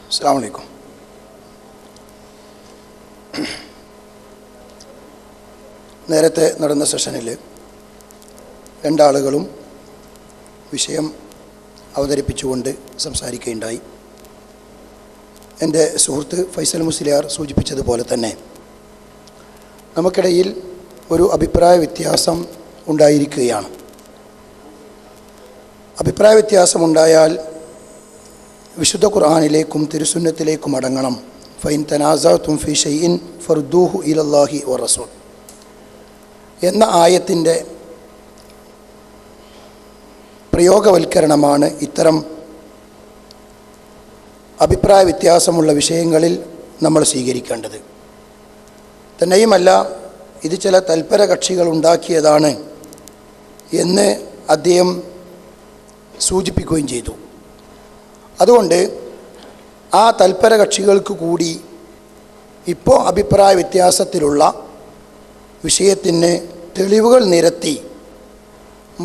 അസ്സലാമു അലൈക്കും. നേരത്തെ നടന്ന സെഷനിൽ രണ്ടാളുകളും വിഷയം അവതരിപ്പിച്ചുകൊണ്ട് സംസാരിക്കുകയുണ്ടായി. എൻ്റെ സുഹൃത്ത് ഫൈസൽ മുസ്ലിയാർ സൂചിപ്പിച്ചതുപോലെ തന്നെ നമുക്കിടയിൽ ഒരു അഭിപ്രായ വ്യത്യാസം ഉണ്ടായിരിക്കുകയാണ്. അഭിപ്രായ വ്യത്യാസമുണ്ടായാൽ വിശുദ്ധ ഖുർആനിലേക്കും തിരുസുന്നത്തിലേക്കും അടങ്ങണം. ഫൈൻ തനാസഅതും ഫീ ഷൈഇൻ ഫർദൂഹു ഇലല്ലാഹി വറസൂൽ എന്ന ആയത്തിൻ്റെ പ്രയോഗവൽക്കരണമാണ് ഇത്തരം അഭിപ്രായ വ്യത്യാസമുള്ള വിഷയങ്ങളിൽ നമ്മൾ സ്വീകരിക്കേണ്ടത്. തന്നെയുമല്ല, ഇത് ചില തൽപര കക്ഷികൾ ഉണ്ടാക്കിയതാണ് എന്ന് അദ്ദേഹം സൂചിപ്പിക്കുകയും ചെയ്തു. അതുകൊണ്ട് ആ തൽപര കക്ഷികൾക്ക് കൂടി ഇപ്പോൾ അഭിപ്രായ വ്യത്യാസത്തിലുള്ള വിഷയത്തിന് തെളിവുകൾ നിരത്തി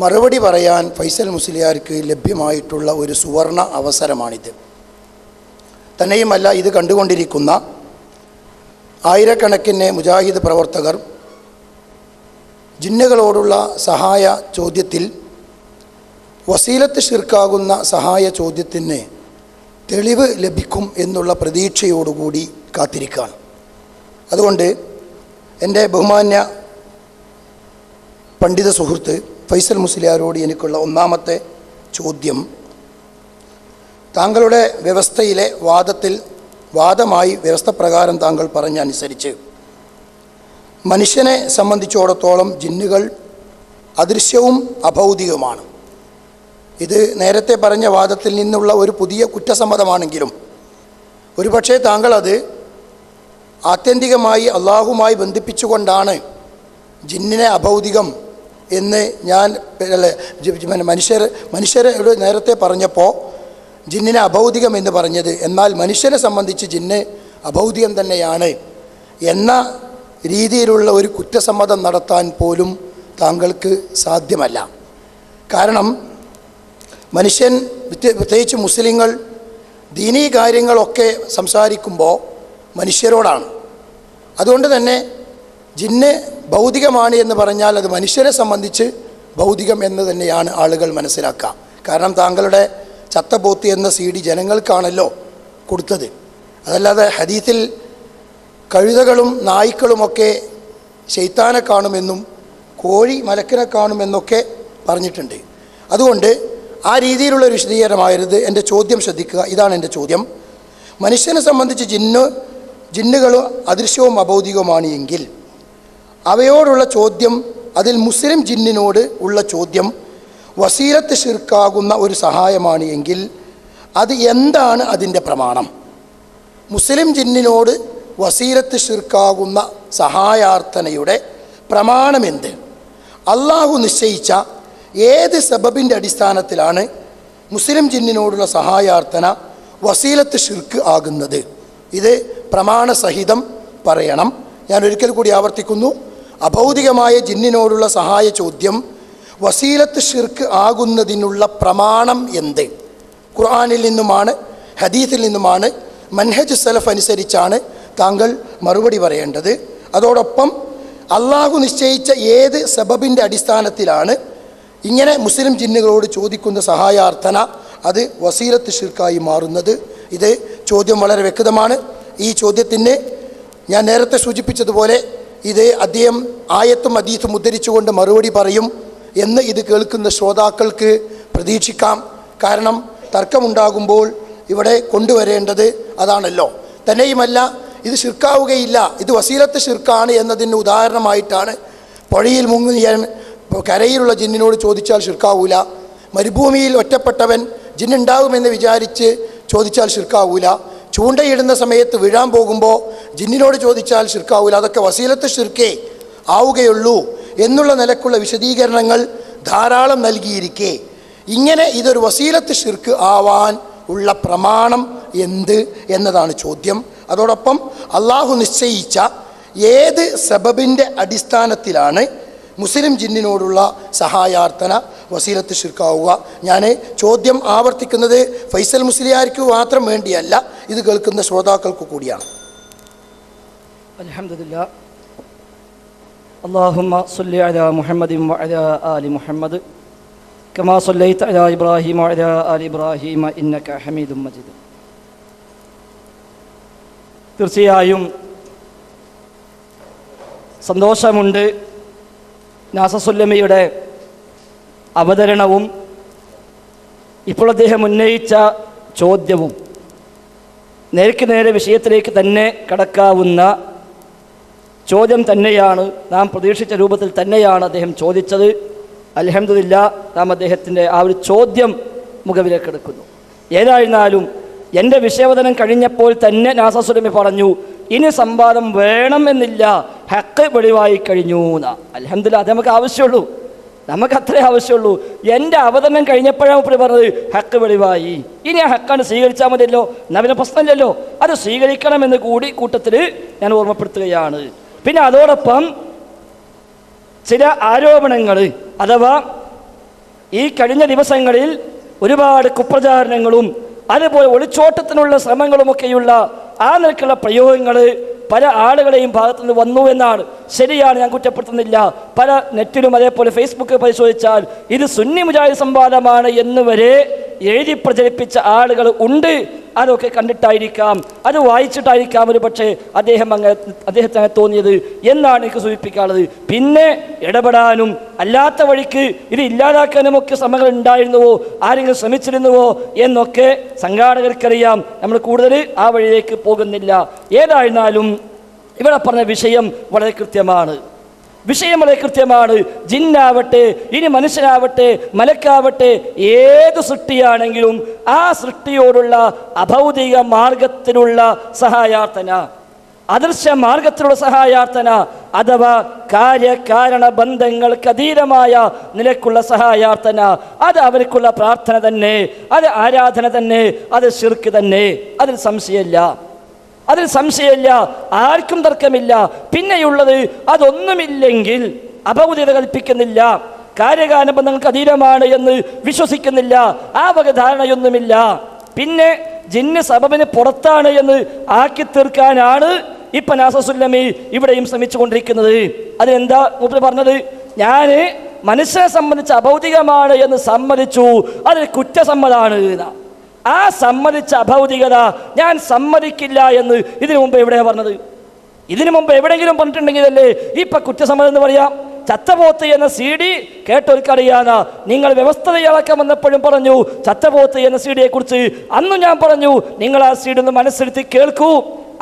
മറുപടി പറയാൻ ഫൈസൽ മുസ്ലിയാർക്ക് ലഭ്യമായിട്ടുള്ള ഒരു സുവർണ അവസരമാണിത്. തന്നെയുമല്ല, ഇത് കണ്ടുകൊണ്ടിരിക്കുന്ന ആയിരക്കണക്കിന് മുജാഹിദ് പ്രവർത്തകർ ജിന്നുകളോടുള്ള സഹായ ചോദ്യത്തിൽ വസീലത്ത് ശിർക്കാകുന്ന സഹായ ചോദ്യത്തിന് തെളിവ് ലഭിക്കും എന്നുള്ള പ്രതീക്ഷയോടുകൂടി കാത്തിരിക്കുകയാണ്. അതുകൊണ്ട് എൻ്റെ ബഹുമാന്യ പണ്ഡിത സുഹൃത്ത് ഫൈസൽ മുസ്ലിയാരോട് എനിക്കുള്ള ഒന്നാമത്തെ ചോദ്യം, താങ്കളുടെ വ്യവസ്ഥയിലെ വാദമായി വ്യവസ്ഥ പ്രകാരം താങ്കൾ പറഞ്ഞ അനുസരിച്ച് മനുഷ്യനെ സംബന്ധിച്ചിടത്തോളം ജിന്നുകൾ അദൃശ്യവും അഭൗതികവുമാണ്. ഇത് നേരത്തെ പറഞ്ഞ വാദത്തിൽ നിന്നുള്ള ഒരു പുതിയ കുറ്റസമ്മതമാണെങ്കിലും ഒരുപക്ഷെ താങ്കൾ അത് ആത്യന്തികമായി അള്ളാഹുമായി ബന്ധിപ്പിച്ചുകൊണ്ടാണ് ജിന്നിനെ അഭൗതികം എന്ന് ഞാൻ മനുഷ്യരോട് നേരത്തെ പറഞ്ഞപ്പോൾ ജിന്നിനെ അഭൗതികം എന്ന് പറഞ്ഞത്, എന്നാൽ മനുഷ്യനെ സംബന്ധിച്ച് ജിന്ന് അഭൗതികം തന്നെയാണ് എന്ന രീതിയിലുള്ള ഒരു കുറ്റസമ്മതം നടത്താൻ പോലും താങ്കൾക്ക് സാധ്യമല്ല. കാരണം മനുഷ്യൻ, പ്രത്യേകിച്ച് മുസ്ലിങ്ങൾ, ദീനീ കാര്യങ്ങളൊക്കെ സംസാരിക്കുമ്പോൾ മനുഷ്യരോടാണ്. അതുകൊണ്ട് തന്നെ ജിന്ന് ഭൗതികമാണ് എന്ന് പറഞ്ഞാൽ അത് മനുഷ്യരെ സംബന്ധിച്ച് ഭൗതികം എന്ന് തന്നെയാണ് ആളുകൾ മനസ്സിലാക്കുക. കാരണം താങ്കളുടെ ചത്തപോത്ത് എന്ന CD ജനങ്ങൾക്കാണല്ലോ കൊടുത്തത്. അതല്ലാതെ ഹദീസിൽ കഴുതകളും നായ്ക്കളുമൊക്കെ ശൈത്താനെ കാണുമെന്നും കോഴി മലക്കിനെ കാണുമെന്നൊക്കെ പറഞ്ഞിട്ടുണ്ട്. അതുകൊണ്ട് ആ രീതിയിലുള്ളൊരു വിശദീകരണമായിരുന്നു. എൻ്റെ ചോദ്യം ശ്രദ്ധിക്കുക, ഇതാണ് എൻ്റെ ചോദ്യം. മനുഷ്യനെ സംബന്ധിച്ച് ജിന്നുകൾ അദൃശ്യവും അഭൗതികവുമാണ് എങ്കിൽ അവയോടുള്ള ചോദ്യം, അതിൽ മുസ്ലിം ജിന്നിനോട് ഉള്ള ചോദ്യം വസീലത്ത് ശിർക്കാകുന്ന ഒരു സഹായമാണ് എങ്കിൽ അത് എന്താണ് അതിൻ്റെ പ്രമാണം? മുസ്ലിം ജിന്നിനോട് വസീലത്ത് ശിർക്കാകുന്ന സഹായാർത്ഥനയുടെ പ്രമാണമെന്ത്? അള്ളാഹു നിശ്ചയിച്ച ഏത് സബബിൻ്റെ അടിസ്ഥാനത്തിലാണ് മുസ്ലിം ജിന്നിനോടുള്ള സഹായാർത്ഥന വസീലത്ത് ശിർക്ക് ആകുന്നത്? ഇത് പ്രമാണസഹിതം പറയണം. ഞാൻ ഒരിക്കൽ കൂടി ആവർത്തിക്കുന്നു, അഭൗതികമായ ജിന്നിനോടുള്ള സഹായ ചോദ്യം വസീലത്ത് ശിർക്ക് ആകുന്നതിനുള്ള പ്രമാണം എന്ത്? ഖുർആനിൽ നിന്നുമാണ്, ഹദീസിൽ നിന്നുമാണ്, മൻഹജ് സലഫ് അനുസരിച്ചാണ് താങ്കൾ മറുപടി പറയേണ്ടത്. അതോടൊപ്പം അള്ളാഹു നിശ്ചയിച്ച ഏത് സബബിൻ്റെ അടിസ്ഥാനത്തിലാണ് ഇങ്ങനെ മുസ്ലിം ജിന്നുകളോട് ചോദിക്കുന്ന സഹായാർത്ഥന അത് വസീലത്ത് ശിർക്കായി മാറുന്നത്? ഇത് ചോദ്യം വളരെ വ്യക്തമാണ്. ഈ ചോദ്യത്തിന് ഞാൻ നേരത്തെ സൂചിപ്പിച്ചതുപോലെ ഇത് അദ്ദേഹം ആയത്തും ഹദീസും ഉദ്ധരിച്ചുകൊണ്ട് മറുപടി പറയും എന്ന് ഇത് കേൾക്കുന്ന ശ്രോതാക്കൾക്ക് പ്രതീക്ഷിക്കാം. കാരണം തർക്കമുണ്ടാകുമ്പോൾ ഇവിടെ കൊണ്ടുവരേണ്ടത് അതാണല്ലോ. തന്നെയുമല്ല, ഇത് ശിർക്കാവുകയില്ല, ഇത് വസീലത്ത് ശിർക്കാണ് എന്നതിന് ഉദാഹരണമായിട്ടാണ് പുഴയിൽ മുങ്ങിയാൻ കരയിലുള്ള ജിന്നിനോട് ചോദിച്ചാൽ ശിർക്കാവൂല, മരുഭൂമിയിൽ ഒറ്റപ്പെട്ടവൻ ജിന്നുണ്ടാകുമെന്ന് വിചാരിച്ച് ചോദിച്ചാൽ ശിർക്കാവൂല, ചൂണ്ടയിടുന്ന സമയത്ത് വീഴാൻ പോകുമ്പോൾ ജിന്നിനോട് ചോദിച്ചാൽ ശിർക്കാവൂല, അതൊക്കെ വസീലത്ത് ശിർക്കേ ആവുകയുള്ളൂ എന്നുള്ള നിലക്കുള്ള വിശദീകരണങ്ങൾ ധാരാളം നൽകിയിരിക്കെ ഇങ്ങനെ ഇതൊരു വസീലത്ത് ശിർക്ക് ആവാൻ ഉള്ള പ്രമാണം എന്ത് എന്നതാണ് ചോദ്യം. അതോടൊപ്പം അള്ളാഹു നിശ്ചയിച്ച ഏത് സബബിൻ്റെ അടിസ്ഥാനത്തിലാണ് മുസ്ലിം ജിന്നിനോടുള്ള സഹായാർത്ഥന വസീലത്ത് ശിർക്കാവുക? ഞാൻ ചോദ്യം ആവർത്തിക്കുന്നത് ഫൈസൽ മുസ്ലിയാർക്ക് മാത്രം വേണ്ടിയല്ല, ഇത് കേൾക്കുന്ന ശ്രോതാക്കൾക്ക് കൂടിയാണ്. അൽഹംദുലില്ലാ. അല്ലാഹുമ്മ സ്വല്ലി അലാ മുഹമ്മദിൻ വഅലാ ആലി മുഹമ്മദ് കമാ സ്വല്ലൈത അലാ ഇബ്രാഹിം വഅലാ ആലി ഇബ്രാഹിം ഇന്നക ഹമീദും മജീദ്. തീർച്ചയായും സന്തോഷമുണ്ട് നാസസുല്ലമിയുടെ അവതരണവും ഇപ്പോൾ അദ്ദേഹം ഉന്നയിച്ച ചോദ്യവും. നേർക്ക് നേരെ വിഷയത്തിലേക്ക് തന്നെ കടക്കാവുന്ന ചോദ്യം തന്നെയാണ്. നാം പ്രതീക്ഷിച്ച രൂപത്തിൽ തന്നെയാണ് അദ്ദേഹം ചോദിച്ചത്. അൽഹംദുലില്ലാ, നാം അദ്ദേഹത്തിൻ്റെ ആ ഒരു ചോദ്യം മുഖവിലേക്ക് എടുക്കുന്നു. ഏതായിരുന്നാലും എൻ്റെ വിഷയാവതരണം കഴിഞ്ഞപ്പോൾ തന്നെ നാസസുല്ലമി പറഞ്ഞു, ഇനി സംവാദം വേണമെന്നില്ല, ഹക്ക് വെളിവായി കഴിഞ്ഞു എന്നാ. അൽഹംദുലില്ലാ, അത് നമുക്ക് ആവശ്യമുള്ളൂ, നമുക്ക് അത്രേ ആവശ്യമുള്ളൂ. എൻ്റെ അവതരണം കഴിഞ്ഞപ്പോഴാണ് മുപ്പര് പറഞ്ഞത് ഹക്ക് വെളിവായി, ഇനി ആ ഹക്കാണ് സ്വീകരിച്ചാൽ മതിയല്ലോ, എന്നാ പിന്നെ പ്രശ്നമില്ലല്ലോ, അത് സ്വീകരിക്കണമെന്ന് കൂടി കൂട്ടത്തിൽ ഞാൻ ഓർമ്മപ്പെടുത്തുകയാണ്. പിന്നെ അതോടൊപ്പം ചില ആരോപണങ്ങൾ, അഥവാ ഈ കഴിഞ്ഞ ദിവസങ്ങളിൽ ഒരുപാട് കുപ്രചാരണങ്ങളും അതുപോലെ ഒളിച്ചോട്ടത്തിനുള്ള ശ്രമങ്ങളുമൊക്കെയുള്ള ആ നിലക്കുള്ള പ്രയോഗങ്ങൾ പല ആളുകളെയും ഭാഗത്തുനിന്ന് വന്നു എന്നാണ്. ശരിയാണ്, ഞാൻ കുറ്റപ്പെടുത്തുന്നില്ല. പല നെറ്റിലും അതേപോലെ ഫേസ്ബുക്ക് പരിശോധിച്ചാൽ ഇത് സുന്നി മുജാഹിദ് സംവാദമാണ് എന്ന് വരെ എഴുതി പ്രചരിപ്പിച്ച ആളുകൾ ഉണ്ട്. അതൊക്കെ കണ്ടിട്ടായിരിക്കാം, അത് വായിച്ചിട്ടായിരിക്കാം ഒരു പക്ഷേ അദ്ദേഹത്തിന് തോന്നിയത് എന്നാണ് എനിക്ക് സൂചിപ്പിക്കാനുള്ളത്. പിന്നെ ഇടപെടാനും അല്ലാത്ത വഴിക്ക് ഇത് ഇല്ലാതാക്കാനും ഒക്കെ ശ്രമങ്ങൾ ഉണ്ടായിരുന്നുവോ, ആരെങ്കിലും ശ്രമിച്ചിരുന്നുവോ എന്നൊക്കെ സംഘാടകർക്കറിയാം. നമ്മൾ കൂടുതൽ ആ വഴിയിലേക്ക് പോകുന്നില്ല. ഏതായിരുന്നാലും ഇവിടെ പറഞ്ഞ വിഷയം വളരെ കൃത്യമാണ്. ജിന്നാവട്ടെ, ഇനി മനുഷ്യനാവട്ടെ, മലക്കാവട്ടെ, ഏത് സൃഷ്ടിയാണെങ്കിലും ആ സൃഷ്ടിയോടുള്ള അഭൗതിക മാർഗത്തിലുള്ള സഹായാർത്ഥന, അദൃശ്യ മാർഗത്തിലുള്ള സഹായാർത്ഥന, അഥവാ കാര്യകാരണ ബന്ധങ്ങൾക്ക് അതീതമായ നിലക്കുള്ള സഹായാർത്ഥന, അത് അവർക്കുള്ള പ്രാർത്ഥന തന്നെ, അത് ആരാധന തന്നെ, അത് ശിർക്ക് തന്നെ. അതിൽ സംശയമില്ല, ആർക്കും തർക്കമില്ല. പിന്നെയുള്ളത് അതൊന്നുമില്ലെങ്കിൽ അഭൗതികത കൽപ്പിക്കുന്നില്ല, കാര്യകാരണ ബന്ധങ്ങൾക്ക് അതീതമാണ് എന്ന് വിശ്വസിക്കുന്നില്ല, ആ വക ധാരണയൊന്നുമില്ല. പിന്നെ ജിന്ന് സബബിന് പുറത്താണ് എന്ന് ആക്കി തീർക്കാനാണ് ഇപ്പം നാസസുല്ലമി ഇവിടെയും ശ്രമിച്ചുകൊണ്ടിരിക്കുന്നത്. അതിനെന്താ മൂപ്പര് പറഞ്ഞത്? ഞാൻ മനുഷ്യനെ സംബന്ധിച്ച് അഭൗതികമാണ് എന്ന് സമ്മതിച്ചു, അതിൽ കുറ്റസമ്മതാണ്. ആ സമ്മതിച്ച അഭൗതികത ഞാൻ സമ്മതിക്കില്ല എന്ന് ഇതിനു മുമ്പ് എവിടെയാണ് പറഞ്ഞത്? ഇതിനു മുമ്പ് എവിടെയെങ്കിലും പറഞ്ഞിട്ടുണ്ടെങ്കിലല്ലേ ഇപ്പം കുറ്റസമ്മതം എന്ന് പറയാം. ചത്തപോത്ത് എന്ന CD കേട്ടവർക്കറിയാനാ. നിങ്ങൾ വ്യവസ്ഥ തയ്യാറാക്കാൻ വന്നപ്പോഴും പറഞ്ഞു ചത്തപോത്ത് എന്ന CD കുറിച്ച്. അന്നും ഞാൻ പറഞ്ഞു നിങ്ങൾ ആ CD ഒന്ന് മനസ്സിരുത്തി കേൾക്കൂ.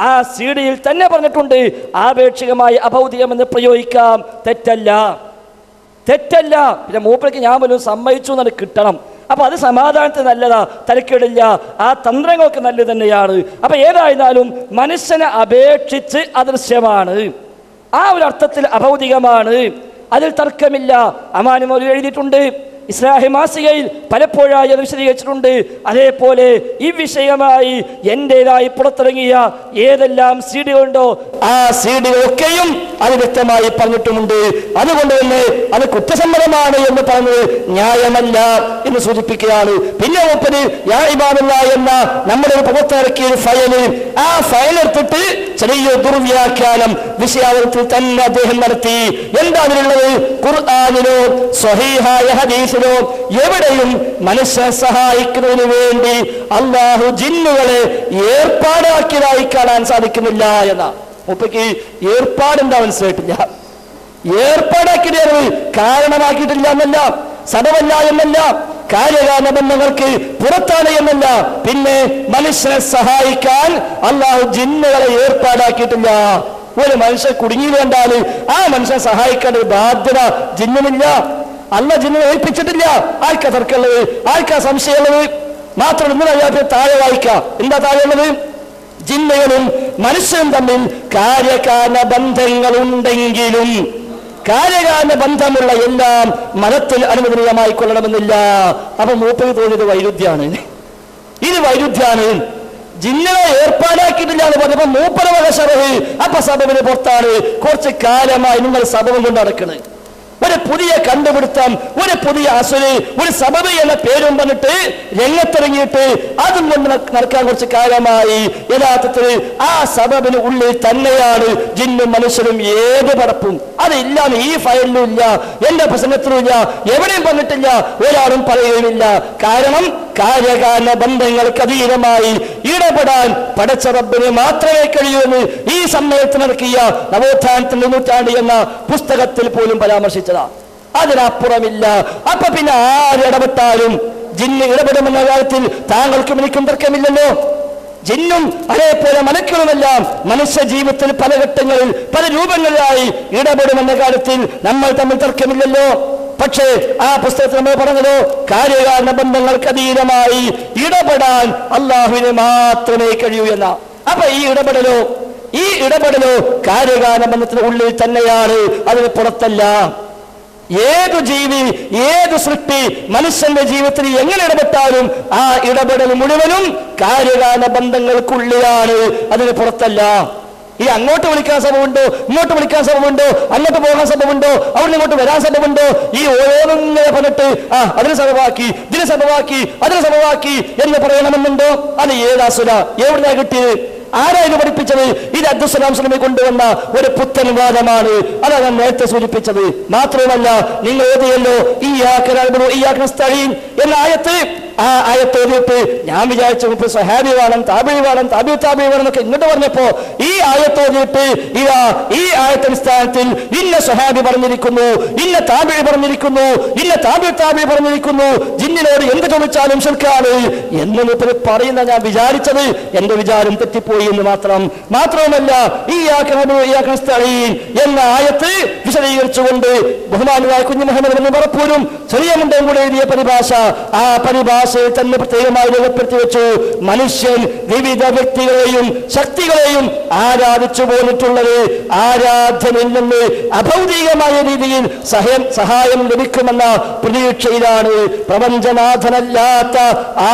ആ CD-യിൽ തന്നെ പറഞ്ഞിട്ടുണ്ട് ആപേക്ഷികമായി അഭൗതികമെന്ന് പ്രയോഗിക്കാം. തെറ്റല്ല. പിന്നെ മൂപ്പർക്ക് ഞാൻ പോലും സമ്മതിച്ചു എന്നത് കിട്ടണം. അപ്പോൾ അത് സമാധാനത്തിന് നല്ലതാ, തരക്കേടില്ല, ആ തന്ത്രങ്ങൾക്ക് നല്ലത് തന്നെയാണ്. അപ്പോൾ ഏതായിരുന്നാലും മനുഷ്യനെ അപേക്ഷിച്ച് അദൃശ്യമാണ്, ആ ഒരു അർത്ഥത്തിൽ അഭൗതികമാണ്, അതിൽ തർക്കമില്ല. അമാനി മൗലവി എഴുതിയിട്ടുണ്ട്, ഇസ്ലാഹി മാസികയിൽ പലപ്പോഴായി അത് വിശദീകരിച്ചിട്ടുണ്ട്. അതേപോലെ ഈ വിഷയമായി എൻ്റെതായി പുറത്തിറങ്ങിയ ഏതെല്ലാം CD-കളുണ്ടോ ആ CD-കളൊക്കെയും അത് വ്യക്തമായി പറഞ്ഞിട്ടുമുണ്ട്. അതുകൊണ്ട് തന്നെ അത് കുറ്റസമ്മതമാണ് എന്ന് പറഞ്ഞത് ന്യായമല്ല എന്ന് സൂചിപ്പിക്കുകയാണ്. പിന്നെ മൂപ്പര് യാ ഇബാദല്ലാ എന്ന നമ്മുടെ പുറത്തിറക്കിയ ഫയല്, ആ ഫയൽ എടുത്തിട്ട് ചെറിയ ദുർവ്യാഖ്യാനം വിഷയാവതത്തിൽ തന്നെ അദ്ദേഹം നടത്തി. എന്താ അതിലുള്ളത്? ഖുർആനിലോ സ്വഹീഹായ ഹദീസിലോ എവിടെയും മനുഷ്യനെ സഹായിക്കുന്നതിന് വേണ്ടി അല്ലാഹു ജിന്നുകളെ ഏർപ്പാടാക്കിയതായി കാണാൻ സാധിക്കുന്നില്ല എന്ന മുപ്പയ്ക്ക് ഏർപ്പാടെന്താ മനസ്സിലായിട്ടില്ല. ഏർപ്പാടാക്കിയത് കാരണമാക്കിയിട്ടില്ല എന്നല്ല, സബബല്ല എന്നല്ല, കാര്യകാരണ ബന്ധങ്ങൾക്ക് പുറത്താണ് എന്നല്ല. പിന്നെ മനുഷ്യനെ സഹായിക്കാൻ അല്ലാഹു ജിന്നുകളെ ഏർപ്പാടാക്കിയിട്ടില്ല. ഒരു മനുഷ്യൻ കുടുങ്ങി വേണ്ടാൽ ആ മനുഷ്യനെ സഹായിക്കേണ്ട ഒരു ബാധ്യത ജിന്നിനില്ല. അല്ല ജിന്നിനെ ഏൽപ്പിച്ചിട്ടില്ല. ആർക്കാ തർക്കമുള്ളത്? ആർക്കാ സംശയമുള്ളത്? മാത്രം ഇന്നലെ താഴെ വായിക്കാം. എന്താ താഴെയുള്ളത്? ജിന്നുകളും മനുഷ്യനും തമ്മിൽ കാര്യകാരണ ബന്ധങ്ങളുണ്ടെങ്കിലും കാര്യകാരണ ബന്ധമുള്ള എല്ലാം മതത്തിൽ അനുവദനീയമായി കൊള്ളണമെന്നില്ല. അപ്പൊ മൂപ്പന് തോന്നിയത് വൈരുദ്ധ്യാണ്. ഇത് വൈരുദ്ധ്യാണ്. ജിന്നുകളെ ഏർപ്പാടാക്കിയിട്ടില്ല എന്ന് പറഞ്ഞപ്പോ മൂപ്പര വക സബബ്, അപ്പൊ സബബിന് പുറത്താണ്. കുറച്ച് കാലമായി നിങ്ങൾ സബബം കൊണ്ട് നടക്കണത്. ഒരു പുതിയ കണ്ടുപിടുത്തം, ഒരു പുതിയ അസുര്, ഒരു സബബ് എന്ന പേരും പറഞ്ഞിട്ട് രംഗത്തിറങ്ങിയിട്ട് അതും കൊണ്ട് നടക്കാൻ കുറച്ച് കാലമായി. യഥാർത്ഥത്തിൽ ആ സബബിന് ഉള്ളിൽ തന്നെയാണ് ജിന്നും മനുഷ്യരും ഏത് പടപ്പും. അതില്ലാന്ന് ഈ ഫയലിലും ഇല്ല, എന്റെ പ്രസംഗത്തിലും ഇല്ല, എവിടെയും പറഞ്ഞിട്ടില്ല, ഒരാളും പറയുകയുമില്ല. കാരണം കാര്യകാരണ ബന്ധങ്ങൾക്ക് അധീനമായി ഇടപെടാൻ പടച്ച റബ്ബിന് മാത്രമേ കഴിയൂന്ന് ഈ സമ്മേളനത്തിൽ നടക്കിയ നവോത്ഥാനത്തിന്റെ നൂറ്റാണ്ട് എന്ന പുസ്തകത്തിൽ പോലും പരാമർശിച്ചതാ. അതിനപ്പുറമില്ല. അപ്പൊ പിന്നെ ആരിടപെട്ടാലും ജിന്ന് ഇടപെടുമെന്ന കാര്യത്തിൽ താങ്കൾക്കും എനിക്കും തർക്കമില്ലല്ലോ. ജിന്നും അതേപോലെ മലക്കുകളുമെല്ലാം മനുഷ്യ ജീവിതത്തിൽ പല ഘട്ടങ്ങളിൽ പല രൂപങ്ങളിലായി ഇടപെടുമെന്ന കാര്യത്തിൽ നമ്മൾ തമ്മിൽ തർക്കമില്ലല്ലോ. പക്ഷേ ആ പുസ്തകത്തിൽ നമ്മൾ പറഞ്ഞതോ കാര്യകാരണ ബന്ധങ്ങൾക്ക് അധീനമായി ഇടപെടാൻ അള്ളാഹുവിന് മാത്രമേ കഴിയൂ എന്ന. അപ്പൊ ഈ ഇടപെടലോ കാര്യകാരണ ബന്ധത്തിന് ഉള്ളിൽ തന്നെയാണ്, അതിന് പുറത്തല്ല. ഏതു ജീവി, ഏതു സൃഷ്ടി മനുഷ്യന്റെ ജീവിതത്തിൽ എങ്ങനെ ഇടപെട്ടാലും ആ ഇടപെടൽ മുഴുവനും കാര്യകാല ബന്ധങ്ങൾക്കുള്ളിലാണ്, അതിന് പുറത്തല്ല. ഈ അങ്ങോട്ട് വിളിക്കാൻ ശ്രമമുണ്ടോ, ഇങ്ങോട്ട് വിളിക്കാൻ ശ്രമമുണ്ടോ, അങ്ങോട്ട് പോകാൻ ശ്രമമുണ്ടോ, അവിടെ ഇങ്ങോട്ട് വരാൻ ശ്രമമുണ്ടോ, ഈ ഓരോന്നിങ്ങനെ പറഞ്ഞിട്ട് അതിന് സമവാക്കി, ഇതിന് സമവാക്കി, അതിന് സമവാക്കി എന്ന് പറയണമെന്നുണ്ടോ? അത് ഏതാസുര, എവിടുന്നാ കിട്ടിയത്? ആരായിരുന്നു പഠിപ്പിച്ചത്? ഇത് അബ്ദുസ്സലാം സ്വലമി കൊണ്ടുവന്ന ഒരു പുത്തൻ വാദമാണ്. അതാണ് ഞാൻ നേരത്തെ സൂചിപ്പിച്ചത്. മാത്രമല്ല, നിങ്ങൾ ഓതിയല്ലോ ഇയ്യാക നസ്തഈൻ എന്ന ആയത്ത്. ആ ആയത്ത് ഓതിയിട്ട് ഞാൻ വിചാരിച്ചു സ്വഹാബി വേണം, താബിഈ വേണം, താബിഉ താബിഈ വേണം എന്നൊക്കെ ഇങ്ങോട്ട് പറഞ്ഞപ്പോ ഈ ആയത്ത് ഓതിയിട്ട് ഈ ആയത്തടിസ്ഥാനത്തിൽ ഇന്ന സ്വഹാബി പറഞ്ഞിരിക്കുന്നു, ഇന്ന താബിഈ പറഞ്ഞിരിക്കുന്നു, ഇന്ന താബിഉ താബിഈ പറഞ്ഞിരിക്കുന്നു, ജിന്നിനോട് എന്ത് ചോദിച്ചാലും ശിർക്കാണ് എന്ന് പറയുന്ന ഞാൻ വിചാരിച്ചത്. എന്റെ വിചാരം തെറ്റിപ്പോയി എന്ന് മാത്രവുമല്ല, ഇയ്യാക നസ്തഈൻ എന്ന ആയത്ത് വിശദീകരിച്ചുകൊണ്ട് ബഹുമാനായ കുഞ്ഞു മുഹമ്മദ് എന്ന് പറപ്പൂരും ചെറിയ മുണ്ടയും കൂടെ എഴുതിയ പരിഭാഷ, ആ പരിഭാഷയിൽ തന്നെ പ്രത്യേകമായി രേഖപ്പെടുത്തി വെച്ചു. മനുഷ്യൻ വിവിധ വ്യക്തികളെയും ശക്തികളെയും ആരാധിച്ചു പോന്നിട്ടുള്ളത് ആരാധ്യനിൽ നിന്ന് അഭൗതികമായ രീതിയിൽ സഹായം ലഭിക്കുമെന്ന പ്രതീക്ഷയിലാണ്. പ്രപഞ്ചനാഥനല്ലാത്ത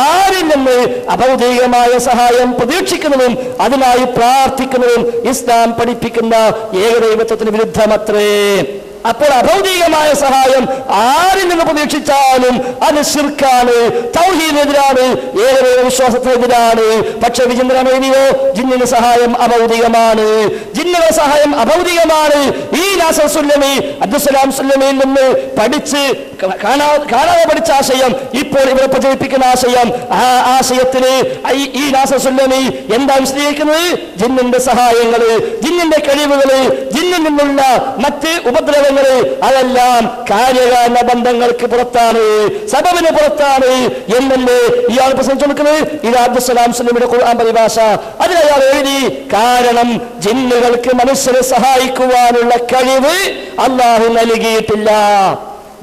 ആരിൽ നിന്ന് അഭൗതികമായ സഹായം പ്രതീക്ഷിക്കുന്നതും അതിനായി പ്രാർത്ഥിക്കുന്നതും ഇസ്ലാം പഠിപ്പിക്കുന്ന ഏകദൈവത്വത്തിന് വിരുദ്ധമത്രേ. അപ്പോൾ അഭൗതികമായ സഹായം ആരിൽ നിന്ന് പ്രതീക്ഷിച്ചാലും അത് ശിർക്കാണ്, തൗഹീദിനെതിരാണ്, ഏകദൈവ വിശ്വാസത്തിനെതിരാണ്. പക്ഷെ വിചിന്തനമേനിയോ ജിന്നിന് സഹായം അഭൗതികമാണ്, ജിന്നുകളുടെ സഹായം അഭൗതികമാണ്. ഈ നാസർ സുല്ലമി അബ്ദുസ്സലാം സുല്ലമിയിൽ നിന്ന് പഠിച്ച് കാണാതെ പഠിച്ച ആശയം ഇപ്പോൾ ഇവിടെ പ്രചരിപ്പിക്കുന്ന ആശയം, ആ ആശയത്തിന് ഈ നാസർ സുല്ലമി എന്താ വിശദീകരിക്കുന്നത്? ജിന്നിന്റെ സഹായങ്ങള്, ജിന്നിന്റെ കഴിവുകള്, ജിന്നിൽ നിന്നുള്ള മറ്റ് ഉപദ്രവങ്ങൾ അതെല്ലാം കാര്യകാരണ ബന്ധങ്ങൾക്ക് പുറത്താണ്, സബബിന് പുറത്താണ് എന്നല്ലേ ഇയാൾ പ്രസംഗിക്കുന്നത്. ഇത് അബ്ദുസ്സലാം സുല്ലമിയുടെ ഖുർആൻ പരിഭാഷ. അതിനയാൾ എഴുതി, കാരണം ജിന്നുകൾക്ക് മനുഷ്യരെ സഹായിക്കുവാനുള്ള കഴിവ് അല്ലാഹു നൽകിയിട്ടില്ല.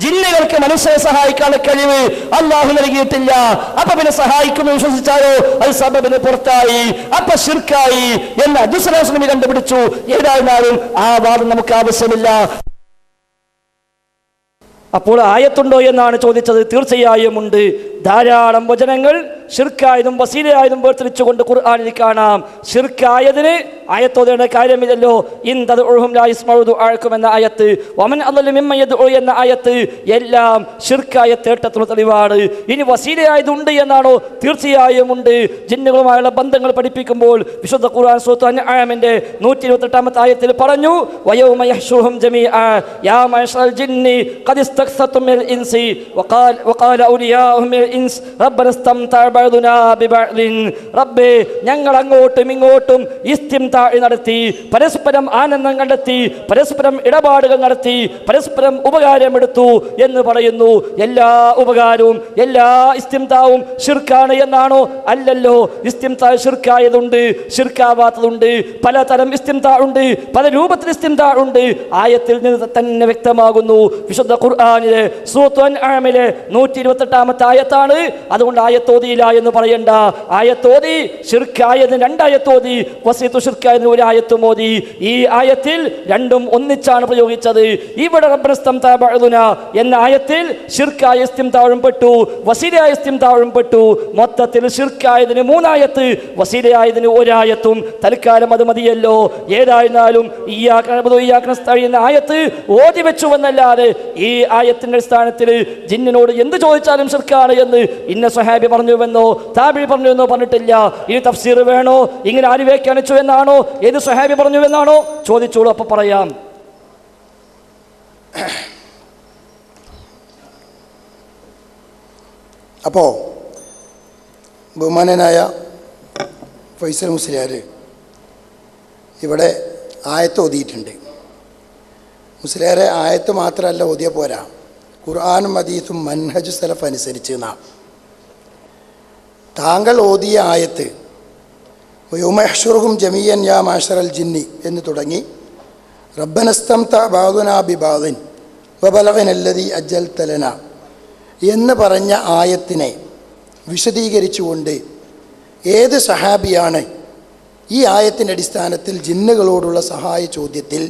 ജിന്നുകൾക്ക് മനുഷ്യരെ സഹായിക്കാനുള്ള കഴിവ് അല്ലാഹു നൽകിയിട്ടില്ല. അപ്പൊ പിന്നെ സഹായിക്കുന്നു വിശ്വസിച്ചാലോ അത് സബബിന് പുറത്തായി, അപ്പൊ ശിർക്കായി എന്ന് അബ്ദുസ്സലാം സുല്ലമി കണ്ടുപിടിച്ചു. ഏതായിരുന്നാലും ആ വാദം നമുക്ക് ആവശ്യമില്ല. അപ്പോൾ ആയത്തുണ്ടോ എന്നാണ് ചോദിച്ചത്. തീർച്ചയായും ഉണ്ട്. ധാരാളം വചനങ്ങൾ ശിർക്കായതും വസീലയായതും വേർതിരിച്ചുകൊണ്ട് ഖുർആനിൽ കാണാം. ശിർക്കായതിന് ആയത്തോതേണ്ട കാര്യമില്ലല്ലോ. എന്ന ആയത്ത്, വമൻ അളളു മിമ്മൻ യദ്ഉ എന്ന ആയത്ത് എല്ലാം ശിർക്കായ തേട്ടത്തുള്ള തെളിവാണ്. ഇനി വസീലയായതുണ്ട് എന്നാണോ? തീർച്ചയായും ഉണ്ട്. ജിന്നുകളുമായുള്ള ബന്ധങ്ങൾ പഠിപ്പിക്കുമ്പോൾ വിശുദ്ധ ഖുർആൻ സൂറത്തുൽ അൻആമിന്റെ 128 ആയത്തിൽ പറഞ്ഞു, വയൗമ യഹ്ശുറുഹും ജമീഅ യാ മഅശറൽ ജിന്നി ഖദ് ഇസ്തക്സതും മിനൽ ഇൻസി വഖാല ഔലിയാഉഹും മിനൽ ഇൻസ് റബ്ബന ഇസ്തംതഅ ബഅദുനാ ബിബഅദിൻ. റബ്ബേ, ഞങ്ങൾ അങ്ങോട്ടും ഇങ്ങോട്ടും ഇസ്തിംതാഇ നടത്തി, പരസ്പരം ആനന്ദം കണ്ടെത്തി, പരസ്പരം ഇടപാടുകൾ നടത്തി, പരസ്പരം ഉപകാരമെടുത്തു എന്ന് പറയുന്നു. എല്ലാ ഉപകാരവും എല്ലാ ഇസ്തിംതാവും ശിർക്കാണ് എന്നാണോ? അല്ലല്ലോ. ഇസ്തിംതാ ശിർക്കായതുണ്ട്, ശിർക്കാവാത്തതുണ്ട്. പലതരം ഇസ്തിംതാ ഉണ്ട്, പല രൂപത്തിൽ ഇസ്തിംതാ ഉണ്ട്. ആയത്തിൽ നിന്ന് തന്നെ വ്യക്തമാകുന്നു. വിശുദ്ധ ഖുർആനിലെ സൂറത്തുൽ അൻആമിലെ 128 ആയത്താണ് ഷിർക്കാണ്, അതുകൊണ്ട് ആയത്തോതിയില്ല എന്ന് പറയണ്ട. ആയത്തോതി ഷിർക്കായതിന് 2 ആയത്തോതി, വസീത്തു ഷിർക്കായതിന് 1 ആയത്തും ഓതി. ഈ ആയത്തിൽ രണ്ടും ഒന്നിച്ചാണ് പ്രയോഗിച്ചത്. ഇവിടെ റബ്ബനസ്തംതഅ ബഅദുന എന്ന ആയത്തിൽ ഷിർക്കായ ഇസ്തിംതാഉം പെട്ടു, വസീലയായ ഇസ്തിംതാഉം പെട്ടു. മൊത്തത്തിൽ ഷിർക്കായതിന് 3 ആയത്ത്, വസീലയായതിന് 1 ആയത്തും. തൽക്കാലം അത് മതിയല്ലോ. ഏതായിരുന്നാലും ഇയ്യാക നഅ്ബുദു വഇയ്യാക നസ്തഈൻ എന്ന ആയത്ത് ഓതി വെച്ചു എന്നല്ലാതെ ഈ ആയത്തിന്റെ അടിസ്ഥാനത്തിൽ ജിന്നിനോട് എന്ത് ചോദിച്ചാലും ഷിർക്കാണ് എന്ന് ഇന്ന സ്വഹാബി പറഞ്ഞുവെന്നോ താബിഈ പറഞ്ഞുവെന്നോ പറഞ്ഞിട്ടില്ല. ഇനി തഫ്സീർ വേണോ, ഇങ്ങനെ ആര് വ്യാഖ്യാനിച്ചു എന്നാണോ, ഏത് സ്വഹാബി പറഞ്ഞുവെന്നാണോ ചോദിച്ചോളൂ, അപ്പൊ പറയാം. അപ്പോൾ ബഹുമാനനായ ഫൈസൽ മുസ്ലിയാർ ഇവിടെ ആയത്ത് ഓതിയിട്ടുണ്ട്. മുസ്ലിയാരെ ആയത്ത് മാത്രമല്ല ഓതിയ പോരാ, ഖുർആനും ഹദീസും മൻഹജ് സലഫ് അനുസരിച്ച് താങ്കൾ ഓതിയ ആയത്ത് യൗമയഹ്ശുറുഹും ജമീഅൻ യാ മാശറൽ ജിന്നി എന്ന് തുടങ്ങി റബ്ബനസ്തംതഅ ബഅദുനാ ബിബഅദിൻ വബലഗനല്ലദീ അജ്ജൽത ലനാ എന്ന് പറഞ്ഞ ആയത്തിനെ വിശദീകരിച്ചുകൊണ്ട് ഏത് സഹാബിയാണ് ഈ ആയത്തിൻ്റെ അടിസ്ഥാനത്തിൽ ജിന്നുകളോടുള്ള സഹായ ചോദ്യത്തിൽ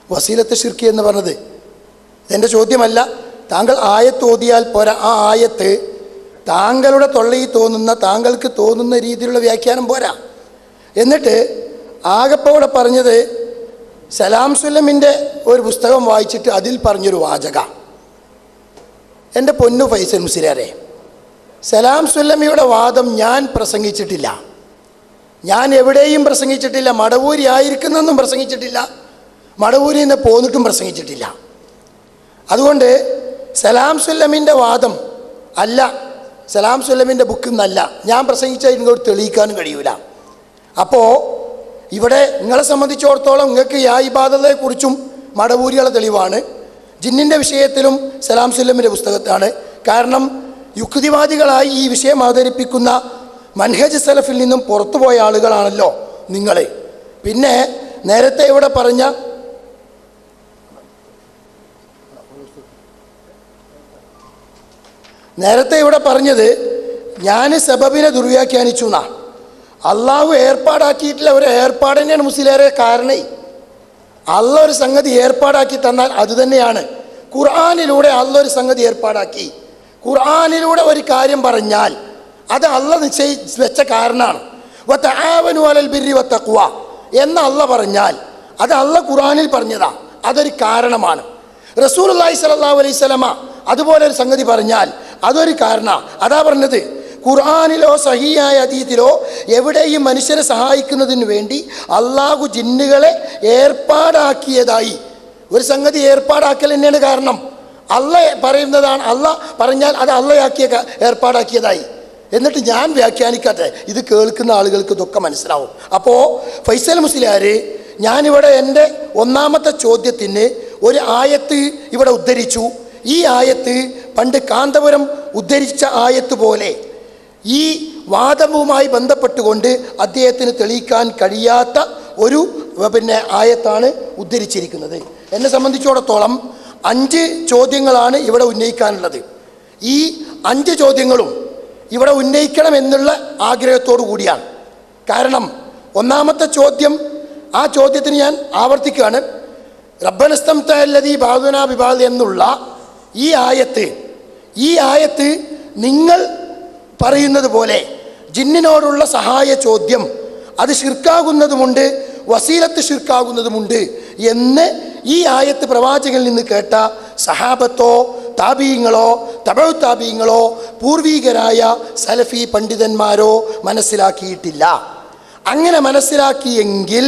വസീലത്ത് ഷിർക്ക് എന്ന് പറഞ്ഞത്? ഇതെൻ്റെ ചോദ്യമല്ല. താങ്കൾ ആയത്ത് ഓതിയാൽ പോരാ, ആ ആയത്ത് താങ്കളുടെ തൊള്ളയിൽ തോന്നുന്ന, താങ്കൾക്ക് തോന്നുന്ന രീതിയിലുള്ള വ്യാഖ്യാനം പോരാ. എന്നിട്ട് ആകപ്പോടെ പറഞ്ഞത് സലാം സുല്ലമിൻ്റെ ഒരു പുസ്തകം വായിച്ചിട്ട് അതിൽ പറഞ്ഞൊരു വാചക. എൻ്റെ പൊന്നു ഫൈസൽ മുസ്ലിയാരെ, സലാം സുല്ലമിയുടെ വാദം ഞാൻ പ്രസംഗിച്ചിട്ടില്ല, ഞാൻ എവിടെയും പ്രസംഗിച്ചിട്ടില്ല, മടവൂരി ആയിരിക്കുന്നെന്നും പ്രസംഗിച്ചിട്ടില്ല, മടവൂരിൽ നിന്ന് പോന്നിട്ടും പ്രസംഗിച്ചിട്ടില്ല. അതുകൊണ്ട് സലാം സുല്ലമിൻ്റെ വാദം അല്ല, സലാം സുല്ലമിൻ്റെ ബുക്കിൽ നിന്നല്ല ഞാൻ പ്രസംഗിച്ചാൽ ഇങ്ങോട്ട് തെളിയിക്കാനും കഴിയൂല. അപ്പോൾ ഇവിടെ നിങ്ങളെ സംബന്ധിച്ചിടത്തോളം നിങ്ങൾക്ക് യാ ഇബാദത്തെക്കുറിച്ചും മടവൂരികളുടെ തെളിവാണ്, ജിന്നിൻ്റെ വിഷയത്തിലും സലാം സുല്ലമിൻ്റെ പുസ്തകത്താണ്. കാരണം യുക്തിവാദികളായി ഈ വിഷയം അവതരിപ്പിക്കുന്ന മൻഹജ് സലഫിൽ നിന്നും പുറത്തുപോയ ആളുകളാണല്ലോ നിങ്ങൾ. പിന്നെ നേരത്തെ ഇവിടെ പറഞ്ഞ പറഞ്ഞത് ഞാൻ സബബിനെ ദുർവ്യാഖ്യാനിച്ചു എന്നാ. അള്ളാഹു ഏർപ്പാടാക്കിയിട്ടുള്ള ഒരു ഏർപ്പാട് തന്നെയാണ് മുസ്ലിയാരെ കാരണേ. അള്ള ഒരു സംഗതി ഏർപ്പാടാക്കി തന്നാൽ അതുതന്നെയാണ്. ഖുർആനിലൂടെ അള്ള ഒരു സംഗതി ഏർപ്പാടാക്കി, ഖുർആനിലൂടെ ഒരു കാര്യം പറഞ്ഞാൽ അത് അള്ള നിശ്ചയിച്ച് വെച്ച കാരണമാണ്. വതആവനു അലൽ ബിർരി വത്തഖ്വ എന്ന് അള്ള പറഞ്ഞാൽ അത് അള്ള ഖുർആനിൽ പറഞ്ഞതാ, അതൊരു കാരണമാണ്. റസൂലുള്ളാഹി സ്വല്ലല്ലാഹു അലൈഹി വസല്ലമ അതുപോലെ ഒരു സംഗതി പറഞ്ഞാൽ അതൊരു കാരണമാണ്. അതാ പറഞ്ഞത്, ഖുർആനിലോ സഹിയായ ഹദീസിലോ എവിടെയും മനുഷ്യരെ സഹായിക്കുന്നതിന് വേണ്ടി അള്ളാഹു ജിന്നുകളെ ഏർപ്പാടാക്കിയതായി. ഒരു സംഗതി ഏർപ്പാടാക്കൽ തന്നെയാണ് കാരണം. അള്ള പറയുന്നതാണ്, അള്ള പറഞ്ഞാൽ അത് അള്ളയാക്കിയ ഏർപ്പാടാക്കിയതായി. എന്നിട്ട് ഞാൻ വ്യാഖ്യാനിക്കട്ടെ, ഇത് കേൾക്കുന്ന ആളുകൾക്ക് ഇതൊക്കെ മനസ്സിലാവും. അപ്പോൾ ഫൈസൽ മുസ്ലിയാർ, ഞാനിവിടെ എൻ്റെ ഒന്നാമത്തെ ചോദ്യത്തിന് ഒരു ആയത്ത് ഇവിടെ ഉദ്ധരിച്ചു. ഈ ആയത്ത് പണ്ട് കാന്തപുരം ഉദ്ധരിച്ച ആയത്ത് പോലെ ഈ വാദവുമായി ബന്ധപ്പെട്ടുകൊണ്ട് അദ്ദേഹത്തിന് തെളിയിക്കാൻ കഴിയാത്ത ഒരു ആയത്താണ് ഉദ്ധരിച്ചിരിക്കുന്നത്. എന്നെ സംബന്ധിച്ചിടത്തോളം 5 ചോദ്യങ്ങളാണ് ഇവിടെ ഉന്നയിക്കാനുള്ളത്. ഈ 5 ചോദ്യങ്ങളും ഇവിടെ ഉന്നയിക്കണം എന്നുള്ള ആഗ്രഹത്തോടു കൂടിയാണ്. കാരണം ഒന്നാമത്തെ ചോദ്യം, ആ ചോദ്യത്തിന് ഞാൻ ആവർത്തിക്കുകയാണ്. റബ്ബനസ്തംതഅല്ലദീ ബഅദുനാ ബിബഅദ് എന്നുള്ള ഈ ആയത്ത് നിങ്ങൾ പറയുന്നത് പോലെ ജിന്നിനോടുള്ള സഹായ ചോദ്യം അത് ഷിർക്കാകുന്നതുമുണ്ട്, വസീലത്ത് ഷിർക്കാകുന്നതുമുണ്ട് എന്ന് ഈ ആയത്ത് പ്രവാചകനിൽ നിന്ന് കേട്ട സഹാബത്തോ താബീങ്ങളോ തബഉ താബീങ്ങളോ പൂർവീകരായ സലഫി പണ്ഡിതന്മാരോ മനസ്സിലാക്കിയിട്ടില്ല. അങ്ങനെ മനസ്സിലാക്കിയെങ്കിൽ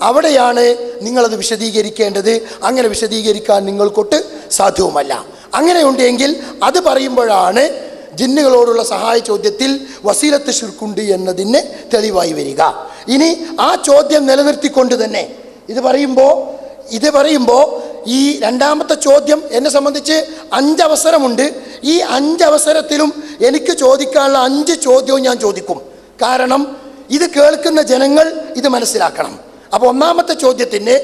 അവിടെയാണ് നിങ്ങളത് വിശദീകരിക്കേണ്ടത്. അങ്ങനെ വിശദീകരിക്കാൻ നിങ്ങൾക്കൊട്ട് സാധ്യവുമല്ല. അങ്ങനെയുണ്ടെങ്കിൽ അത് പറയുമ്പോഴാണ് ജിന്നുകളോടുള്ള സഹായ ചോദ്യത്തിൽ വസീലത്ത് ഷിർക്കുണ്ട് എന്നതിന് തെളിവായി വരിക. ഇനി ആ ചോദ്യം നിലനിർത്തിക്കൊണ്ട് തന്നെ ഇത് പറയുമ്പോൾ ഈ രണ്ടാമത്തെ ചോദ്യം എന്നെ സംബന്ധിച്ച് 5 അവസരമുണ്ട്. ഈ 5 അവസരത്തിലും എനിക്ക് ചോദിക്കാനുള്ള 5 ചോദ്യവും ഞാൻ ചോദിക്കും. കാരണം ഇത് കേൾക്കുന്ന ജനങ്ങൾ ഇത് മനസ്സിലാക്കണം. അപ്പോൾ ഒന്നാമത്തെ ചോദ്യത്തിന്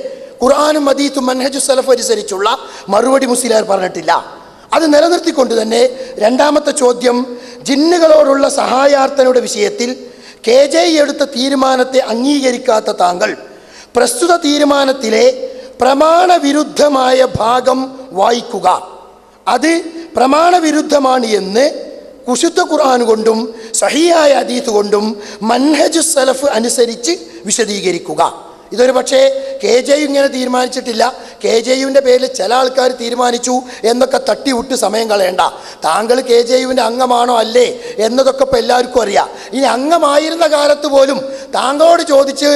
ഖുർആനും ഹദീസും മൻഹജു സലഫ് അനുസരിച്ചുള്ള മറുപടി മുസ്ലിയാർ പറഞ്ഞിട്ടില്ല. അത് നിലനിർത്തിക്കൊണ്ട് തന്നെ രണ്ടാമത്തെ ചോദ്യം, ജിന്നുകളോടുള്ള സഹായാർത്ഥനയുടെ വിഷയത്തിൽ KJE എടുത്ത തീരുമാനത്തെ അംഗീകരിക്കാത്ത താങ്കൾ പ്രസ്തുത തീരുമാനത്തിലെ പ്രമാണവിരുദ്ധമായ ഭാഗം വായിക്കുക. അത് പ്രമാണവിരുദ്ധമാണ് എന്ന് വിശുദ്ധ ഖുർആൻ കൊണ്ടും സഹീഹായ ഹദീസ് കൊണ്ടും മൻഹജു സലഫ് അനുസരിച്ച് വിശദീകരിക്കുക. ഇതൊരു പക്ഷേ KJE ഇങ്ങനെ തീരുമാനിച്ചിട്ടില്ല, KJEയുടെ പേരിൽ ചില ആൾക്കാർ തീരുമാനിച്ചു എന്നൊക്കെ തട്ടിവിട്ട് സമയം കളയണ്ട. താങ്കൾ KJEയുടെ അംഗമാണോ അല്ലേ എന്നതൊക്കെ ഇപ്പോൾ എല്ലാവർക്കും അറിയാം. ഇനി അംഗമായിരുന്ന കാലത്ത് പോലും താങ്കളോട് ചോദിച്ച്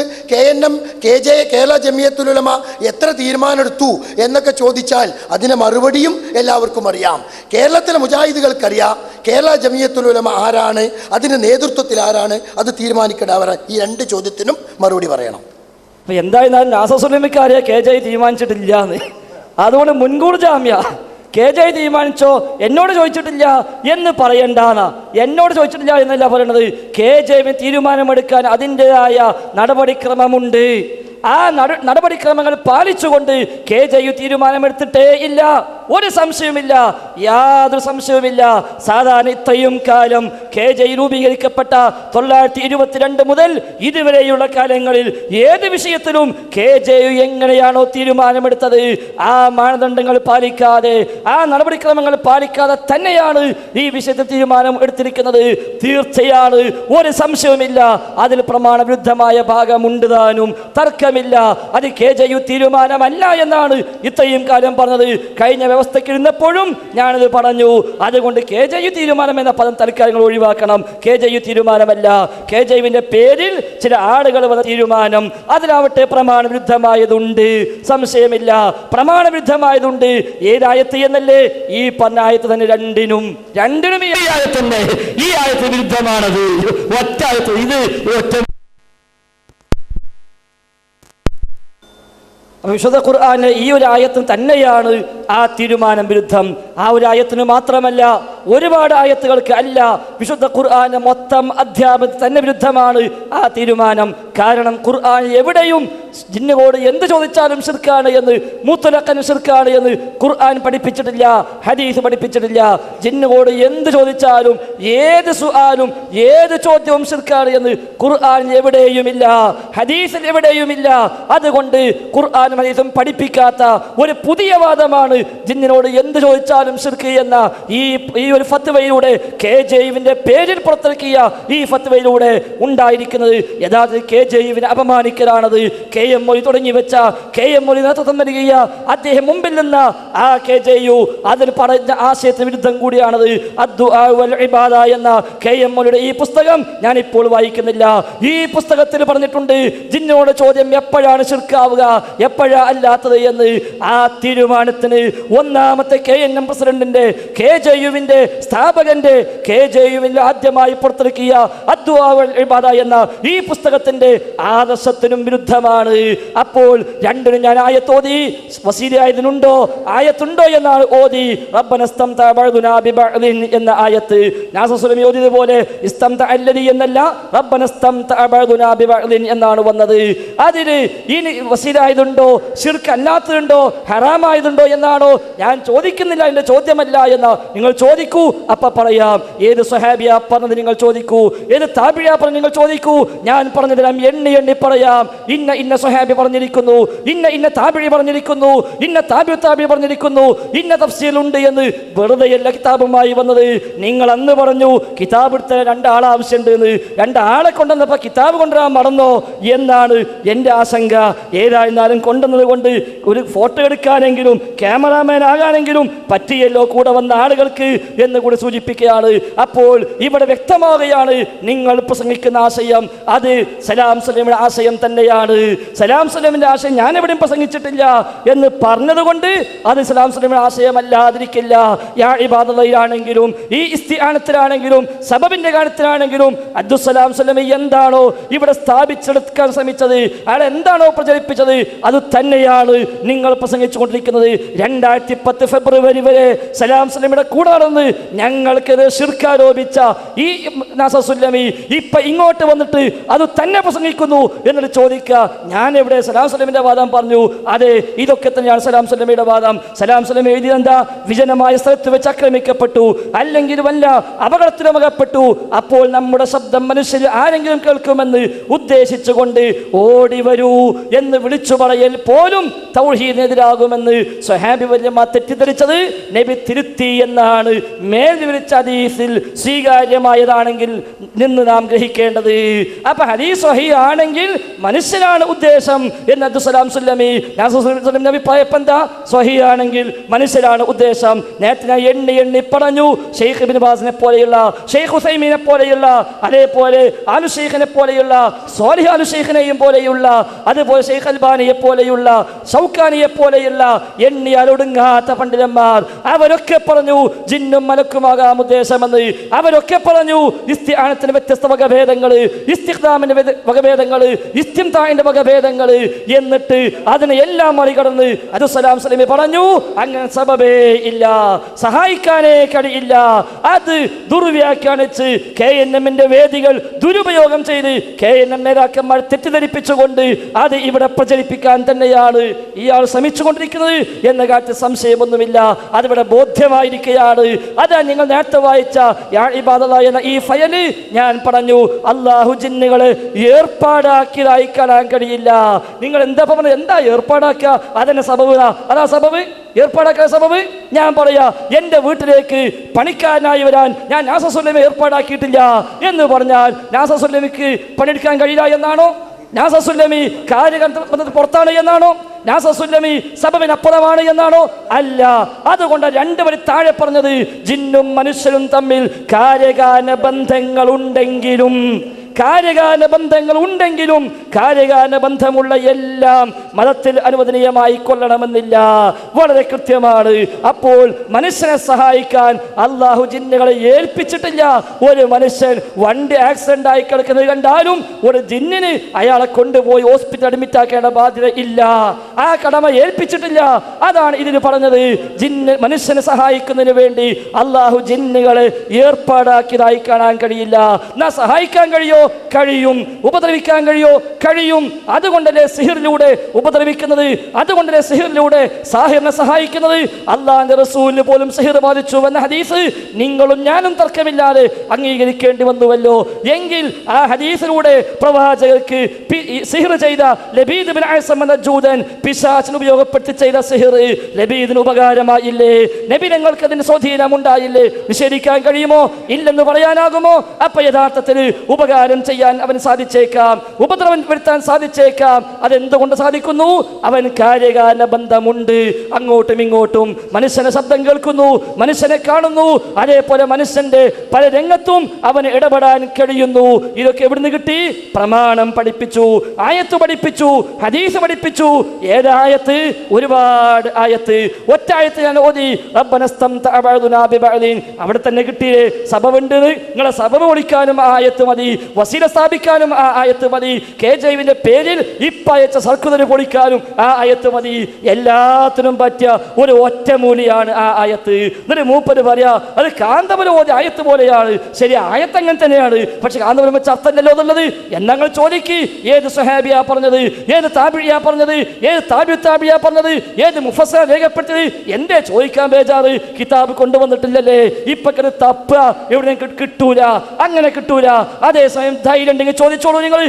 KJE കേരള ജമിയത്തുൽ ഉലമ എത്ര തീരുമാനമെടുത്തു എന്നൊക്കെ ചോദിച്ചാൽ അതിന് മറുപടിയും എല്ലാവർക്കും അറിയാം. കേരളത്തിലെ മുജാഹിദുകൾക്കറിയാം കേരള ജമിയത്തുൽ ഉലമ ആരാണ്, അതിൻ്റെ നേതൃത്വത്തിൽ ആരാണ്, അത് തീരുമാനിക്കേണ്ടവരാണ്. ഈ രണ്ട് ചോദ്യത്തിനും മറുപടി പറയണം. അപ്പം എന്തായിരുന്നാലും നാസസുലമിക്കാരെ KJE തീരുമാനിച്ചിട്ടില്ല എന്ന്, അതുകൊണ്ട് മുൻകൂർ ജാമ്യ KJE തീരുമാനിച്ചോ എന്നോട് ചോദിച്ചിട്ടില്ല എന്ന് പറയണ്ടാന്ന. എന്നോട് ചോദിച്ചിട്ടില്ല എന്നല്ല പറയണത്, KJE തീരുമാനമെടുക്കാൻ അതിൻ്റെതായ നടപടിക്രമമുണ്ട്. ആ നടപടിക്രമങ്ങൾ പാലിച്ചുകൊണ്ട് KJE തീരുമാനമെടുത്തിട്ടേ ഇല്ല. ഒരു സംശയവുമില്ല, യാതൊരു സംശയവുമില്ല. സാധാരണ ഇത്രയും കാലം KJE രൂപീകരിക്കപ്പെട്ട 922 മുതൽ ഇതുവരെയുള്ള കാലങ്ങളിൽ ഏത് വിഷയത്തിലും KJE എങ്ങനെയാണോ തീരുമാനമെടുത്തത് ആ മാനദണ്ഡങ്ങൾ പാലിക്കാതെ, ആ നടപടിക്രമങ്ങൾ പാലിക്കാതെ തന്നെയാണ് ഈ വിഷയത്തിൽ തീരുമാനം എടുത്തിരിക്കുന്നത്. തീർച്ചയാണ്, ഒരു സംശയവുമില്ല. അതിൽ പ്രമാണവിരുദ്ധമായ ഭാഗമുണ്ട് താനും, തർക്കമില്ല. അത് KJE തീരുമാനമല്ല എന്നാണ് ഇത്രയും കാലം പറഞ്ഞത്. കഴിഞ്ഞ വ്യവസ്ഥയ്ക്ക് ഇരുന്നപ്പോഴും ഞാനത് പറഞ്ഞു. അതുകൊണ്ട് KJE തീരുമാനം എന്ന പദം തൽക്കാലങ്ങൾ ഒഴിവാക്കണം. KJE തീരുമാനമല്ല, KJEന്റെ പേരിൽ ചില ആളുകൾ വന്ന തീരുമാനം, അതിലാവട്ടെ പ്രമാണവിരുദ്ധമായതുണ്ട്, സംശയമില്ല. പ്രമാണവിരുദ്ധമായതുണ്ട്. ഏതായത്ത് എന്നല്ലേ? ഈ പറഞ്ഞ ആയത്ത് തന്നെ. രണ്ടിനും ഈ ആയത്ത് തന്നെ. ഈ ആയത്ത് വിരുദ്ധമാണത്. ഒറ്റ ആയത്ത്, ഇത് ഒറ്റ. വിശുദ്ധ ഖുർആനിലെ ഈ ഒരു ആയത്തും തന്നെയാണ് ആ തീരുമാനം വിരുദ്ധം. ആ ഒരു ആയത്തിന് മാത്രമല്ല, ഒരുപാട് ആയത്തുകൾക്ക് അല്ല, വിശുദ്ധ ഖുർആന്റെ മൊത്തം അധ്യാപനത്തിന് തന്നെ വിരുദ്ധമാണ് ആ തീരുമാനം. കാരണം ഖുർആൻ എവിടെയും ജിന്നുകളോട് എന്ത് ചോദിച്ചാലും ശിർക്കാണ് എന്ന്, മുത്തലഖൻ ശിർക്കാണ് എന്ന് ഖുർആൻ പഠിപ്പിച്ചിട്ടില്ല, ഹദീസ് പഠിപ്പിച്ചിട്ടില്ല. ജിന്നുകളോട് എന്ത് ചോദിച്ചാലും, ഏത് സുആലും, ഏത് ചോദ്യവും ശിർക്കാണ് എന്ന് ഖുർആൻ എവിടെയുമില്ല, ഹദീസിൽ എവിടെയുമില്ല. അതുകൊണ്ട് ഖുർആൻ ഹദീസും പഠിപ്പിക്കാത്ത ഒരു പുതിയ വാദമാണ് ജിന്നിനോട് എന്ത് ചോദിച്ചാലും ശിർക്ക് എന്ന ഈ ഒരു ഫത്വയിലൂടെ, KJEന്റെ പേരിൽ പുറത്തിറക്കിയ ഈ ഫത്വയിലൂടെ ഉണ്ടായിരിക്കുന്നത്. യഥാർത്ഥത്തിൽ KJEവിനെ അപമാനിക്കലാണത്. KM മൊഴി തുടങ്ങി വെച്ച, KM മൊഴി നേതൃത്വം നൽകിയ അദ്ദേഹം മുമ്പിൽ നിന്ന ആ KJE അതിൽ പറഞ്ഞ ആശയത്തിന് വിരുദ്ധം കൂടിയാണത്. അദ്ദുആ വൽ ഇബാദ എന്ന KM മൊഴിയുടെ ഈ പുസ്തകം ഞാൻ ഇപ്പോൾ വായിക്കുന്നില്ല. ഈ പുസ്തകത്തിൽ പറഞ്ഞിട്ടുണ്ട് ജിന്നോട് ചോദ്യം എപ്പോഴാണ് ശിർക്കാവുക, എപ്പോഴാ അല്ലാത്തത് എന്ന്. ആ തീരുമാനത്തിന് ഒന്നാമത്തെ KNM പ്രസിഡന്റിന്റെ, KJEവിന്റെ സ്ഥാപകന്റെ, KJEവിൽ ആദ്യമായി പുറത്തിറക്കിയ അദ്ദുആ വൽ ഇബാദ എന്ന ഈ പുസ്തകത്തിന്റെ ആദർശത്തിനും വിരുദ്ധമാണ്. അപ്പോൾ രണ്ടിനും ഞാൻ ആയത്തോതി, വസീല ആയത്തുണ്ടോ എന്നാണ് ഓതി. റബ്ബനസ്തംതഅ ബഅദുനാ ബിബഅദിൻ എന്ന ആയത്ത് നാസസുലമി ഓതിയതുപോലെ ഇസ്തംതഅ അല്ലദി എന്നല്ല, റബ്ബനസ്തംതഅ ബഅദുനാ ബിബഅദിൻ എന്നാണ് വന്നത്. അതിന് ഇനി വസീല ആയതുണ്ടോ, ശിർക്ക് അല്ലാത്തതുണ്ടോ, ഹറാമായതുണ്ടോ എന്നാണോ ഞാൻ ചോദിക്കുന്നില്ല, എൻ്റെ ചോദ്യമല്ല എന്ന് നിങ്ങൾ ചോദിക്കൂ. അപ്പൊ പറയാം. ഏത് സ്വഹാബിയാ പറഞ്ഞത് നിങ്ങൾ ചോദിക്കൂ, ഏത് താബിയാ പറഞ്ഞത് നിങ്ങൾ ചോദിക്കൂ. ഞാൻ പറഞ്ഞു തരാം, എണ്ണി പറയാം. ഇന്ന സ്വഹാബി പറഞ്ഞിരിക്കുന്നു, ഇന്ന താബിഴി പറഞ്ഞിരിക്കുന്നു, ഇന്ന താബി പറഞ്ഞിരിക്കുന്നു, ഇന്ന തഫ്സീലുണ്ട് എന്ന്. വെറുതെയല്ല കിതാബുമായി വന്നത്. നിങ്ങൾ അന്ന് പറഞ്ഞു കിതാബ് എടുത്ത 2 ആളെ ആവശ്യമുണ്ട് എന്ന്. 2 ആളെ കൊണ്ടുവന്നപ്പോൾ കിതാബ് കൊണ്ടുവരാൻ മറന്നോ എന്നാണ് എൻ്റെ ആശങ്ക. ഏതായിരുന്നാലും കൊണ്ടുവന്നത് കൊണ്ട് ഒരു ഫോട്ടോ എടുക്കാനെങ്കിലും ക്യാമറാമാൻ ആകാനെങ്കിലും പറ്റിയല്ലോ കൂടെ വന്ന ആളുകൾക്ക് എന്ന് കൂടി സൂചിപ്പിക്കുകയാണ്. അപ്പോൾ ഇവിടെ വ്യക്തമാവുകയാണ്, നിങ്ങൾ പ്രസംഗിക്കുന്ന ആശയം അത് സലാം സലമിന്റെ ആശയം തന്നെയാണ്. സലാം സലമിന്റെ ആശയം ഞാൻ എവിടെയും പ്രസംഗിച്ചിട്ടില്ല എന്ന് പറഞ്ഞതുകൊണ്ട് അത് സലാം സലമിന്റെ ആശയമല്ലാതിരിക്കില്ല. യാ ഇബാദത്തിലാണെങ്കിലും, ഈ ഇസ്തിആനത്തിലാണെങ്കിലും, സബബിന്റെ കാര്യത്തിലാണെങ്കിലും അബ്ദുസ്സലാം സലമി എന്താണോ ഇവിടെ സ്ഥാപിച്ചെടുക്കാൻ ശ്രമിച്ചത്, അയാൾ എന്താണോ പ്രചരിപ്പിച്ചത്, അത് തന്നെയാണ് നിങ്ങൾ പ്രസംഗിച്ചുകൊണ്ടിരിക്കുന്നത്. 2010 ഫെബ്രുവരി വരെ സലാം സലമിയുടെ കൂടെ നടന്ന് ഞങ്ങൾക്കത് ശിർക്കാരോപിച്ച ഈ നാസർ സുല്ലമി ഇപ്പൊ ഇങ്ങോട്ട് വന്നിട്ട് അത് തന്നെ പ്രസംഗിക്കുന്നു എന്നിട്ട് ചോദിക്കുക, ഞാൻ എവിടെ സലാം സലമിന്റെ വാദം പറഞ്ഞു? അതെ, ഇതൊക്കെ തന്നെയാണ് സലാം സലമിയുടെ വാദം. സലാം സലം എഴുതിയെന്താ? വിജനമായ സ്ഥലത്ത് വെച്ച് ആക്രമിക്കപ്പെട്ടു, അല്ലെങ്കിൽ വല്ല അപകടത്തിലും അകപ്പെട്ടു. അപ്പോൾ നമ്മുടെ ശബ്ദം മനുഷ്യർ ആരെങ്കിലും കേൾക്കുമെന്ന് ഉദ്ദേശിച്ചുകൊണ്ട് ഓടി വരൂ എന്ന് വിളിച്ചു പറയൽ പോലും തൗഹീദിനെതിരാകുമെന്ന് സ്വഹാബി വല്യമ്മ തെറ്റിദ്ധരിച്ചത് നബി തിരുത്തി എന്നാണ് മേൽ വിവരിച്ച ഹദീസിൽ സ്വീകാര്യമായതാണെങ്കിൽ നിന്ന് നാം ഗ്രഹിക്കേണ്ടത്. അപ്പൊ ഹദീസ് സ്വഹീഹ് ആണെങ്കിൽ മനുഷ്യനാണ് ഉദ്ദേശം എന്ന് അബ്ദുസ്സലാം സുല്ലമി നബി പറയപ്പെന്താ? സ്വഹീഹ് ആണെങ്കിൽ മനുഷ്യരാണ് ഉദ്ദേശം. നേരത്തെ ഞാൻ എണ്ണി പറഞ്ഞു. ഷെയ്ഖ് ഇബ്നു ബാസിനെ പോലെയുള്ള, ഷെയ്ഖ് ഉസൈമീനെ പോലെയുള്ള, അതേപോലെ ആലു ഷെയ്ഖിനെ പോലെയുള്ള, സ്വാലിഹ് ആലു ഷെയ്ഖിനെയും പോലെയുള്ള, അതുപോലെ ഷെയ്ഖ് അൽബാനിയെ പോലെയുള്ള, ഷൗക്കാനിയെ പോലെയുള്ള എണ്ണിയാൽ ഒടുങ്ങാത്ത പണ്ഡിതന്മാർ അവരൊക്കെ പറഞ്ഞു ജിന്നും മലക്കുമാകാം ഉദ്ദേശമെന്ന്. അവരൊക്കെ പറഞ്ഞു ഇസ്തിആനത്തിന് വ്യത്യസ്ത വകഭേദങ്ങൾ, ഇസ്തിഖ്ദാമിന്റെ വകഭേദങ്ങൾ, ഇസ്തിംതാഇന്റെ വകഭേദങ്ങൾ. എന്നിട്ട് അതിനെ എല്ലാം മറികടന്ന് അബ്ദുസ്സലാം സലമി പറഞ്ഞു അങ്ങനെ സബബേ ഇല്ല, സഹായിക്കാനേ കഴിയില്ല. അത് ദുർവ്യാഖ്യാനിച്ച് KNMന്റെ വേദികൾ ദുരുപയോഗം ചെയ്ത് KNM നേതാക്കന്മാർ തെറ്റിദ്ധരിപ്പിച്ചുകൊണ്ട് അത് ഇവിടെ പ്രചരിപ്പിക്കാൻ തന്നെയാണ് ഇയാൾ ശ്രമിച്ചുകൊണ്ടിരിക്കുന്നത് എന്ന കാര്യത്തിൽ സംശയമൊന്നുമില്ല. അതിവിടെ ബോധ്യമായിരിക്കുകയാണ്. അതാ നിങ്ങൾ നേരത്തെ വായിച്ച യാ ഇബാദല്ലാ എന്ന ഈ ഫയല് ഞാൻ പറഞ്ഞു, അള്ളാഹു ജിന്നുകളെ ഏർപ്പാടാക്കിയതായി കാണാൻ കഴിയില്ല. നിങ്ങൾ എന്താ പറഞ്ഞത്? എന്താ ഏർപ്പാടാക്കുക? അതിന്റെ സബബ്, അതാ സബബ്, ഏർപ്പാടാക്കാൻ സബബ്. ഞാൻ പറയാ, എന്റെ വീട്ടിലേക്ക് പണിക്കാരനായി വരാൻ ഞാൻ നാസർ സുല്ലമി ഏർപ്പാടാക്കിയിട്ടില്ല എന്ന് പറഞ്ഞാൽ നാസർ സുല്ലമിക്ക് പണിയെടുക്കാൻ കഴിയില്ല എന്നാണോ? നാസർ സുല്ലമി കാര്യകാരണത്തിൽ പുറത്താണ് എന്നാണോ? നാസർ സുല്ലമി സബബിനപ്പുറമാണ് എന്നാണോ? അല്ല. അതുകൊണ്ട് 2 വരി താഴെ പറഞ്ഞത് ജിന്നും മനുഷ്യരും തമ്മിൽ കാര്യകാരണ ബന്ധങ്ങൾ ഉണ്ടെങ്കിലും കാര്യകാരണ ബന്ധമുള്ള എല്ലാം മതത്തിൽ അനുവദനീയമായി കൊള്ളണമെന്നില്ല. വളരെ കൃത്യമാണ്. അപ്പോൾ മനുഷ്യനെ സഹായിക്കാൻ അള്ളാഹു ജിന്നുകളെ ഏൽപ്പിച്ചിട്ടില്ല. ഒരു മനുഷ്യൻ വണ്ടി ആക്സിഡന്റ് ആയി കിടക്കുന്നത് കണ്ടാലും ഒരു ജിന്നിന് അയാളെ കൊണ്ടുപോയി ഹോസ്പിറ്റൽ അഡ്മിറ്റ് ആക്കേണ്ട ബാധ്യത ഇല്ല. ആ കടമ ഏൽപ്പിച്ചിട്ടില്ല. അതാണ് ഇതിന് പറഞ്ഞത്. മനുഷ്യനെ സഹായിക്കുന്നതിന് വേണ്ടി അള്ളാഹു ജിന്നുകളെ ഏർപ്പാടാക്കിയതായി കാണാൻ കഴിയില്ല. എന്നാ സഹായിക്കാൻ കഴിയോ? കഴിയും. ഉപദ്രവിക്കാൻ കഴിയോ? കഴിയും. അതുകൊണ്ടല്ലേ സിഹിറിലൂടെ ഉപദ്രവിക്കുന്നത്, അതുകൊണ്ടല്ലേ സിഹിറിലൂടെ സാഹിറിനെ സഹായിക്കുന്നത്. അള്ളാഹുവിന്റെ റസൂലിന് പോലും സിഹിർ ബാധിച്ചു എന്ന ഹദീസ് നിങ്ങളും ഞാനും തർക്കമില്ലാതെ അംഗീകരിക്കേണ്ടി വന്നുവല്ലോ. എങ്കിൽ ആ ഹദീസിലൂടെ പ്രവാചകർക്ക് സിഹിർ ചെയ്ത ലബീദ് ബിൻ അഅസം എന്ന ജൂതൻ പിശാചിന് ഉപയോഗപ്പെടുത്തി ചെയ്ത സിഹിർ ലബീദിന് ഉപകാരമായില്ലേ? നബി ഞങ്ങൾക്ക് അതിന് സ്വാധീനം ഉണ്ടായില്ലേ? നിഷേധിക്കാൻ കഴിയുമോ? ഇല്ലെന്ന് പറയാനാകുമോ? അപ്പൊ യഥാർത്ഥത്തിൽ ഉപകാരം ചെയ്യാൻ അവന് സാധിച്ചേക്കാം, ഉപദ്രവം വരുത്താൻ സാധിച്ചേക്കാം. അതെന്തുകൊണ്ട് സാധിക്കുന്നു? അവൻ കാര്യകാരണ ബന്ധമുണ്ട്. അങ്ങോട്ടും ഇങ്ങോട്ടും മനുഷ്യനെ ശബ്ദം കേൾക്കുന്നു, മനുഷ്യനെ കാണുന്നു, അതേപോലെ മനുഷ്യന്റെ പല രംഗത്തും അവന് ഇടപെടാൻ കഴിയുന്നു. ഇതൊക്കെ എവിടുന്ന് കിട്ടി? പ്രമാണം പഠിപ്പിച്ചു, ആയത്ത് പഠിപ്പിച്ചു, ഹദീസ് പഠിപ്പിച്ചു. ഏതായത്ത്? ഒരുപാട് ആയത്ത്. ഒറ്റ ആയത്ത് ഞാൻ ഓതി, അവിടെ തന്നെ കിട്ടിയേ. സബബുണ്ട്, നിങ്ങളെ സബബ് ഒളിക്കാനും ആയത്ത് മതി, വസീല സ്ഥാപിക്കാനും ആ ആയത്ത് മതി, KJവിന്റെ പേരിൽ ഇപ്പയച്ച സർക്കുലർ പൊളിക്കാനും ആ ആയത്ത് മതി. എല്ലാത്തിനും പറ്റിയ ഒരു ഒറ്റമൂലിയാണ് ആ ആയത്ത്. എന്നിട്ട് മൂപ്പര് പറയാ അത് കാന്തപുരം ഓതി ആയത്ത് പോലെയാണ്. ശരി, ആയത്ത് അങ്ങനെ തന്നെയാണ്, പക്ഷെ കാന്തപുരം വെച്ച് അർത്ഥമല്ലല്ലോ എന്നുള്ളത്. എന്നങ്ങൾ ചോദിക്ക്, ഏത് സ്വഹാബിയാ പറഞ്ഞത്? ഏത് താബിഴിയാ പറഞ്ഞത്? ഏത് താബിഴിയാ പറഞ്ഞത്? ഏത് മുഫസ്സിർ രേഖപ്പെടുത്തിയത്? എന്റെ ചോദിക്കാൻ ബേജാറ്. കിതാബ് കൊണ്ടുവന്നിട്ടില്ലല്ലേ? ഇപ്പൊ തപ്പ എവിടെ കിട്ടൂല, അങ്ങനെ കിട്ടൂല. അതേസമയം ധൈര്യം ഉണ്ടെങ്കിൽ ചോദിച്ചോളൂ. നിങ്ങൾ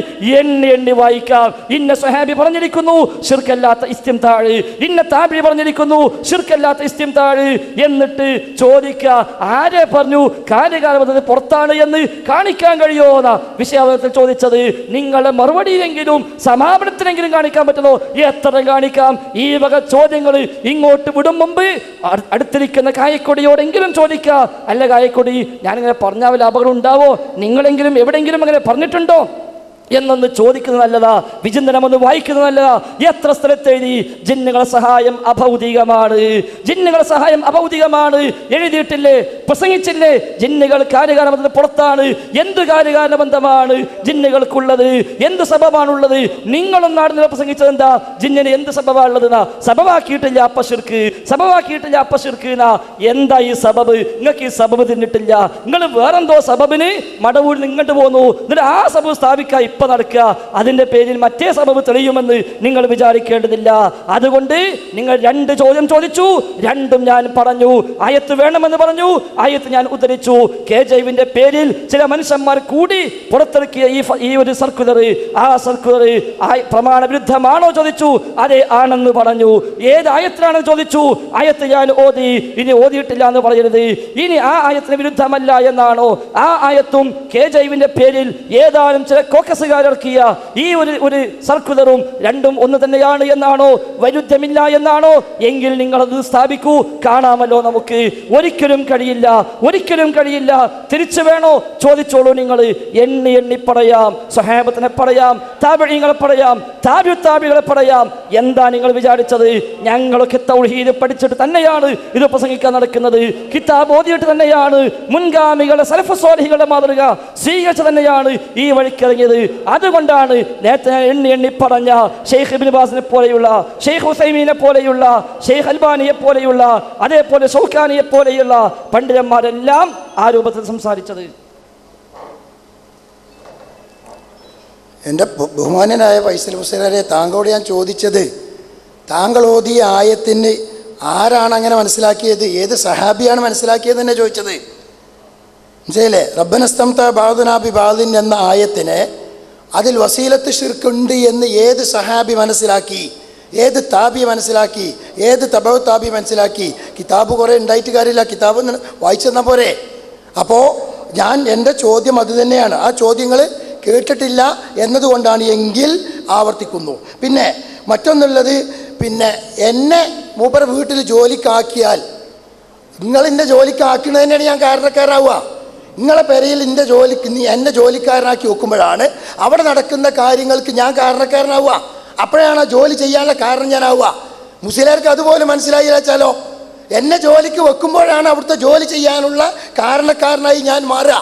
എണ്ണി വായിക്കാം. ഇന്ന സ്വഹാബി പറഞ്ഞിരിക്കുന്നു ശിർക്കല്ലാത്ത ഇസ്തിംതാഴ്, ഇന്ന താബിഈ പറഞ്ഞിരിക്കുന്നു ശിർക്കല്ലാത്ത ഇസ്തിംതാഴ്. എന്നിട്ട് ചോദിക്കുക, ആരെ പറഞ്ഞു കാര്യകാലം പുറത്താണ് എന്ന് കാണിക്കാൻ കഴിയുമോ എന്നാ വിഷയാവതത്തിൽ ചോദിച്ചത്. നിങ്ങളെ മറുപടിയിലെങ്കിലും സമാപനത്തിലെങ്കിലും കാണിക്കാൻ പറ്റുമോ? എത്ര കാണിക്കാം? ഈ വക ചോദ്യങ്ങൾ ഇങ്ങോട്ട് വിടും മുമ്പ് അടുത്തിരിക്കുന്ന കായക്കൊടിയോടെങ്കിലും ചോദിക്കുക, അല്ല കായക്കൊടി, ഞാനിങ്ങനെ പറഞ്ഞാൽ അപകടം ഉണ്ടാവോ? നിങ്ങളെങ്കിലും എവിടെയെങ്കിലും അങ്ങനെ പറഞ്ഞിട്ടുണ്ടോ? എന്നൊന്ന് ചോദിക്കുന്നത് നല്ലതാ, വിചിന്തനമൊന്ന് വായിക്കുന്നത് നല്ലതാ. എത്ര സ്ഥലത്തെഴുതി ജിന്നുകളെ സഹായം അഭൗതികമാണ്, ജിന്നുകളെ സഹായം അഭൗതികമാണ് എഴുതിയിട്ടില്ലേ, പ്രസംഗിച്ചില്ലേ? ജിന്നുകൾ കാര്യകാരണബന്ധത്തിന് പുറത്താണ്. എന്ത് കാര്യകാരണ ബന്ധമാണ് ജിന്നുകൾക്കുള്ളത്? എന്ത് സബബാണുള്ളത്? നിങ്ങളും നാടിനെ പ്രസംഗിച്ചത് എന്താ? ജിന്നിന് എന്ത് സബബാണുള്ളതെന്നാ? സബബാക്കിയിട്ടില്ല അപ്പശിർക്ക്, സബബാക്കിയിട്ടില്ല അപ്പശിർക്കിനാ. എന്താ ഈ സബബ്? നിങ്ങൾക്ക് ഈ സബബ് തിന്നിട്ടില്ല. നിങ്ങൾ വേറെന്തോ സബബിന് മടവൂരിൽ നിന്ന് ഇങ്ങോട്ട് പോന്നു, എന്നിട്ട് ആ സബബ് സ്ഥാപിക്കാൻ ഇപ്പൊ നടക്കുക. അതിന്റെ പേരിൽ മറ്റേ സബബ് തെളിയുമെന്ന് നിങ്ങൾ വിചാരിക്കേണ്ടതില്ല. അതുകൊണ്ട് നിങ്ങൾ 2 ചോദ്യം ചോദിച്ചു, 2ഉം ഞാൻ പറഞ്ഞു. ആയത്ത് വേണമെന്ന് പറഞ്ഞു, ആയത്ത് ഞാൻ ഉദ്ധരിച്ചു. KJവിന്റെ പേരിൽ ചില മനുഷ്യന്മാർ കൂടി പുറത്തിറക്കിയ ഈ ഒരു സർക്കുലർ, ആ സർക്കുലർ പ്രമാണ വിരുദ്ധമാണോ ചോദിച്ചു. അതെ ആണെന്ന് പറഞ്ഞു. ഏത് ആയത്തിലാണെന്ന് ചോദിച്ചു. ആയത്ത് ഞാൻ ഓതി, ഇനി ഓതിയിട്ടില്ല എന്ന് പറയരുത്. ഇനി ആ ആയത്തിന് വിരുദ്ധമല്ല എന്നാണോ? ആ ആയത്തും KJവിന്റെ പേരിൽ ഏതാനും ചില കോക്കസുകാരിയ ഈ ഒരു സർക്കുലറും 2ഉം ഒന്ന് തന്നെയാണ് എന്നാണോ? വൈരുദ്ധ്യമില്ല എന്നാണോ? എങ്കിൽ നിങ്ങളത് സ്ഥാപിക്കൂ, കാണാമല്ലോ നമുക്ക്. ഒരിക്കലും കഴിയില്ല, ഒരിക്കലും കഴിയില്ല. തിരിച്ചു വേണോ? ചോദിച്ചോളൂ. നിങ്ങൾ എണ്ണി പറയാം, സ്വഹാബത്തിനെ പറയാം, താബിഈങ്ങളെ പറയാം, താബിഉത്താബികളെ പറയാം. എന്താ നിങ്ങൾ വിചാരിച്ചത്? ഞങ്ങളൊക്കെ തൗഹീദ് പഠിച്ചിട്ട് തന്നെയാണ് ഇത് പ്രസംഗിക്കാൻ നടക്കുന്നത്. കിതാബ് ഓതിയിട്ട് തന്നെയാണ്, മുൻഗാമികളുടെ സലഫ് സ്വാലിഹികളുടെ മാതൃക സ്വീകരിച്ച് തന്നെയാണ് ഈ വഴിക്കിറങ്ങിയത്. അതുകൊണ്ടാണ് നേരത്തെ എണ്ണി പറഞ്ഞ ഷെയ്ഖ് ഇബ്നു ബാസിനെ പോലെയുള്ള, ഷെയ്ഖ് ഉസൈമീനെ പോലെയുള്ള, ഷെയ്ഖ് അൽബാനിയെ പോലെയുള്ള, അതേപോലെ ഷൗക്കാനിയെ പോലെയുള്ള പണ്ഡിതന്മാരെല്ലാം ആ രൂപത്തിൽ സംസാരിച്ചത്. എൻ്റെ ബഹുമാനനായ ഫൈസൽ മുസ്ലിയാരെ, താങ്കളോട് ഞാൻ ചോദിച്ചത്, താങ്കൾ ഓതിയ ആയത്തിന് ആരാണ് അങ്ങനെ മനസ്സിലാക്കിയത്? ഏത് സഹാബിയാണ് മനസ്സിലാക്കിയത് തന്നെ ചോദിച്ചത്. മനസ്സിലേ? റബ്ബനസ്തംത ബഅദുനാ ബിബഅദിൻ എന്ന ആയത്തിനെ അതിൽ വസീലത്ത് ശിർക്കുണ്ട് എന്ന് ഏത് സഹാബി മനസ്സിലാക്കി? ഏത് താബി മനസ്സിലാക്കി? ഏത് തബഉ താബി മനസ്സിലാക്കി? കിതാബ് കുറേ ഉണ്ടായിട്ട് കാര്യമില്ല, കിതാബ് വായിച്ചെന്നാൽ പോരെ. അപ്പോൾ എൻ്റെ ചോദ്യം അത് തന്നെയാണ്. ആ ചോദ്യങ്ങൾ കേട്ടിട്ടില്ല എന്നതുകൊണ്ടാണ് എങ്കിൽ ആവർത്തിക്കുന്നു. പിന്നെ മറ്റൊന്നുള്ളത്, പിന്നെ എന്നെ മൂപ്പർ വീട്ടിൽ ജോലിക്കാക്കിയാൽ നിങ്ങളെൻ്റെ ജോലിക്കാക്കുന്നത് തന്നെയാണ് ഞാൻ കാരണക്കാരാവുക. നിങ്ങളെ പെരയിൽ എന്നെ ജോലിക്കാരനാക്കി വെക്കുമ്പോഴാണ് അവിടെ നടക്കുന്ന കാര്യങ്ങൾക്ക് ഞാൻ കാരണക്കാരനാവുക. അപ്പോഴാണ് ആ ജോലി ചെയ്യാനുള്ള കാരണം ഞാനാവുക. മുസ്ലിംകാർക്ക് അതുപോലെ മനസ്സിലായില്ല വെച്ചാലോ. എന്നെ ജോലിക്ക് വെക്കുമ്പോഴാണ് അവിടുത്തെ ജോലി ചെയ്യാനുള്ള കാരണക്കാരനായി ഞാൻ മാറുക.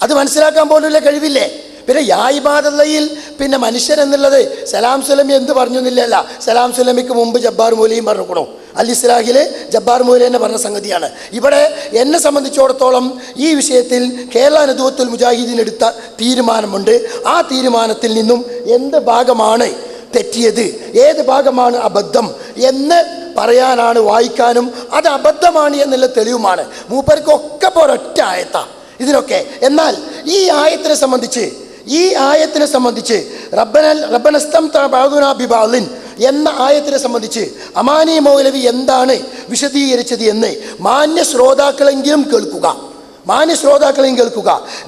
അത് മനസ്സിലാക്കാൻ പോലുള്ള കഴിവില്ലേ? പിന്നെ യാ ഇബാദല്ലയിൽ പിന്നെ മനുഷ്യൻ എന്നുള്ളത് സലാം സുലമി എന്ത് പറഞ്ഞു എന്നില്ലല്ല. സലാം സുലമിക്ക് മുമ്പ് ജബ്ബാർ മൗലിയും പറഞ്ഞുകൂടോ. അൽ ഇസ്ലാഹിൽ ജബ്ബാർ മൗലി തന്നെ പറഞ്ഞ സംഗതിയാണ്. ഇവിടെ എന്നെ സംബന്ധിച്ചിടത്തോളം ഈ വിഷയത്തിൽ കേരള നദുവത്തുൽ മുജാഹിദീൻ എടുത്ത തീരുമാനമുണ്ട്. ആ തീരുമാനത്തിൽ നിന്നും എന്ത് ഭാഗമാണ് തെറ്റിയത്, ഏത് ഭാഗമാണ് അബദ്ധം എന്ന് പറയാനാണ്, വായിക്കാനും അത് അബദ്ധമാണ് എന്നുള്ള തെളിവുമാണ്. മൂപ്പർക്കൊക്കെ ഒരൊറ്റ ആയത്താ ഇതിനൊക്കെ. എന്നാൽ ഈ ആയത്തിനെ സംബന്ധിച്ച് റബ്ബനസ്തംത ബഅദുനാ ബിബഅദിൻ എന്ന ആയത്തിനെ സംബന്ധിച്ച് അമാനി മൗലവി എന്താണ് വിശദീകരിച്ചത് എന്ന് മാന്യ ശ്രോതാക്കളെങ്കിലും കേൾക്കുക.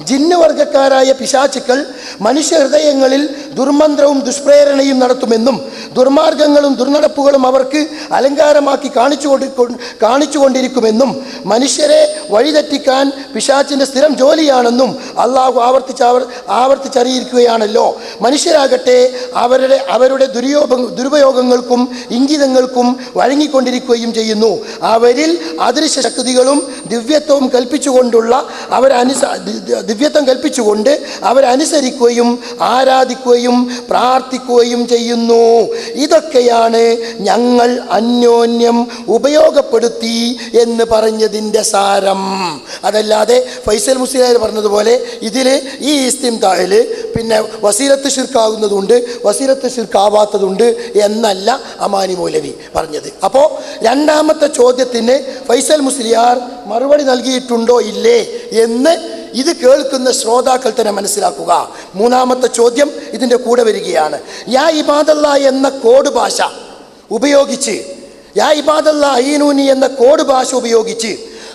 ജിന്ന് വർഗക്കാരായ പിശാചുക്കൾ മനുഷ്യ ഹൃദയങ്ങളിൽ ദുർമന്ത്രവും ദുഷ്പ്രേരണയും നടത്തുമെന്നും ദുർമാർഗങ്ങളും ദുർനടപ്പുകളും അവർക്ക് അലങ്കാരമാക്കി കാണിച്ചുകൊണ്ടിരിക്കുമെന്നും മനുഷ്യരെ വഴിതെറ്റിക്കാൻ പിശാചിൻ്റെ സ്ഥിരം ജോലിയാണെന്നും അള്ളാഹു ആവർത്തിച്ചറിയിക്കുകയാണല്ലോ. മനുഷ്യരാകട്ടെ അവരുടെ ദുരുപയോഗങ്ങൾക്കും ഇംഗിതങ്ങൾക്കും വഴങ്ങിക്കൊണ്ടിരിക്കുകയും ചെയ്യുന്നു. അവരിൽ അദൃശ്യ ശക്തികളും ദിവ്യത്വം കൽപ്പിച്ചുകൊണ്ട് അവരനുസരിക്കുകയും ആരാധിക്കുകയും പ്രാർത്ഥിക്കുകയും ചെയ്യുന്നു. ഇതൊക്കെയാണ് ഞങ്ങൾ അന്യോന്യം ഉപയോഗപ്പെടുത്തി എന്ന് പറഞ്ഞതിൻ്റെ സാരം. അതല്ലാതെ ഫൈസൽ മുസ്ലിയാർ പറഞ്ഞതുപോലെ ഇതിൽ ഈ ഇസ്തിംതായിൽ പിന്നെ വസീലത്ത് ശിർക്കാകുന്നതുണ്ട്, വസീലത്ത് ശിർക്കാവാത്തതുണ്ട് എന്നല്ല അമാനി മൗലവി പറഞ്ഞത്. അപ്പോൾ രണ്ടാമത്തെ ചോദ്യത്തിന് ഫൈസൽ മുസ്ലിയാർ മറുപടി നൽകിയിട്ടുണ്ടോ ഇല്ലേ എന്ന് ഇത് കേൾക്കുന്ന ശ്രോതാക്കൾ തന്നെ മനസ്സിലാക്കുക. മൂന്നാമത്തെ ചോദ്യം ഇതിൻ്റെ കൂടെ വരികയാണ്. യാ ഇബാദല്ലാ എന്ന കോഡ് ഭാഷ ഉപയോഗിച്ച്, യാ ഇബാദല്ലാ അയ്യനൂനി എന്ന കോഡ് ഭാഷ ഉപയോഗിച്ച്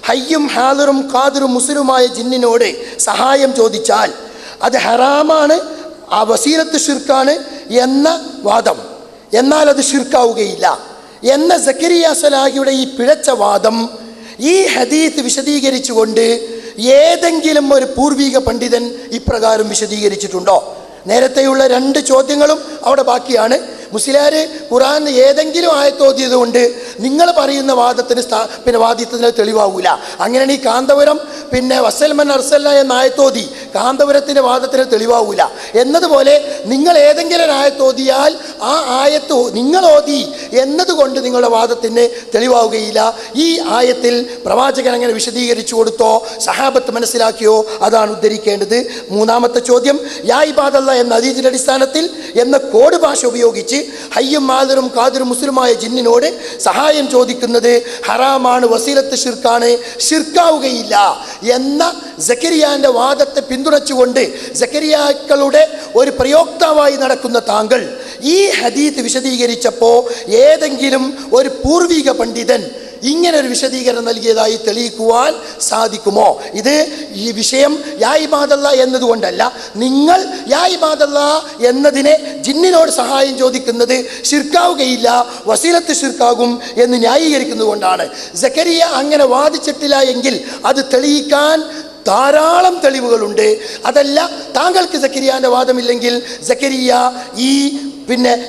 ഹയ്യും ഹാദിറും ഖാദിറും മുസ്ലിമായ ജിന്നിനോട് സഹായം ചോദിച്ചാൽ അത് ഹറാമാണ്, ആ വസീലത്ത് ഷിർക്കാണ് എന്ന വാദം. എന്നാൽ അത് ഷിർക്കാവുകയില്ല എന്ന സക്കരിയ സലാഹിയുടെ ഈ പിഴച്ച വാദം ഈ ഹദീത്ത് വിശദീകരിച്ചുകൊണ്ട് ഏതെങ്കിലും ഒരു പൂർവിക പണ്ഡിതൻ ഇപ്രകാരം വിശദീകരിച്ചിട്ടുണ്ടോ? നേരത്തെയുള്ള 2 ചോദ്യങ്ങളും അവിടെ ബാക്കിയാണ്. മുസ്ലിയാർ ഖുർആൻ ഏതെങ്കിലും ആയത്തോതിയത് കൊണ്ട് നിങ്ങൾ പറയുന്ന വാദത്തിന് വാദിത്തത്തിന് തെളിവാകൂല. അങ്ങനെയാണ് ഈ കാന്തപുരം വസൽമൻ അർസല്ല എന്ന ആയത്തോതി കാന്തപുരത്തിൻ്റെ വാദത്തിന് തെളിവാകൂല എന്നതുപോലെ നിങ്ങൾ ഏതെങ്കിലും ഒരു ആയത്തോതിയാൽ ആ ആയത്ത് നിങ്ങൾ ഓതി എന്നതുകൊണ്ട് നിങ്ങളുടെ വാദത്തിന് തെളിവാവുകയില്ല. ഈ ആയത്തിൽ പ്രവാചകൻ അങ്ങനെ വിശദീകരിച്ചു കൊടുത്തോ, സഹാബത്ത് മനസ്സിലാക്കിയോ, അതാണ് ഉദ്ധരിക്കേണ്ടത്. 3-ാമത്തെ ചോദ്യം, യാ ഇബാദല്ല എന്ന ഹദീസിന്റെ അടിസ്ഥാനത്തിൽ എന്ന കോഡ് ഭാഷ ഉപയോഗിച്ച് ഹയ്യും മാദറും ഖാദിറും മുസ്ലിമായ ജിന്നിനോട് സഹായം ചോദിക്കുന്നത് ഹറാമാണ്, വസീലത്ത് ഷിർക്കാണ്, ഷിർക്കാവുകയില്ല എന്ന സക്കരിയാന്റെ വാദത്തെ പിന്തുണച്ചുകൊണ്ട് സക്കരിയാക്കളുടെ ഒരു പ്രയോക്താവായി നടക്കുന്ന താങ്കൾ ഈ ഹദീത്ത് വിശദീകരിച്ചപ്പോൾ ഏതെങ്കിലും ഒരു പൂർവിക പണ്ഡിതൻ ഇങ്ങനെ ഒരു വിശദീകരണം നൽകിയതായി തെളിയിക്കുവാൻ സാധിക്കുമോ? ഇത് ഈ വിഷയം യാ ഇബാദല്ല എന്നതുകൊണ്ടല്ല, നിങ്ങൾ യാ ഇബാദല്ല എന്നതിനെ ജിന്നിനോട് സഹായം ചോദിക്കുന്നത് ഷിർക്കാവുകയില്ല, വസീലത്ത് ഷിർക്കാകും എന്ന് ന്യായീകരിക്കുന്നത് കൊണ്ടാണ്. സക്കരിയ അങ്ങനെ വാദിച്ചിട്ടില്ല എങ്കിൽ അത് തെളിയിക്കാൻ ധാരാളം തെളിവുകളുണ്ട്. അതല്ല, താങ്കൾക്ക് സക്കരിയാന്റെ വാദമില്ലെങ്കിൽ സക്കരിയ ഈ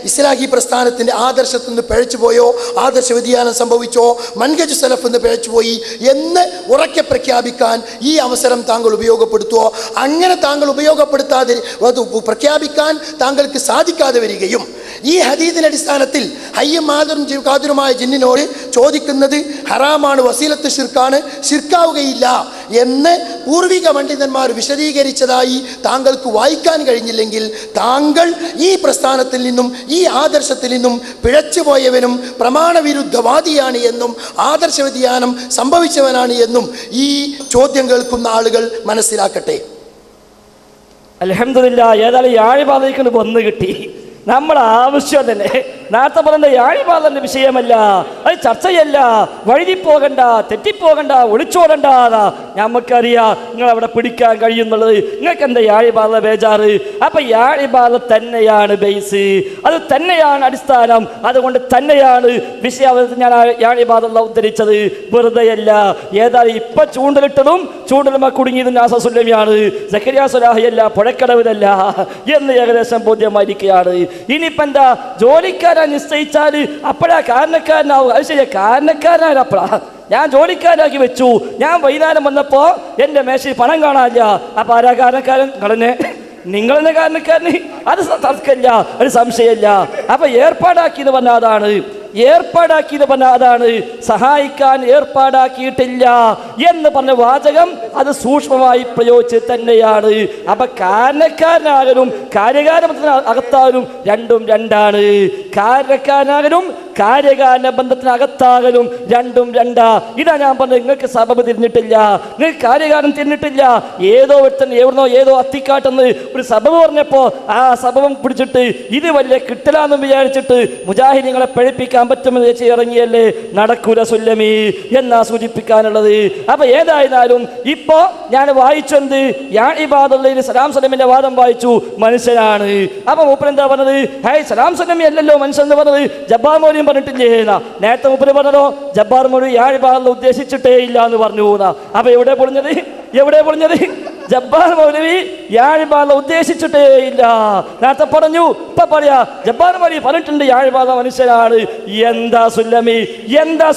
ഇസ്ലാഹി പ്രസ്ഥാനത്തിൻ്റെ ആദർശത്തിൽ നിന്ന് പിഴച്ചു പോയോ, ആദർശ വ്യതിയാനം സംഭവിച്ചോ, മൻഹജ് സലഫ് നിന്ന് പിഴച്ചുപോയി എന്ന് ഉറക്കെ പ്രഖ്യാപിക്കാൻ ഈ അവസരം താങ്കൾ ഉപയോഗപ്പെടുത്തുമോ? അങ്ങനെ താങ്കൾ പ്രഖ്യാപിക്കാൻ താങ്കൾക്ക് സാധിക്കാതെ വരികയും ഈ ഹദീദിന്റെ അടിസ്ഥാനത്തിൽ ഹയ്യും മാദറും ഖാദിറുമായ ജിന്നിനോട് ചോദിക്കുന്നത് ഹറാമാണ്, വസീലത്ത് ഷിർക്കാണ്, ഷിർക്കാവുകയില്ല എന്ന് പൂർവിക പണ്ഡിതന്മാർ വിശദീകരിച്ചതായി താങ്കൾക്ക് വായിക്കാൻ കഴിഞ്ഞില്ലെങ്കിൽ താങ്കൾ ഈ പ്രസ്ഥാനത്തിൽ നിന്നും ഈ ആദർശത്തിൽ നിന്നും പിഴച്ചുപോയവനും പ്രമാണവിരുദ്ധവാദിയാണ് എന്നും ആദർശ വ്യതിയാനം സംഭവിച്ചവനാണ് എന്നും ഈ ചോദ്യം കേൾക്കുന്ന ആളുകൾ മനസ്സിലാക്കട്ടെ. അൽഹംദുലില്ലാഹ്, ഏതായാലും യാഴിപാതയ്ക്ക് വന്നു കിട്ടി. നമ്മുടെ ആവശ്യം തന്നെ നേരത്തെ പറഞ്ഞ യാഴിപാതന്റെ വിഷയമല്ല, അത് ചർച്ചയല്ല. വഴുതിപ്പോകണ്ട, തെറ്റിപ്പോകണ്ട, ഒളിച്ചോടണ്ട. നമുക്കറിയാം നിങ്ങൾ അവിടെ പിടിക്കാൻ കഴിയുന്നുള്ളത്. നിങ്ങൾക്ക് എന്താ യാഴിപാത ബേജാറ്? അപ്പൊ യാഴിപാത തന്നെയാണ് ബേസ്, അത് തന്നെയാണ് അടിസ്ഥാനം. അതുകൊണ്ട് തന്നെയാണ് വിഷയാവതത്തിൽ ഞാൻ യാഴിപാത ഉദ്ധരിച്ചത്, വെറുതെയല്ല. ഏതായാലും ഇപ്പൊ ചൂണ്ടലുമ കുടുങ്ങിയത് നാസസുല്ലമിയാണ്, സക്കരിയ സ്വലാഹിയല്ല, പുഴക്കടവിലല്ല എന്ന് ഏകദേശം ബോധ്യമായിരിക്കുകയാണ്. ഇനിയിപ്പോ എന്താ, ജോലിക്കാരൻ നിശ്ചയിച്ചാൽ അപ്പോഴാ കാരണക്കാരനാവും. അത് ശരിയാ, കാരണക്കാരനാണ് അപ്പോഴാ. ഞാൻ ജോലിക്കാരാക്കി വെച്ചു, ഞാൻ വൈകുന്നേരം വന്നപ്പോ എന്റെ മേശയിൽ പണം കാണാനില്ല. അപ്പൊ ആരാ കാരണക്കാരൻ? നിങ്ങളെന്നെ കാരണക്കാരന്. അത് തർക്കമില്ല, ഒരു സംശയമില്ല. അപ്പൊ ഏർപ്പാടാക്കിയെന്ന് പറഞ്ഞ അതാണ് സഹായിക്കാൻ ഏർപ്പാടാക്കിയിട്ടില്ല എന്ന് പറഞ്ഞ വാചകം അത് സൂക്ഷ്മമായി പ്രയോഗിച്ച് തന്നെയാണ്. അപ്പൊ കാരണക്കാരനാകലും കാര്യകാരണത്തിന് അകത്താകലും രണ്ടും രണ്ടാണ്. കാരണക്കാരനാകലും കാര്യകാരണ ബന്ധത്തിനകത്താകലും രണ്ടും രണ്ടാ. ഇതാ ഞാൻ പറഞ്ഞത്, നിങ്ങൾക്ക് സബബ് തിരിഞ്ഞിട്ടില്ല, നിങ്ങൾക്ക് കാര്യകാരണം തിരിഞ്ഞിട്ടില്ല. ഏതോ എവിടുന്നോ ഏതോ അത്തിക്കാട്ടെന്ന് ഒരു സബബ് പറഞ്ഞപ്പോ ആ സബബം പിടിച്ചിട്ട് ഇത് വലിയ കിട്ടലാന്ന് വിചാരിച്ചിട്ട് മുജാഹിദീങ്ങളെ പഴിപ്പിക്കാൻ പറ്റുമെന്ന് വെച്ച് ഇറങ്ങിയല്ലേ, നടക്കൂല സുല്ലമി എന്നാ സൂചിപ്പിക്കാനുള്ളത്. അപ്പൊ ഏതായാലും ഇപ്പോ ഞാൻ വായിച്ചെന്ത്, യാഇബാദുള്ളയിൽ സലാം സലമിന്റെ വാദം വായിച്ചു, മനുഷ്യനാണ്. അപ്പൊ മൂപ്പൻ എന്താ പറഞ്ഞത്? ഹേയ്, സലാം സലമി അല്ലല്ലോ മനുഷ്യൻ എന്ന് പറഞ്ഞത്, ജബ്ബാർ മൗലവി പറഞ്ഞിട്ടില്ലേ? നേരത്തെ മൂപ്പര് പറഞ്ഞതോ ജബ്ബാർ മൗലവി യാഇബാദുള്ള ഉദ്ദേശിച്ചിട്ടേ ഇല്ല എന്ന് പറഞ്ഞു. അപ്പൊ എവിടെ പൊളിഞ്ഞത്? ജബ്ബാർ മൗലവി യാഴിബാദ ഉദ്ദേശിച്ചിട്ടേ ഇല്ല. നേരത്തെ പറഞ്ഞു, ഇപ്പൊ പറയാ ജബ്ബാർ മൗലവി പറഞ്ഞിട്ടുണ്ട് യാഴിബാദ മനുഷ്യനാണ്. എന്താ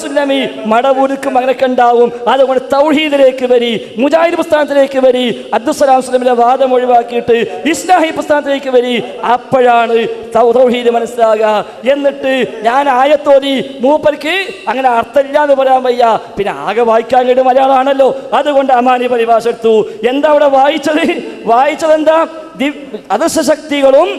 സുല്ലമി മടവൂരുക്കും അങ്ങനെയൊക്കെ ഉണ്ടാവും. അതുകൊണ്ട് തൗഹീദിലേക്ക് വരി, മുജാഹിദ് പ്രസ്ഥാനത്തിലേക്ക് വരി, അബ്ദുസ്സലാം സുല്ലമിന്റെ വാദം ഒഴിവാക്കിയിട്ട് ഇസ്ലാഹി പ്രസ്ഥാനത്തിലേക്ക് വരി. അപ്പോഴാണ് തൗഹീദ് മനസ്സിലാകുക. എന്നിട്ട് ഞാൻ ആയത്തോതി മൂപ്പർക്ക് അങ്ങനെ അർത്ഥമില്ല എന്ന് പറയാൻ വയ്യ, പിന്നെ ആകെ വായിക്കാൻ കേട്ട് മലയാളമാണല്ലോ, അതുകൊണ്ട് അമാനി പരിഭാഷ എടുത്തു. എന്താ അവിടെ വായിച്ചത് എന്താ? അദൃശ്യശക്തികളും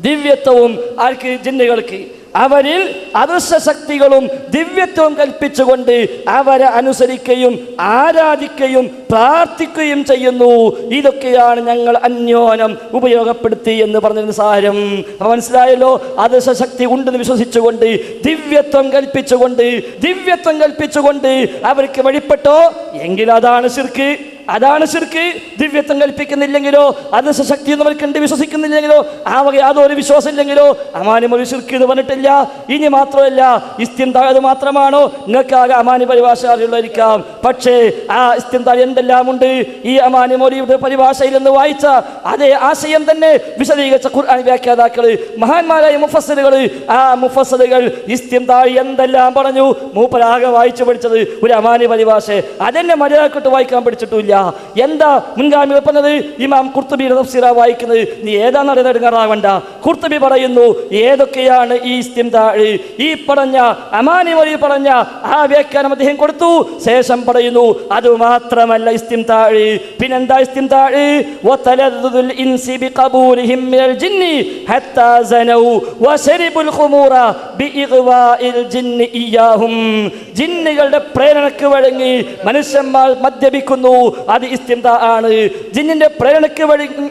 ദിവ്യത്വവും ആർക്ക്? ജിന്നുകൾക്ക്. അവരിൽ അദൃശ്യശക്തികളും ദിവ്യത്വവും കൽപ്പിച്ചുകൊണ്ട് അവരെ അനുസരിക്കുകയും ആരാധിക്കുകയും പ്രാർത്ഥിക്കുകയും ചെയ്യുന്നു. ഇതൊക്കെയാണ് ഞങ്ങൾ അന്യോന്യം ഉപയോഗപ്പെടുത്തി എന്ന് പറഞ്ഞതിന് സാരം മനസ്സിലായല്ലോ. അദൃശ്യശക്തി ഉണ്ടെന്ന് വിശ്വസിച്ചുകൊണ്ട് ദിവ്യത്വം കൽപ്പിച്ചുകൊണ്ട് അവർക്ക് വഴിപ്പെട്ടോ എങ്കിൽ അതാണ് ശിർക്ക്. അതാണ് ശിർക്ക്. ദിവ്യത്വം കൽപ്പിക്കുന്നില്ലെങ്കിലോ അദൃശ്യ ശക്തി നമ്മൾ കണ്ട് വിശ്വസിക്കുന്നില്ലെങ്കിലോ ആ വക യാതൊരു വിശ്വാസം ഇല്ലെങ്കിലോ അമാനിമൊഴി ശിർക്ക് എന്ന് പറഞ്ഞിട്ടില്ല. ഇനി മാത്രമല്ല ഇസ്തിംതാ മാത്രമാണോ നിങ്ങൾക്കാകെ അമാനി പരിഭാഷ അറിയുള്ളവരിക്കാം. പക്ഷേ ആ ഇസ്തിംതാ എന്തെല്ലാം ഉണ്ട് ഈ അമാനി മൗലിയുടെ പരിഭാഷയിൽ നിന്ന് വായിച്ച അതേ ആശയം തന്നെ വിശദീകരിച്ച ഖുർആൻ വ്യാഖ്യാതാക്കൾ മഹാന്മാരായ മുഫസ്സിറുകൾ ആ മുഫസ്സിറുകൾ ഇസ്തിംതാ എന്തെല്ലാം പറഞ്ഞു മൂപ്പരാകെ വായിച്ചു പഠിച്ചത് ഒരു അമാനി പരിഭാഷ അതെന്നെ മര്യാദക്കിട്ട് വായിക്കാൻ പഠിച്ചിട്ടില്ല. എന്താ മുൻഗാമികൾ പറഞ്ഞത്? ഇമാം ഖുർത്തുബിയുടെ തഫ്സീറാ വായിക്കുന്നത്. നീ ഏതാണെന്ന് അറിയാൻ ഖുർത്തുബി പറയുന്നു ഏതൊക്കെയാണ് ഈ ഇസ്തിംതാ ഈ പറഞ്ഞ അമാനി മൗലി പറഞ്ഞ ആ വ്യാഖ്യാനം അദ്ദേഹം കൊടുത്തു. ശേഷം പറയുന്നു അത് മാത്രമല്ല ഇസ്തിംതാ പിന്നെന്താ ഇസ്തിംതാ വതലദ്ദുൽ ഇൻസി ബിഖബൂലിഹിം മിനൽ ജിന്നി ഹത്താ സനൗ വശരിബുൽ ഖുമൂറ ബിഇഗ്വാഇൽ ജിന്നി ഇയാഹും. ജിന്നുകളുടെ പ്രേരണയ്ക്ക് വഴങ്ങി മനുഷ്യന്മാർ മദ്യപിക്കുന്നു, അത് ഇസ്തിംതാ ആണ്. ജിന്നിന്റെ പ്രേരണയ്ക്ക്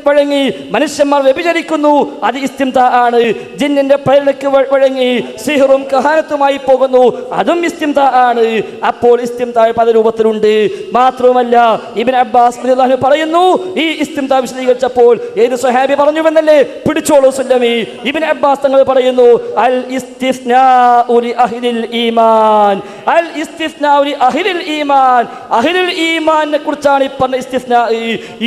വഴങ്ങി മനുഷ്യന്മാർ വ്യഭിചരിക്കുന്നു, അത് ഇസ്തിംതാ ആണ്. ജിന്നിന്റെ പ്രേരണയ്ക്ക് വഴങ്ങി സിഹറും കഹാനത്തുമായി പോകുന്നു, അതും ഇസ്തിംതാ ആണ്. അപ്പോൾ ഇസ്തിംതാ പല രൂപത്തിലുണ്ട്. മാത്രമല്ല ഇബ്നു അബ്ബാസ് റളിയല്ലാഹു അൻഹു പറയുന്നു ഈ ഇസ്തിംതാ വിശദീകരിച്ചപ്പോൾ ഏത് സ്വഹാബി പറഞ്ഞുവെന്നല്ലേ പിടിച്ചോളൂ സുല്ലമി. ഇബ്നു അബ്ബാസ് തങ്ങൾ പറയുന്നു അൽ ഇസ്തിസ്നാഉ ലി അഹ്ലിൽ ഈമാൻ. അൽ ഇസ്തിസ്നാഉ ലി അഹ്ലിൽ ഈമാൻ. അഹ്ലുൽ ഈമാനിനെ കുറിച്ചാണ് ഈ പറഞ്ഞ ഇസ്തിസ്നാ.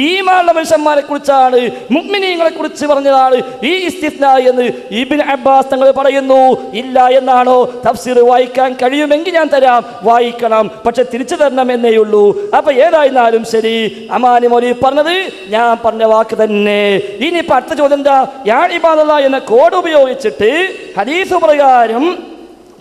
ഈമാനുള്ള മനുഷ്യന്മാരെ കുറിച്ചാണ്, മുഅ്മിനീങ്ങളെ കുറിച്ച് പറഞ്ഞതാണ് ഈ ഇസ്തിസ്നാ എന്ന് ഇബ്നു അബ്ബാസ് തങ്ങൾ പറയുന്നു. ഇല്ല എന്നാണോ? തഫ്സീർ വായിക്കാൻ കഴിയുമെങ്കിൽ ഞാൻ തരാം, വായിക്കണം, പക്ഷെ തിരിച്ചു തരണം എന്നേ ഉള്ളൂ. അപ്പൊ ഏതായിരുന്നാലും ശരി അമാനി മൗലവി പറഞ്ഞത് ഞാൻ പറഞ്ഞ വാക്ക് തന്നെ. ഇനി അടുത്ത ചോദ്യം എന്താ? യാ ഇബാദല്ലാഹ് എന്ന കോഡ് ഉപയോഗിച്ചിട്ട് ഹദീസ് പ്രകാരം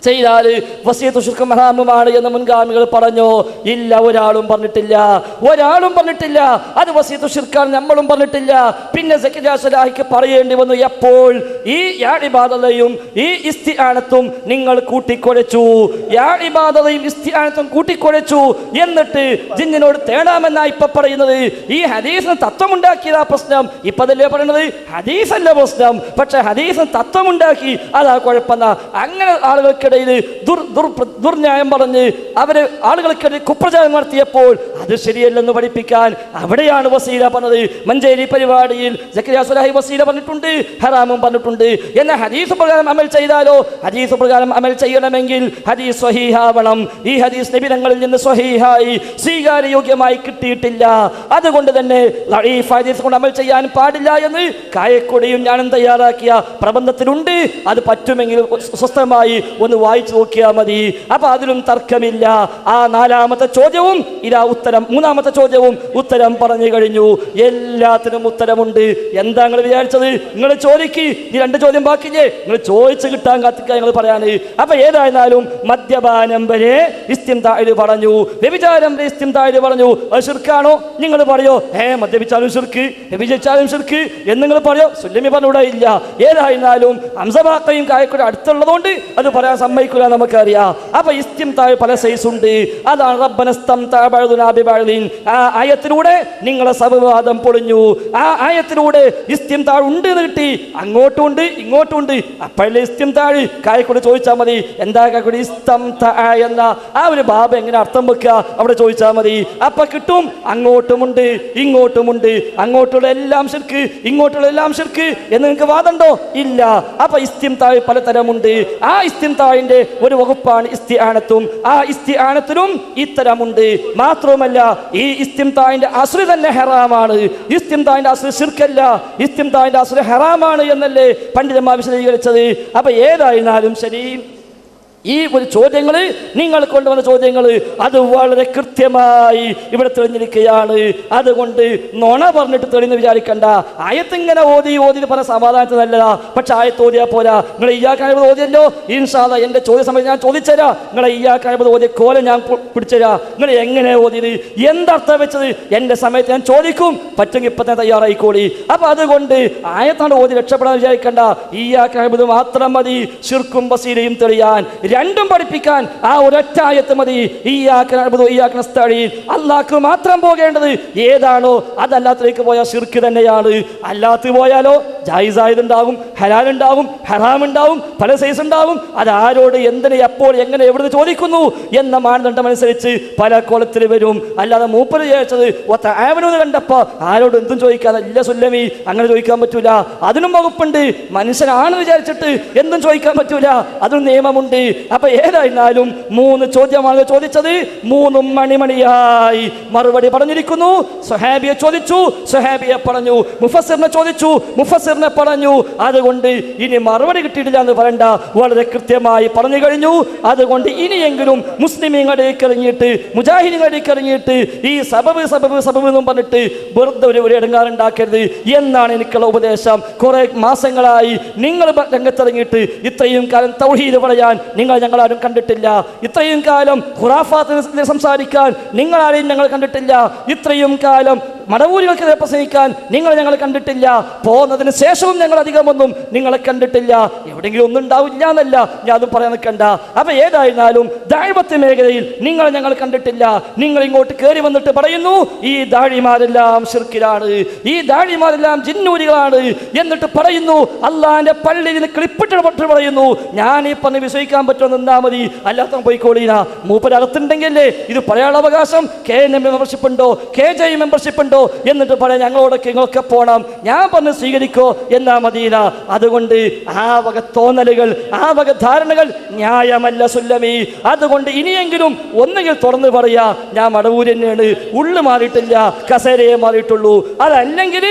ചെയ്താൽ വസിയത്ത് ശിർക്കും ഹറാമുമാണ് എന്ന് മുൻഗാമികൾ പറഞ്ഞോ? ഇല്ല, ഒരാളും പറഞ്ഞിട്ടില്ല. അത് വസിയത്ത് ശിർക്കാണ്, നമ്മളും പറഞ്ഞിട്ടില്ല. പിന്നെ സക്കരിയ സ്വലാഹിക്ക് പറയേണ്ടി വന്നു. എപ്പോൾ? ഈ യാ ഇബാദല്ലയും ഈ ഇസ്തിആനത്തും നിങ്ങൾ കൂട്ടിക്കുഴച്ചു. യാ ഇബാദല്ലയും ഇസ്തിആനത്തും കൂട്ടിക്കുഴച്ചു. എന്നിട്ട് ജിന്നിനോട് തേടാമെന്നാ ഇപ്പൊ പറയുന്നത്. ഈ ഹദീസിന് തത്വമുണ്ടാക്കിയതാ പ്രശ്നം. ഇപ്പതല്ലേ പറയുന്നത് ഹദീസല്ല പ്രശ്നം, പക്ഷെ ഹദീസിന് തത്വമുണ്ടാക്കി അതാ കുഴപ്പമെന്നാ. അങ്ങനെ ആളുകൾക്കിടയിൽ ദുർന്യായം പറഞ്ഞ് അവര് ആളുകൾക്കിടയിൽ കുപ്രചാരം നടത്തിയപ്പോൾ അത് ശരിയല്ലെന്ന് പഠിപ്പിക്കാൻ അവിടെയാണ് വസീല പറഞ്ഞത്. മഞ്ചേരി പരിപാടിയിൽ സക്കരിയ സ്വലാഹി വസീല പറഞ്ഞിട്ടുണ്ട്, ഹറാമും പറഞ്ഞിട്ടുണ്ട്. എന്നാൽ ഹദീസ് പ്രകാരം അമൽ ചെയ്താലോ? ഹദീസ് പ്രകാരം അമൽ ചെയ്യണമെങ്കിൽ ഹദീസ് സ്വഹീഹാവണം. ഈ ഹദീസ് നബിതങ്ങളിൽ നിന്ന് സ്വഹീഹായി സ്വീകാര്യയോഗ്യമായി കിട്ടിയിട്ടില്ല. അതുകൊണ്ട് തന്നെ ലഈഫ് ഹദീസ് കൊണ്ട് അമൽ ചെയ്യാൻ പാടില്ല എന്ന് കായക്കൊടിയും ഞാനും തയ്യാറാക്കിയ പ്രബന്ധത്തിലുണ്ട്. അത് പറ്റുമെങ്കിൽ സ്വസ്ഥമായി ഒന്ന് വായിച്ചു നോക്കിയാൽ മതി. അപ്പൊ അതിലും തർക്കമില്ല. ആ നാലാമത്തെ ചോദ്യവും ഇതാ ഉത്തരം. മൂന്നാമത്തെ ചോദ്യവും ഉത്തരം പറഞ്ഞു കഴിഞ്ഞു. എല്ലാത്തിനും ഉത്തരമുണ്ട്. എന്താ നിങ്ങൾ വിചാരിച്ചത്? നിങ്ങൾ ചോദിക്ക്. ഈ രണ്ട് ചോദ്യം ബാക്കില്ലേ? നിങ്ങൾ ചോദിച്ച് കിട്ടാൻ കാത്തിക്കാൻ നിങ്ങൾ പറയാന്. അപ്പൊ ഏതായിരുന്നാലും മദ്യപാനം വരെ ഇസ്തിംതാഇൽ പറഞ്ഞു, വ്യഭിചാരം വരെ ഇസ്തിംതാഇൽ പറഞ്ഞു. അത് ശിർക്കാണോ? നിങ്ങൾ പറയോ മദ്യപിച്ചാലും ശിർക്ക്, വ്യഭിചരിച്ചാലും ശിർക്ക് എന്ന് നിങ്ങൾ പറയോ? സുല്ലമി പറഞ്ഞൂടെ? ഇല്ല. ഏതായിരുന്നാലും ഹംസബാക്കയും കായക്കൂടെ അടുത്തുള്ളതുകൊണ്ട് അത് പറയാൻ സമ്മതിക്കില്ല, നമുക്കറിയാം. അപ്പൊ ഇസ്തിംതാ പല സൈസ് ഉണ്ട്. അതാണ് റബ്ബനസ്തംതഅ ബഅദുനാ ബിബഅദിൻ. ആ ആയത്തിലൂടെ നിങ്ങളെ സംവാദം പൊളിഞ്ഞു. ആ ആയത്തിലൂടെ ഇസ്തിംതാ ഉണ്ട് എന്ന് കിട്ടി. അങ്ങോട്ടും ഉണ്ട് ഇങ്ങോട്ടും ഉണ്ട്. അപ്പോഴല്ലേ ഇസ്തിംതാ. കായക്കൂടെ ചോദിച്ചാൽ മതി എന്താ കായക്കൂടെ ഇസ്തംതഅ എന്ന ആ ഒരു ബാബ എങ്ങനെ അർത്ഥം വെക്കുക അവിടെ ചോദിച്ചാൽ മതി. അപ്പൊ കിട്ടും. അങ്ങോട്ടുമുണ്ട് ഇങ്ങോട്ടുമുണ്ട്. അങ്ങോട്ടുള്ള എല്ലാം ശിർക്ക്, ഇങ്ങോട്ടുള്ള എല്ലാം ശിർക്ക് എന്ന് നിങ്ങൾക്ക് വാദമുണ്ടോ? ഇല്ല. അപ്പൊ ഇസ്തിംതാ പലതരമുണ്ട്. ആ ഇസ്തിംതാഇന്റെ ഒരു വകുപ്പാണ് ഇസ്തിആനത്തും. ആ ഇസ്തിആനത്തിലും ഇത്തരമുണ്ട്. മാത്രവുമല്ല ഈ ഇസ്തിംതാഇന്റെ അസ്ല് തന്നെ ഹറാമാണ്. ഇസ്തിംതാഇന്റെ അസ്ല് ശിർക്കല്ല, ഇസ്തിംതാഇന്റെ അസ്ല് ഹറാമാണ് എന്നല്ലേ പണ്ഡിതന്മാർ വിശദീകരിച്ചത്. അപ്പൊ ഏതായിരുന്നാലും ശരി ഈ ഒരു ചോദ്യങ്ങൾ നിങ്ങൾ കൊണ്ടുവന്ന ചോദ്യങ്ങൾ അത് വളരെ കൃത്യമായി ഇവിടെ തെളിഞ്ഞിരിക്കുകയാണ്. അതുകൊണ്ട് നുണ പറഞ്ഞിട്ട് തെളിഞ്ഞ് വിചാരിക്കണ്ട. ആയത്തിങ്ങനെ ഓതി പറഞ്ഞ സമാധാനത്തിന് നല്ലതാ. പക്ഷെ ആയത്ത് ഓതിയാൽ പോരാ. നിങ്ങൾ ഇയ്യാക്കാനത് ഓതിയല്ലോ, ഇൻഷാ അല്ലാഹ് എൻ്റെ ചോദ്യ സമയത്ത് ഞാൻ ചോദിച്ചുതരാം. നിങ്ങളെ ഇയ്യാക്കാനത് ഓതിയ കോല ഞാൻ പിടിച്ചുതരാം. നിങ്ങൾ എങ്ങനെ ഓതിയത്, എന്തർത്ഥം വെച്ചത് എൻ്റെ സമയത്ത് ഞാൻ ചോദിക്കും. പറ്റുമെങ്കിൽ ഇപ്പം തന്നെ തയ്യാറായിക്കോളി. അപ്പം അതുകൊണ്ട് ആയത്താണ് ഓതി രക്ഷപ്പെടാൻ വിചാരിക്കണ്ട. ഇയ്യാക്കാനത് മാത്രം മതി ശിർക്കും ബസീരയും തെളിയാൻ. രണ്ടും പഠിപ്പിക്കാൻ ആ ഒരൊറ്റ ആയത്ത് മതി. അല്ലാഹ്ക്ക് മാത്രം പോകേണ്ടത് ഏതാണോ അതല്ലാത്തിലേക്ക് പോയാൽ ശിർക്ക് തന്നെയാണ്. അല്ലാത്ത പോയാലോ ജായിസായതുണ്ടാകും, ഹലാലുണ്ടാകും, ഹറാമുണ്ടാവും, പല സൈസ് ഉണ്ടാവും. അത് ആരോട്, എന്തിനെ, എപ്പോൾ, എങ്ങനെ, എവിടുന്ന് ചോദിക്കുന്നു എന്ന മാനദണ്ഡം അനുസരിച്ച് പല കോലത്തിൽ വരും. അല്ലാതെ മൂപ്പര് ചോദിച്ചത് ആവനെന്ന് കണ്ടപ്പോൾ ആരോട് എന്തും ചോദിക്കാതല്ല സുല്ലമി, അങ്ങനെ ചോദിക്കാൻ പറ്റൂല. അതിനും വകുപ്പുണ്ട്. മനുഷ്യനാണെന്ന് വിചാരിച്ചിട്ട് എന്തും ചോദിക്കാൻ പറ്റൂല, അതിനും നിയമമുണ്ട്. അപ്പൊ ഏതായിരുന്നാലും 3 ചോദ്യമാണ് ചോദിച്ചത്. 3 മണിമണിയായി മറുപടി പറഞ്ഞിരിക്കുന്നു. സ്വഹാബിയെ ചോദിച്ചു, സ്വഹാബിയെ പറഞ്ഞു. മുഫസ്സിറിനെ ചോദിച്ചു, മുഫസ്സിറിനെ പറഞ്ഞു. അതുകൊണ്ട് ഇനി മറുപടി കിട്ടിയിട്ടില്ല എന്ന് പറയണ്ട, വളരെ കൃത്യമായി പറഞ്ഞു കഴിഞ്ഞു. അതുകൊണ്ട് ഇനിയെങ്കിലും മുസ്ലിമീങ്ങളിലേക്ക് ഇറങ്ങിയിട്ട്, മുജാഹിദീങ്ങളിലേക്ക് ഇറങ്ങിയിട്ട് ഈ സബബ് സബബ് സബബ് എന്നും പറഞ്ഞിട്ട് വെറുതെ ഒരു ഇടങ്ങാറുണ്ടാക്കരുത് എന്നാണ് എനിക്കുള്ള ഉപദേശം. കുറെ മാസങ്ങളായി നിങ്ങൾ രംഗത്തിറങ്ങിയിട്ട് ഇത്രയും കാലം തൗഹീദ് പറയാൻ നിങ്ങൾ ഞങ്ങളാരും കണ്ടിട്ടില്ല. ഇത്രയും കാലം ഖുറാഫാത്ത് സംസാരിക്കാൻ നിങ്ങളാരെയും ഞങ്ങൾ കണ്ടിട്ടില്ല. ഇത്രയും കാലം മടവൂരികൾക്ക് പ്രസംഗിക്കാൻ ഞങ്ങൾ കണ്ടിട്ടില്ല. പോകുന്നതിന് ശേഷവും ഞങ്ങൾ അധികമൊന്നും നിങ്ങളെ കണ്ടിട്ടില്ല. എവിടെയെങ്കിലും ഒന്നും ഉണ്ടാവില്ല എന്നല്ല, ഞാൻ അതും പറയാൻ നിൽക്കണ്ട. അപ്പൊ ഏതായിരുന്നാലും ദഅവത്ത് മേഖലയിൽ ഞങ്ങൾ കണ്ടിട്ടില്ല. നിങ്ങൾ ഇങ്ങോട്ട് കയറി വന്നിട്ട് പറയുന്നു ഈ ദാഴിമാരെല്ലാം ശിർക്കിലാണ്, ഈ ദാഴിമാരെല്ലാം ജിന്നൂരികളാണ് എന്നിട്ട് പറയുന്നു അള്ളാന്റെ പള്ളിയിൽ ക്ലിപ്പിട്ട് പറയുന്നു. ഞാൻ ഈ പറഞ്ഞ് വിശ്വസിക്കാൻ പറ്റുമെന്ന് നിന്നാ മതി, അല്ലാത്ത പോയിക്കോളീന. മൂപ്പരകത്തുണ്ടെങ്കിലേ ഇത് പറയാനുള്ള അവകാശം. KNM മെമ്പർഷിപ്പ് ഉണ്ടോ, KJ മെമ്പർഷിപ്പ് ഉണ്ടോ എന്നിട്ട് പറയാം ഞങ്ങളോടൊക്കെ ഇങ്ങളൊക്കെ പോണം. ഞാൻ പറഞ്ഞ് സ്വീകരിക്കോ എന്നാ മദീന. അതുകൊണ്ട് ആ വക തോന്നലുകൾ, ആ വക ധാരണകൾ ന്യായമല്ല സുല്ലമി. അതുകൊണ്ട് ഇനിയെങ്കിലും ഒന്നെങ്കിൽ തുറന്ന് പറയാ ഞാൻ മടവൂര് തന്നെയാണ്, ഉള്ളു മാറിയിട്ടില്ല, കസേരയെ മാറിയിട്ടുള്ളൂ. അതല്ലെങ്കിൽ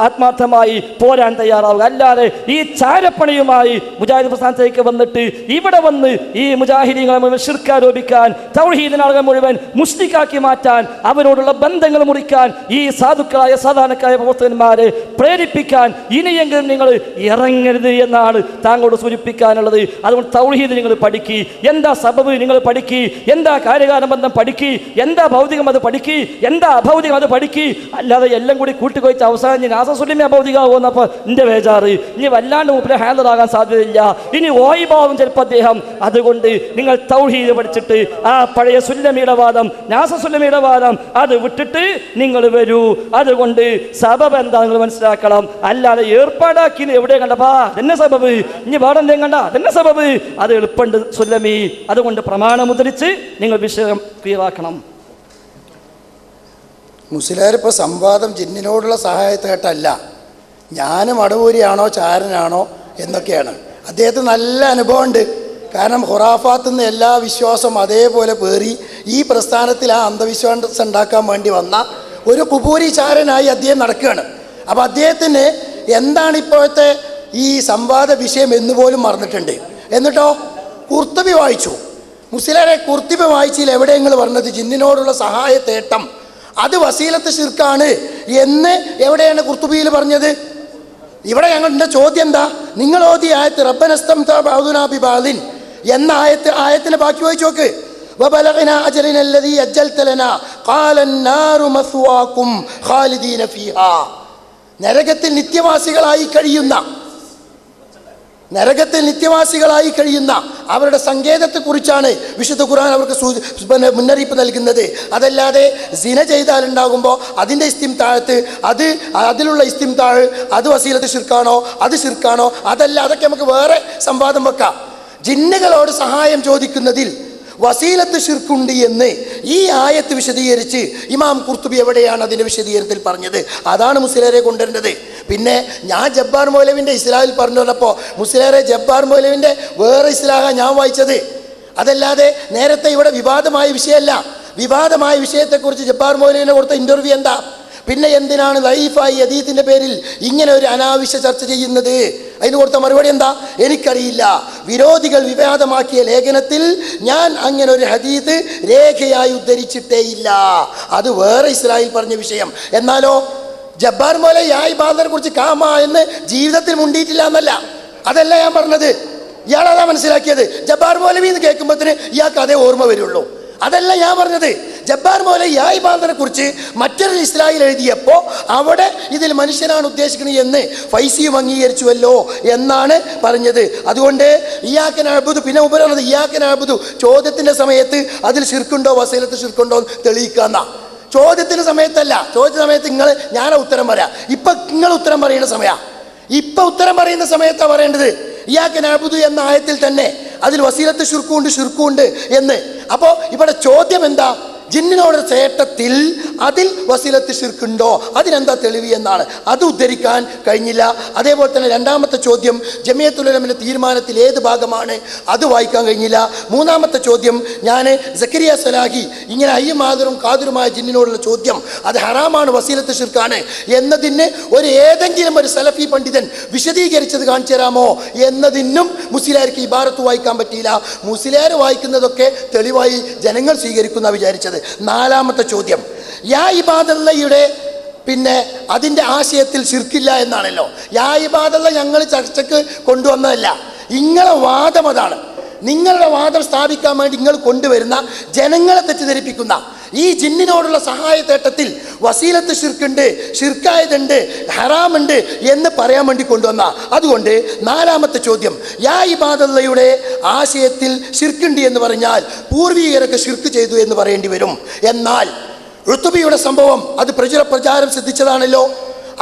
ആത്മാർത്ഥമായി പോരാൻ തയ്യാറാവുക. അല്ലാതെ ഈ ചാരപ്പണിയുമായി മുജാഹിദ് പ്രസ്ഥാനത്തേക്ക് വന്നിട്ട് ഇവിടെ വന്ന് ഈ മുജാഹിദീങ്ങളെ മുഴുവൻ ശിർക്കാരോപിക്കാൻ, തൗഹീദിനെ ആളുകൾ മുഴുവൻ മുസ്ലിക്കാക്കി മാറ്റാൻ, അവരോടുള്ള ബന്ധങ്ങൾ മുറിക്കാൻ, ഈ സാധുക്കളായ സാധാരണക്കാരായ പ്രവർത്തകന്മാരെ പ്രേരിപ്പിക്കാൻ ഇനിയെങ്കിലും നിങ്ങൾ ഇറങ്ങരുത് എന്നാണ് താങ്കളോട് സൂചിപ്പിക്കാനുള്ളത്. അതുകൊണ്ട് തൗഹീദ് നിങ്ങൾ പഠിക്കി, എന്താ സബബ് നിങ്ങൾ പഠിക്കി, എന്താ കാര്യകാരണ ബന്ധം പഠിക്കി, എന്താ ഭൗതികം അത് പഠിക്കി, എന്താ അഭൗതികം അത് പഠിക്കി. അല്ലാതെ എല്ലാം കൂടി കൂട്ടിക്കൊഴിച്ച് അവസാനം ഞാൻ ആസസുല്യമി അഭൗതികമാകുന്നപ്പോൾ എൻ്റെ ബേജാറ്. ഇനി വല്ലാണ്ട് മൂപ്പിലെ ഹാൻഡറാകാൻ സാധ്യതയില്ല, ഇനി ഓയിബാവും ചിലപ്പോൾ അദ്ദേഹം. അതുകൊണ്ട് നിങ്ങൾ തൗഹീദ് പഠിച്ചിട്ട് ആ പഴയ സുല്ലമിയുടെ വാദം, നാസസുല്ലമിയുടെ വാദം അത് വിട്ടിട്ട് നിങ്ങൾ വരൂ. അതുകൊണ്ട് സബബ് എന്താ നിങ്ങൾ മനസ്സിലാക്കണം. അല്ലാതെ ഏർപ്പാടാക്കി എവിടെ കണ്ടപ്പാ അതെന്നെ സബബ്, ഇനി വേറെന്തേം കണ്ട അതെന്നെ സബബ്, അത് എളുപ്പമുണ്ട് സുല്ലമി. അതുകൊണ്ട് പ്രമാണം ഉദ്ധരിച്ച് നിങ്ങൾ വിഷയം ക്ലിയറാക്കണം. മുസ്ലിയാർ ഇപ്പോൾ സംവാദം ജിന്നിനോടുള്ള സഹായത്തായിട്ടല്ല, ഞാനും അടവൂരിയാണോ ചാരനാണോ എന്നൊക്കെയാണ്. അദ്ദേഹത്തിന് നല്ല അനുഭവമുണ്ട്. കാരണം ഖുറാഫാത്ത് നിന്ന് എല്ലാ വിശ്വാസം അതേപോലെ പേറി ഈ പ്രസ്ഥാനത്തിൽ ആ അന്ധവിശ്വാസം ഉണ്ടാക്കാൻ വേണ്ടി വന്ന ഒരു കുബൂരി ചാരനായി അദ്ദേഹം നടക്കുകയാണ്. അപ്പോൾ അദ്ദേഹത്തിന് എന്താണ് ഇപ്പോഴത്തെ ഈ സംവാദ വിഷയം എന്ന് പോലും മറന്നിട്ടുണ്ട്. എന്നിട്ടോ കുർത്തുബി വായിച്ചു. മുസ്ലിയാരെ കുർത്തുബി വായിച്ചിൽ എവിടെയെങ്കിലും പറഞ്ഞത് ജിന്നിനോടുള്ള സഹായ തേട്ടം അത് വസീലത്ത് ശിർക്കാണ് എന്ന് എവിടെയാണ് കുർത്തുബിയിൽ പറഞ്ഞത്? ഇവിടെ ഞങ്ങളുടെ ചോദ്യം എന്താ? നിങ്ങൾ ഓതി ആയത്ത് റബ്ബനസ്തംതഅ ബഅദുനാ ബിബഅദിൻ എന്ന ആയത്തിന് ബാക്കി വായിച്ചു നോക്ക്. വബലഗനാ അജലന അല്ലദീ അജ്ജൽത ലനാ ഖാല അന്നാറു മസ്വാകും ഖാലിദീന ഫീഹാ. നരകത്തിൽ നിത്യവാസികളായി കഴിയുന്ന അവരുടെ സങ്കേതത്തെക്കുറിച്ചാണ് വിശുദ്ധ ഖുർആൻ അവർക്ക് മുന്നറിയിപ്പ് നൽകുന്നത്. അതല്ലാതെ സിന ചെയ്താലുണ്ടാകുമ്പോൾ അതിൻ്റെ ഇസ്തിംതാഴത്ത് അതിലുള്ള ഇസ്തിംതാഴ് അത് വസീലത്ത് ശിർക്കാണോ, അത് ശിർക്കാണോ, അതല്ല, അതൊക്കെ നമുക്ക് വേറെ സംവാദം വെക്കാം. ജിന്നുകളോട് സഹായം ചോദിക്കുന്നതിൽ വസീലത്ത് ശിർക്കുണ്ട് എന്ന് ഈ ആയത്ത് വിശദീകരിച്ച് ഇമാം ഖുർത്തുബി എവിടെയാണ് അതിൻ്റെ വിശദീകരണത്തിൽ പറഞ്ഞത്? അതാണ് മുസ്ലിയാരെ കൊണ്ടുവരേണ്ടത്. പിന്നെ ഞാൻ ജബ്ബാർ മൗലവിൻ്റെ ഇസ്ലാഹിൽ പറഞ്ഞു വന്നപ്പോൾ മുസ്ലിയാരെ ജബ്ബാർ മൗലവിൻ്റെ വേറെ ഇസ്ലാഹാണ് ഞാൻ വായിച്ചത്. അതല്ലാതെ നേരത്തെ ഇവിടെ വിവാദമായ വിഷയമല്ല. വിവാദമായ വിഷയത്തെക്കുറിച്ച് ജബ്ബാർ മൗലവിനെ കൊടുത്ത ഇൻ്റർവ്യൂ എന്താ? പിന്നെ എന്തിനാണ് ലൈഫായി ഹദീസിൻ്റെ പേരിൽ ഇങ്ങനെ ഒരു അനാവശ്യ ചർച്ച ചെയ്യുന്നത്? അതിന് കൊടുത്ത മറുപടി എന്താ? എനിക്കറിയില്ല. വിരോധികൾ വിവാദമാക്കിയ ലേഖനത്തിൽ ഞാൻ അങ്ങനെ ഒരു ഹദീസ് രേഖയായി ഉദ്ധരിച്ചിട്ടേയില്ല. അത് വേറെ ഇസ്രായേൽ പറഞ്ഞ വിഷയം. എന്നാലോ ജബ്ബാർ മൗലവി യായ് ബാദറിനെ കുറിച്ച് കാമ എന്ന് ജീവിതത്തിൽ മുണ്ടിയിട്ടില്ല എന്നല്ല, അതല്ല ഞാൻ പറഞ്ഞത്. ഇയാളതാ മനസ്സിലാക്കിയത്. ജബ്ബാർ മൗലവി എന്ന് കേൾക്കുമ്പോഴത്തേന് ഇയാൾക്ക് അതേ ഓർമ്മ വരുള്ളൂ. അതല്ല ഞാൻ പറഞ്ഞത്. ജബ്ബാർ മൗലവി യായ് ബാദറിനെ കുറിച്ച് മറ്റൊരു ഇസ്രായേൽ എഴുതിയപ്പോൾ അവിടെ ഇതിൽ മനുഷ്യനാണ് ഉദ്ദേശിക്കുന്നത് എന്ന് ഫൈസിയും അംഗീകരിച്ചുവല്ലോ എന്നാണ് പറഞ്ഞത്. അതുകൊണ്ട് ഇയ്യാക നഅ്ബുദു, പിന്നെ ഉപരണത് ഇയ്യാക നഅ്ബുദു ചോദ്യത്തിൻ്റെ സമയത്ത് അതിൽ ശിർക്കുണ്ടോ വസീലത്ത് ശിർക്കുണ്ടോ എന്ന് തെളിയിക്കാന്നാ. ചോദ്യത്തിൻ്റെ സമയത്തല്ല. ചോദ്യ സമയത്ത് ഞാൻ ഉത്തരം പറയാം. ഇപ്പം നിങ്ങൾ ഉത്തരം പറയുന്ന സമയമാണ്. ഇപ്പൊ ഉത്തരം പറയുന്ന സമയത്താണ് പറയേണ്ടത് ഇയ്യാക നഅ്ബുദു എന്ന ആയത്തിൽ തന്നെ അതിൽ വസീലത്ത് ശിർക്കുണ്ട് എന്ന്. അപ്പോ ഇവിടെ ചോദ്യം എന്താ? ജിന്നിനോട് ചേട്ടത്തിൽ അതിൽ വസീലത്ത് ശിർക്കുണ്ടോ, അതിനെന്താ തെളിവ് എന്നാണ്. അത് ഉദ്ധരിക്കാൻ കഴിഞ്ഞില്ല. അതേപോലെ തന്നെ രണ്ടാമത്തെ ചോദ്യം ജമിയത്തുൽ ഉലമയുടെ തീരുമാനത്തിൽ ഏത് ഭാഗമാണ്, അത് വായിക്കാൻ കഴിഞ്ഞില്ല. മൂന്നാമത്തെ ചോദ്യം ഞാൻ സക്കരിയ സലാഹി ഇങ്ങനെ അയ്യമാതറും കാതിറുമായ ജിന്നിനോടുള്ള ചോദ്യം അത് ഹറാമാണ്, വസീലത്ത് ശിർക്കാണ് എന്നതിന് ഏതെങ്കിലും ഒരു സലഫി പണ്ഡിതൻ വിശദീകരിച്ചത് കാണിച്ചു തരാമോ എന്നതിനും മുസ്ലിയാർക്ക് ഇബാറത്ത് വായിക്കാൻ പറ്റിയില്ല. മുസ്ലിയാർ വായിക്കുന്നതൊക്കെ തെളിവായി ജനങ്ങൾ സ്വീകരിക്കുന്ന വിചാരിച്ചത്. നാലാമത്തെ ചോദ്യം യാ ഇബാദല്ലയുടെ പിന്നെ അതിൻ്റെ ആശയത്തിൽ ശിർക്കില്ല എന്നാണല്ലോ. യാ ഇബാദല്ല ഞങ്ങൾ ചർച്ചയ്ക്ക് കൊണ്ടുവന്നതല്ല, നിങ്ങളെ വാദം അതാണ്. നിങ്ങളുടെ വാദം സ്ഥാപിക്കാൻ വേണ്ടി നിങ്ങൾ കൊണ്ടുവരുന്ന ജനങ്ങളെ തെറ്റിദ്ധരിപ്പിക്കുന്ന ഈ ജിന്നിനോടുള്ള സഹായ തേട്ടത്തിൽ വസീലത്ത് ശിർക്കുണ്ട്, ശിർക്കായതുണ്ട്, ഹറാമുണ്ട് എന്ന് പറയാൻ വേണ്ടി കൊണ്ടുവന്ന. അതുകൊണ്ട് നാലാമത്തെ ചോദ്യം യാ ഇബാദല്ലയുടെ ആശയത്തിൽ ശിർക്കുണ്ട് എന്ന് പറഞ്ഞാൽ പൂർവീകരൊക്കെ ശിർക്ക് ചെയ്തു എന്ന് പറയേണ്ടി വരും. എന്നാൽ ഋതുബിയുടെ സംഭവം അത് പ്രചാരം സിദ്ധിച്ചതാണല്ലോ.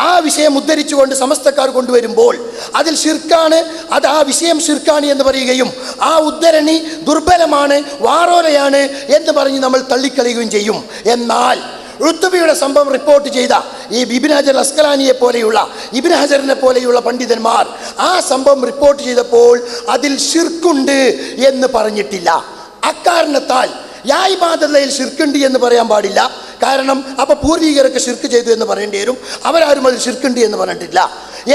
ആ വിഷയം ഉദ്ധരിച്ചുകൊണ്ട് സമസ്തക്കാർ കൊണ്ടുവരുമ്പോൾ അതിൽ ശിർക്കാണ്, അത് ആ വിഷയം ശിർക്കാണ് എന്ന് പറയുകയും ആ ഉദ്ധരണി ദുർബലമാണ്, വാറോലയാണ് എന്ന് പറഞ്ഞ് നമ്മൾ തള്ളിക്കളയുകയും ചെയ്യും. എന്നാൽ ഋതുബിയുടെ സംഭവം റിപ്പോർട്ട് ചെയ്ത ഈ ഇബ്നു ഹജർ അസ്കലാനിയെ പോലെയുള്ള ഇബ്നു ഹജറിനെ പോലെയുള്ള പണ്ഡിതന്മാർ ആ സംഭവം റിപ്പോർട്ട് ചെയ്തപ്പോൾ അതിൽ ശിർക്കുണ്ട് എന്ന് പറഞ്ഞിട്ടില്ല. അക്കാരണത്താൽ യാ ഇബാദല്ലയിൽ ശിർക്കുണ്ട് എന്ന് പറയാൻ പാടില്ല. കാരണം അപ്പൊ പൂർവീകരൊക്കെ ശിർക്ക് ചെയ്തു എന്ന് പറയേണ്ടി വരും. അവരാരും അതിൽ ശിർക്കുണ്ട് എന്ന് പറഞ്ഞിട്ടില്ല.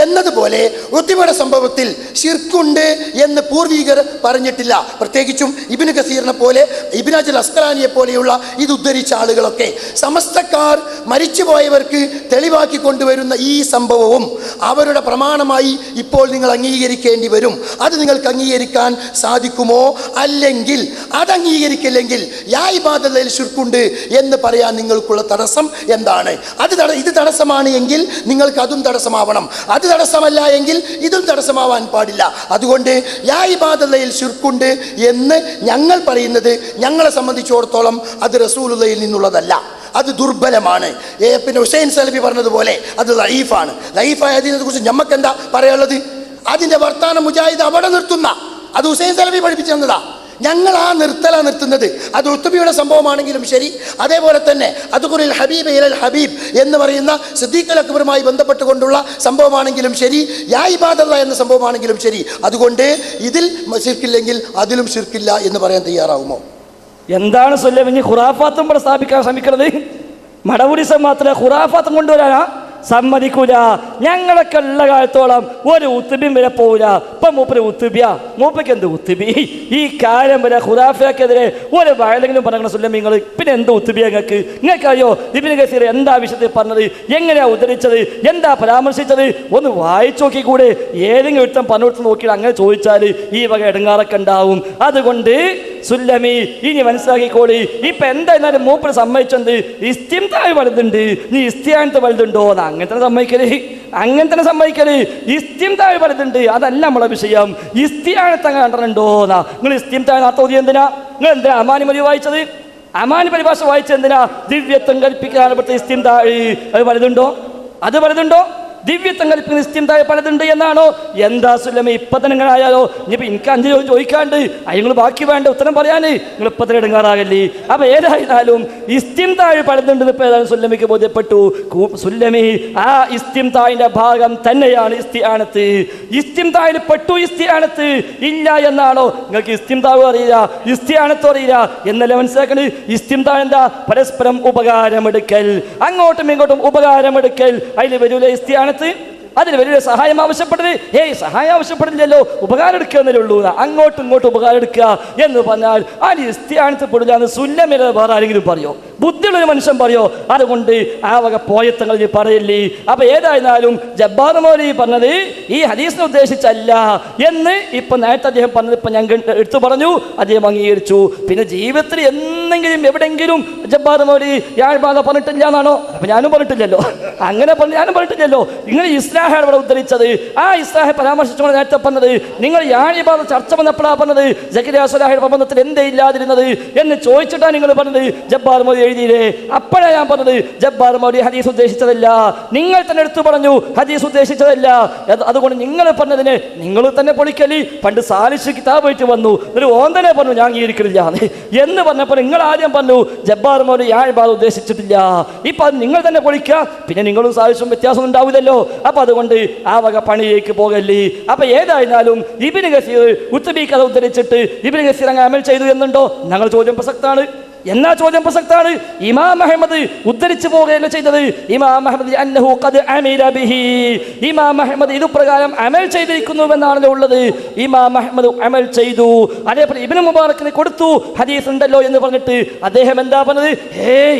എന്നതുപോലെ ഋതുബിയുടെ സംഭവത്തിൽ ശിർക്കുണ്ട് എന്ന് പൂർവീകർ പറഞ്ഞിട്ടില്ല. പ്രത്യേകിച്ചും ഇബ്നു കസീറിനെ പോലെ ഇബ്നു ഹജർ അസ്കലാനിയെ പോലെയുള്ള ഇത് ഉദ്ധരിച്ച ആളുകളൊക്കെ സമസ്തക്കാർ മരിച്ചുപോയവർക്ക് തെളിവാക്കി കൊണ്ടുവരുന്ന ഈ സംഭവവും അവരുടെ പ്രമാണമായി ഇപ്പോൾ നിങ്ങൾ അംഗീകരിക്കേണ്ടി വരും. അത് നിങ്ങൾക്ക് അംഗീകരിക്കാൻ സാധിക്കുമോ? അല്ലെങ്കിൽ അത് അംഗീകരിക്കില്ലെങ്കിൽ യാ ഇബാദല്ലയിൽ ശിർക്കുണ്ട് എന്ന് പറയാൻ നിങ്ങൾക്കുള്ള തടസ്സം എന്താണ്? ഇത് തടസ്സമാണ് എങ്കിൽ നിങ്ങൾക്ക് അതും തടസ്സമാവണം. അത് തടസ്സമല്ല എങ്കിൽ ഇതും തടസ്സമാവാൻ പാടില്ല. അതുകൊണ്ട് യാ ഇബാദല്ലയിൽ ശിർക്കുണ്ട് എന്ന് ഞങ്ങൾ പറയുന്നത് ഞങ്ങളെ സംബന്ധിച്ചിടത്തോളം അത് റസൂലുള്ളാഹിയിൽ നിന്നുള്ളതല്ല, അത് ദുർബലമാണ്. പിന്നെ ഹുസൈൻ സലഫി പറഞ്ഞതുപോലെ അത് ലഈഫാണ്. ലഈഫായതിനെ കുറിച്ച് ഞമ്മക്ക് എന്താ പറയാനുള്ളത്? അതിന്റെ വർത്താനം മുജാഹിദ് അവിടെ നിർത്തുന്ന അത് ഹുസൈൻ സലഫി പഠിപ്പിച്ചു തന്നതാ. ഞങ്ങൾ ആ നിർത്തുന്നത് അത് ഋതുബിയുടെ സംഭവമാണെങ്കിലും ശരി, അതേപോലെ തന്നെ അതുകുറിൽ ഹബീബ് ഇലൽ ഹബീബ് എന്ന് പറയുന്ന സിദ്ദീഖുൽ അക്ബറുമായി ബന്ധപ്പെട്ടുകൊണ്ടുള്ള സംഭവമാണെങ്കിലും ശരി, യാ ഇബാദല്ലാഹ് എന്ന സംഭവമാണെങ്കിലും ശരി. അതുകൊണ്ട് ഇതിൽ ശിർക്കില്ലെങ്കിൽ അതിലും ശിർക്കില്ല എന്ന് പറയാൻ തയ്യാറാവുമോ? എന്താണ് സുല്ലമി ഖുറാഫാത്തും ഇവിടെ സ്ഥാപിക്കാൻ ശ്രമിക്കുന്നത്? മടവുരിസം മാത്രമേ ഖുറാഫാത്തും കൊണ്ടുവരാനാ സമ്മതിക്കൂല. ഞങ്ങളൊക്കെ ഉള്ള കാലത്തോളം ഒരു ഉത്തുബിയും വരെ പോവില്ല. ഇപ്പം മൂപ്പര് ഉത്തുബിയ, മൂപ്പയ്ക്ക് എന്ത് ഉത്തുബി? ഈ കാലം വരെ ഖുറാഫയ്ക്കെതിരെ ഒരു വയലെങ്കിലും പറയണം സുല്ലമിങ്ങൾ. പിന്നെ എന്ത് ഉത്തുബിയ നിങ്ങൾക്ക്? നിങ്ങൾക്കറിയോ ഇബ്നു കസീർ എന്താ വിഷയത്തിൽ പറഞ്ഞത്, എങ്ങനെയാ ഉദ്ധരിച്ചത്, എന്താ പരാമർശിച്ചത്? ഒന്ന് വായിച്ചു നോക്കിക്കൂടെ? ഏതെങ്കിലും ഒരുത്തം പണിയെടുത്ത് നോക്കിയിട്ട് അങ്ങനെ ചോദിച്ചാൽ ഈ വക ഇടങ്ങാറൊക്കെ ഉണ്ടാവും. അതുകൊണ്ട് സുല്ലമി ഇനി മനസ്സിലാക്കിക്കോളി. ഇപ്പം എന്തായാലും മൂപ്പര് സമ്മതിച്ചത് ഇസ്തിംതായ് വലുതുണ്ട്, നീ ഇസ്തിയാനത്ത് വലുതുണ്ടോ? അങ്ങനെ തന്നെ സമ്മതിക്കല്. ഇസ്തിംതായ് വലുതുണ്ട്, അതല്ല നമ്മളെ വിഷയം. ഇസ്തിയാനത്ത് അങ്ങനെ കണ്ടിട്ടുണ്ടോന്നാ. നിങ്ങൾ ഇസ്തിംതായ് നാത്തോതി എന്തിനാ? നിങ്ങൾ എന്തിനാ അമാനി മതി വായിച്ചത്? അമാനി പരിഭാഷ വായിച്ചത് എന്തിനാ? ദിവ്യത്വം കൽപ്പിക്കാണ് ഇവിടുത്തെ ഇസ്തിംതായ്. അത് വലുതുണ്ടോ? അത് വലുതുണ്ടോ? ദിവ്യത്വം കൽപ്പിക്കുന്ന ഇസ്തിംതായ് പലതുണ്ട് എന്നാണോ? എന്താ സുല്ലമി ഇപ്പം തന്നെ നിങ്ങളായാലോ? ഇനിയിപ്പോൾ എനിക്ക് 5 ചോദിക്കാണ്ട് നിങ്ങൾ ബാക്കി വേണ്ട ഉത്തരം പറയാന് നിങ്ങൾ ഇപ്പം തന്നെ ഇടങ്ങാറാകല്ലേ? അപ്പം ഏതായാലും ഇസ്തിംതായ് പലതുണ്ടെന്ന് ഇപ്പോൾ ഏതായാലും സുല്ലമിക്ക് ബോധ്യപ്പെട്ടു. സുല്ലമി ആ ഇസ്തിംതായിൻ്റെ ഭാഗം തന്നെയാണ് ഇസ്തിആനത്ത്. ഇസ്തിംതായിൽ പെട്ടു ഇസ്തിആനത്ത് ഇല്ല എന്നാണോ? നിങ്ങൾക്ക് ഇസ്തിംതാവ് അറിയില്ല, ഇസ്തിആനത്തും അറിയില്ല എന്നല്ലേ മനസ്സിലാക്കണത്? ഇസ്തിംതാ എന്താ? പരസ്പരം ഉപകാരമെടുക്കൽ, അങ്ങോട്ടും ഇങ്ങോട്ടും ഉപകാരമെടുക്കൽ. അതിൽ വരൂല ഇസ്തിആനത്ത്? അതിന് വലിയ സഹായം ആവശ്യപ്പെടുന്നത്? സഹായം ആവശ്യപ്പെടുന്നില്ലല്ലോ, ഉപകാരം എടുക്കുക എന്നല്ലേ ഉള്ളൂ. അങ്ങോട്ടും ഇങ്ങോട്ടും ഉപകാരം എടുക്കുക എന്ന് പറഞ്ഞാൽ അത് ഇസ്തിആനത്ത് പെടില്ല എന്ന് സുല്ലമിൽ വേറെ ആരെങ്കിലും പറയോ? ബുദ്ധിയുള്ളൊരു മനുഷ്യൻ പറയോ? അതുകൊണ്ട് ആ വക പോയത്തങ്ങൾ നീ പറയല്ലേ. അപ്പൊ ഏതായിരുന്നാലും ജബ്ബാർ മൗലവി പറഞ്ഞത് ഈ ഹദീസിനെ ഉദ്ദേശിച്ചല്ല എന്ന് ഇപ്പൊ നേരത്തെ അദ്ദേഹം പറഞ്ഞത് ഇപ്പൊ ഞാൻ എടുത്തു പറഞ്ഞു, അദ്ദേഹം അംഗീകരിച്ചു. പിന്നെ ജീവിതത്തിൽ എന്തെങ്കിലും എവിടെയെങ്കിലും ജബ്ബാർ മൗലവി യാഴ്ബാധ പറഞ്ഞിട്ടില്ല എന്നാണോ? അപ്പൊ ഞാനും പറഞ്ഞിട്ടില്ലല്ലോ, അങ്ങനെ ഞാനും പറഞ്ഞിട്ടില്ലല്ലോ. നിങ്ങൾ ഇസ്ലാഹാണ് ഇവിടെ ഉദ്ധരിച്ചത്. ആ ഇസ്ലാഹെ പരാമർശിച്ചുകൊണ്ട് നേരത്തെ പറഞ്ഞത് നിങ്ങൾ യാഴ്ബാധ ചർച്ച വന്നപ്പോഴാണ് പറഞ്ഞത് സക്കരിയ സ്വലാഹിയുടെ പ്രബന്ധത്തിൽ എന്തേ ഇല്ലാതിരുന്നത് എന്ന് ചോദിച്ചിട്ടാണ് നിങ്ങൾ പറഞ്ഞത് ജബ്ബാർ മൗലവി എഴുതിയില്ലേ? അപ്പോഴാണ് ഞാൻ പറഞ്ഞത് ജബ്ബാർ മൗലവി ഹദീസ് ഉദ്ദേശിച്ചതല്ല, നിങ്ങൾ തന്നെ എടുത്തു പറഞ്ഞു ഹദീസ് ഉദ്ദേശിച്ചതല്ല. അതുകൊണ്ട് നിങ്ങൾ പറഞ്ഞതിന് നിങ്ങൾ തന്നെ പൊളിക്കലി. പണ്ട് സാലിഷ് കിതാബ് ആയിട്ട് വന്നു, ഒരു ഓന്തനെ പറഞ്ഞു ഞാൻ അംഗീകരിക്കുന്നില്ല എന്ന് പറഞ്ഞപ്പോൾ നിങ്ങൾ ആദ്യം പറഞ്ഞു ജബ്ബാർ മൗലവി ആ ഇബാദ ഉദ്ദേശിച്ചിട്ടില്ല. ഇപ്പൊ അത് നിങ്ങൾ തന്നെ പൊളിക്കുക, പിന്നെ നിങ്ങളും സാലിഷും വ്യത്യാസം ഉണ്ടാവില്ലല്ലോ. അപ്പൊ അതുകൊണ്ട് ആ വക പണിയേക്ക് പോകല്ലേ. അപ്പൊ ഏതായിരുന്നാലും ഇബ്നു കസീർ ഉത്ബി കഥ ഉദ്ധരിച്ചിട്ട് ഇബ്നു കസീർ അങ്ങ് അമൽ ചെയ്തു എന്നുണ്ടോ? ഞങ്ങൾ ചോദ്യം പ്രസക്താണ്. എന്നാ ചോദ്യം പ്രസക്താണ്. ഇമാം അഹ്മദ് ഉദ്ധരിച്ചു പോകുകയല്ല ചെയ്തത്. ഇമാം അഹ്മദ് അന്നഹു ഖദ് അമില ബിഹി, ഇമാം അഹ്മദ് ഇതുപ്രകാരം അമൽ ചെയ്തിരിക്കുന്നുവെന്നാണല്ലോ ഉള്ളത്. ഇമാം അഹ്മദ് അമൽ ചെയ്തു. അതേപോലെ ഇബ്നു മുബാറക്കിന് കൊടുത്തു ഹദീസ് ഉണ്ടല്ലോ എന്ന് പറഞ്ഞിട്ട് അദ്ദേഹം എന്താ പറഞ്ഞത്?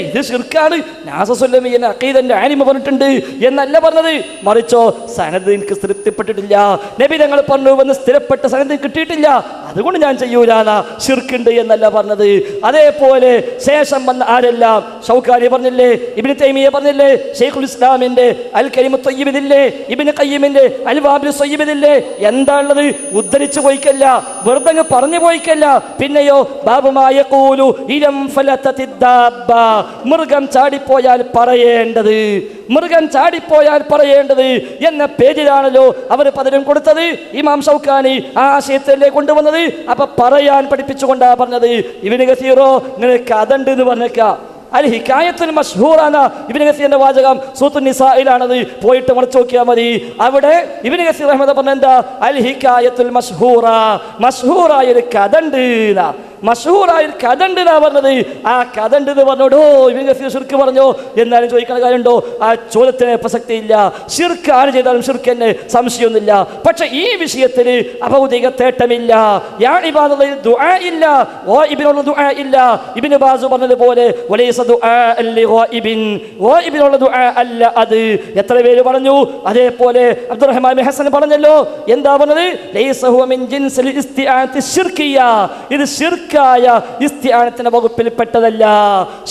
ഇത് ശിർക്കാണ്, നാസസുല്ലമി എന്ന അഖീദന്റെ ആലിമ പറഞ്ഞിട്ടുണ്ട് എന്നല്ല പറഞ്ഞത്. മറിച്ചോ സനദ് എനിക്ക് തൃപ്തിപ്പെട്ടിട്ടില്ല, നബി തങ്ങൾ പറഞ്ഞുവെന്ന് സ്ഥിരപ്പെട്ട സനദ് കിട്ടിയിട്ടില്ല, അതുകൊണ്ട് ഞാൻ ചെയ്യൂലാ, ശിർക്കുണ്ട് എന്നല്ല പറഞ്ഞത്. അതേപോലെ ശേഷം വന്ന ആരെല്ലാം ഷൗക്കാനി പറഞ്ഞില്ലേ, ഇബ്നു തൈമിയ്യ പറഞ്ഞില്ലേ, ശൈഖുൽ ഇസ്ലാമിന്റെ അൽ കലിമു ത്വയ്യിബില്ലേ, ഇബ്നു ഖയ്യിമിന്റെ അൽ വാബിലു സ്വയ്യിബില്ലേ, എന്താണുള്ളത്? ഉദ്ധരിച്ചു പോയിക്കല്ല, വെറുതെ പറഞ്ഞു പോയിക്കല്ല. പിന്നെയോ ബാബുമായ ഖൂലു ഇലം ഫലതതിദ്ദാബ, മൃഗം ചാടിപ്പോയാൽ പറയേണ്ടത്, മൃഗം ചാടിപ്പോയാൽ പറയേണ്ടത് എന്ന പേജിലാണല്ലോ അവർ പലരും കൊടുത്തത്. ഇമാം ഷൗക്കാനി ആ ആശയത്തിലേ കൊണ്ടുവന്നത്. അപ്പൊ പറയാൻ പഠിപ്പിച്ചുകൊണ്ടാ പറഞ്ഞത്. ഇബ്നു കസീറോ നിനക്ക് അതുണ്ട് എന്ന് പറഞ്ഞേക്കാം. അൽ ഹികായത്തുൽ മശ്ഹൂറാണ് ഇബ്നു കസീറിന്റെ വാചകം, സൂറത്തുൻ നിസായിലാണത്, പോയിട്ട് മറിച്ച് നോക്കിയാൽ മതി. അവിടെ ഇബ്നു കസീർ റഹ്മത്തുള്ളാഹി പറഞ്ഞ എന്താ? അൽ ഹികായത്തുൽ മശ്ഹൂറ, മശ്ഹൂറായ ഒരു കഥ ഉണ്ട്, മശ്ഹൂറായ കഥ ഉണ്ട് എന്നാ പറഞ്ഞത്. ആ കഥ ഉണ്ട് എന്ന് പറഞ്ഞോടോ ഇബ്നു കസീർ ശിർക്ക് പറഞ്ഞോ എന്നാലും ചോദിക്കുന്ന കാര്യമുണ്ടോ? ആ ചോദ്യത്തിന് പ്രസക്തിയില്ല. ശിർക്ക് ആര് ചെയ്താലും ശിർക്ക് തന്നെ, സംശയമൊന്നുമില്ല. പക്ഷെ ഈ വിഷയത്തിൽ അഭൗതിക തേട്ടമില്ല, യാ ഇബാദത്തിൽ ദുആ ഇല്ല, ഗായിബിനുള്ള ദുആ ഇല്ല. ഇബ്നു ബാസ് പറഞ്ഞതുപോലെ വലൈസ ദുആഅൻ ലിഗായിബിൻ, ഗായിബിനുള്ള ദുആ അല്ല അത്. എത്ര പേര് പറഞ്ഞു? അതേപോലെ അബ്ദുറഹ്മാൻ ബിൻ ഹസൻ പറഞ്ഞല്ലോ, എന്താ പറഞ്ഞത്? ലൈസ ഹുവ മിൻ ജിൻസിൽ ഇസ്തിആനത്തി ശിർക്കിയ, ഇത് ശിർക്കായ ഇസ്തിആനത്തിന്റെ വകുപ്പിൽപ്പെട്ടതല്ല,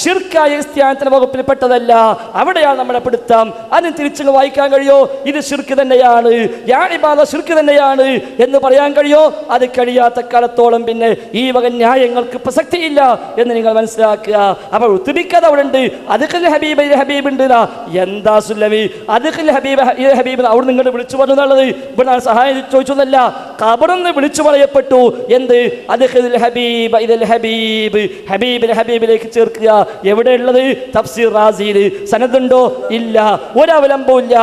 ശിർക്കായ ഇസ്തിആനത്തിന്റെ വകുപ്പിൽപ്പെട്ടതല്ല. അവിടെയാണ് നമ്മുടെ പിടുത്തം. അതിന് തിരിച്ചു വായിക്കാൻ കഴിയോ? ഇത് ശിർക്ക് തന്നെയാണ്, യാ ഇബാദ ശിർക്ക് തന്നെയാണ് എന്ന് പറയാൻ കഴിയോ? അത് കഴിയാത്ത കാലത്തോളം പിന്നെ ഈ വക ന്യായങ്ങൾക്ക് പ്രസക്തിയില്ല എന്ന് നിങ്ങൾ മനസ്സിലാക്കുക. അപ്പോൾ ഉത്തുബിക്കത് അവിടെ ഉണ്ട്, അദ്ഖിൽ ഹബീബ ഹബീബ് ഉണ്ട്. എന്താ സുല്ലമി അദ്ഖിൽ ഹബീബ ഹബീബ് അവിടെ നിങ്ങൾ വിളിച്ചു പറഞ്ഞുള്ളത്? ഇവിടെ സഹായം ചോദിച്ചതല്ല, ഖബറിന്ന് വിളിച്ചു പറയപ്പെട്ടു. എന്ത്? അദ്ഖിൽ ഹബീബ ഇദൽ ഹബീബ്, ഹബീബിനെ ഹബീബിലേക്ക് ചേർക്കുക. എവിടെയുള്ളത്? തഫ്സീർ റാസിയിൽ. സനദുണ്ടോ? ഇല്ല, ഒരവലംബവും ഇല്ല.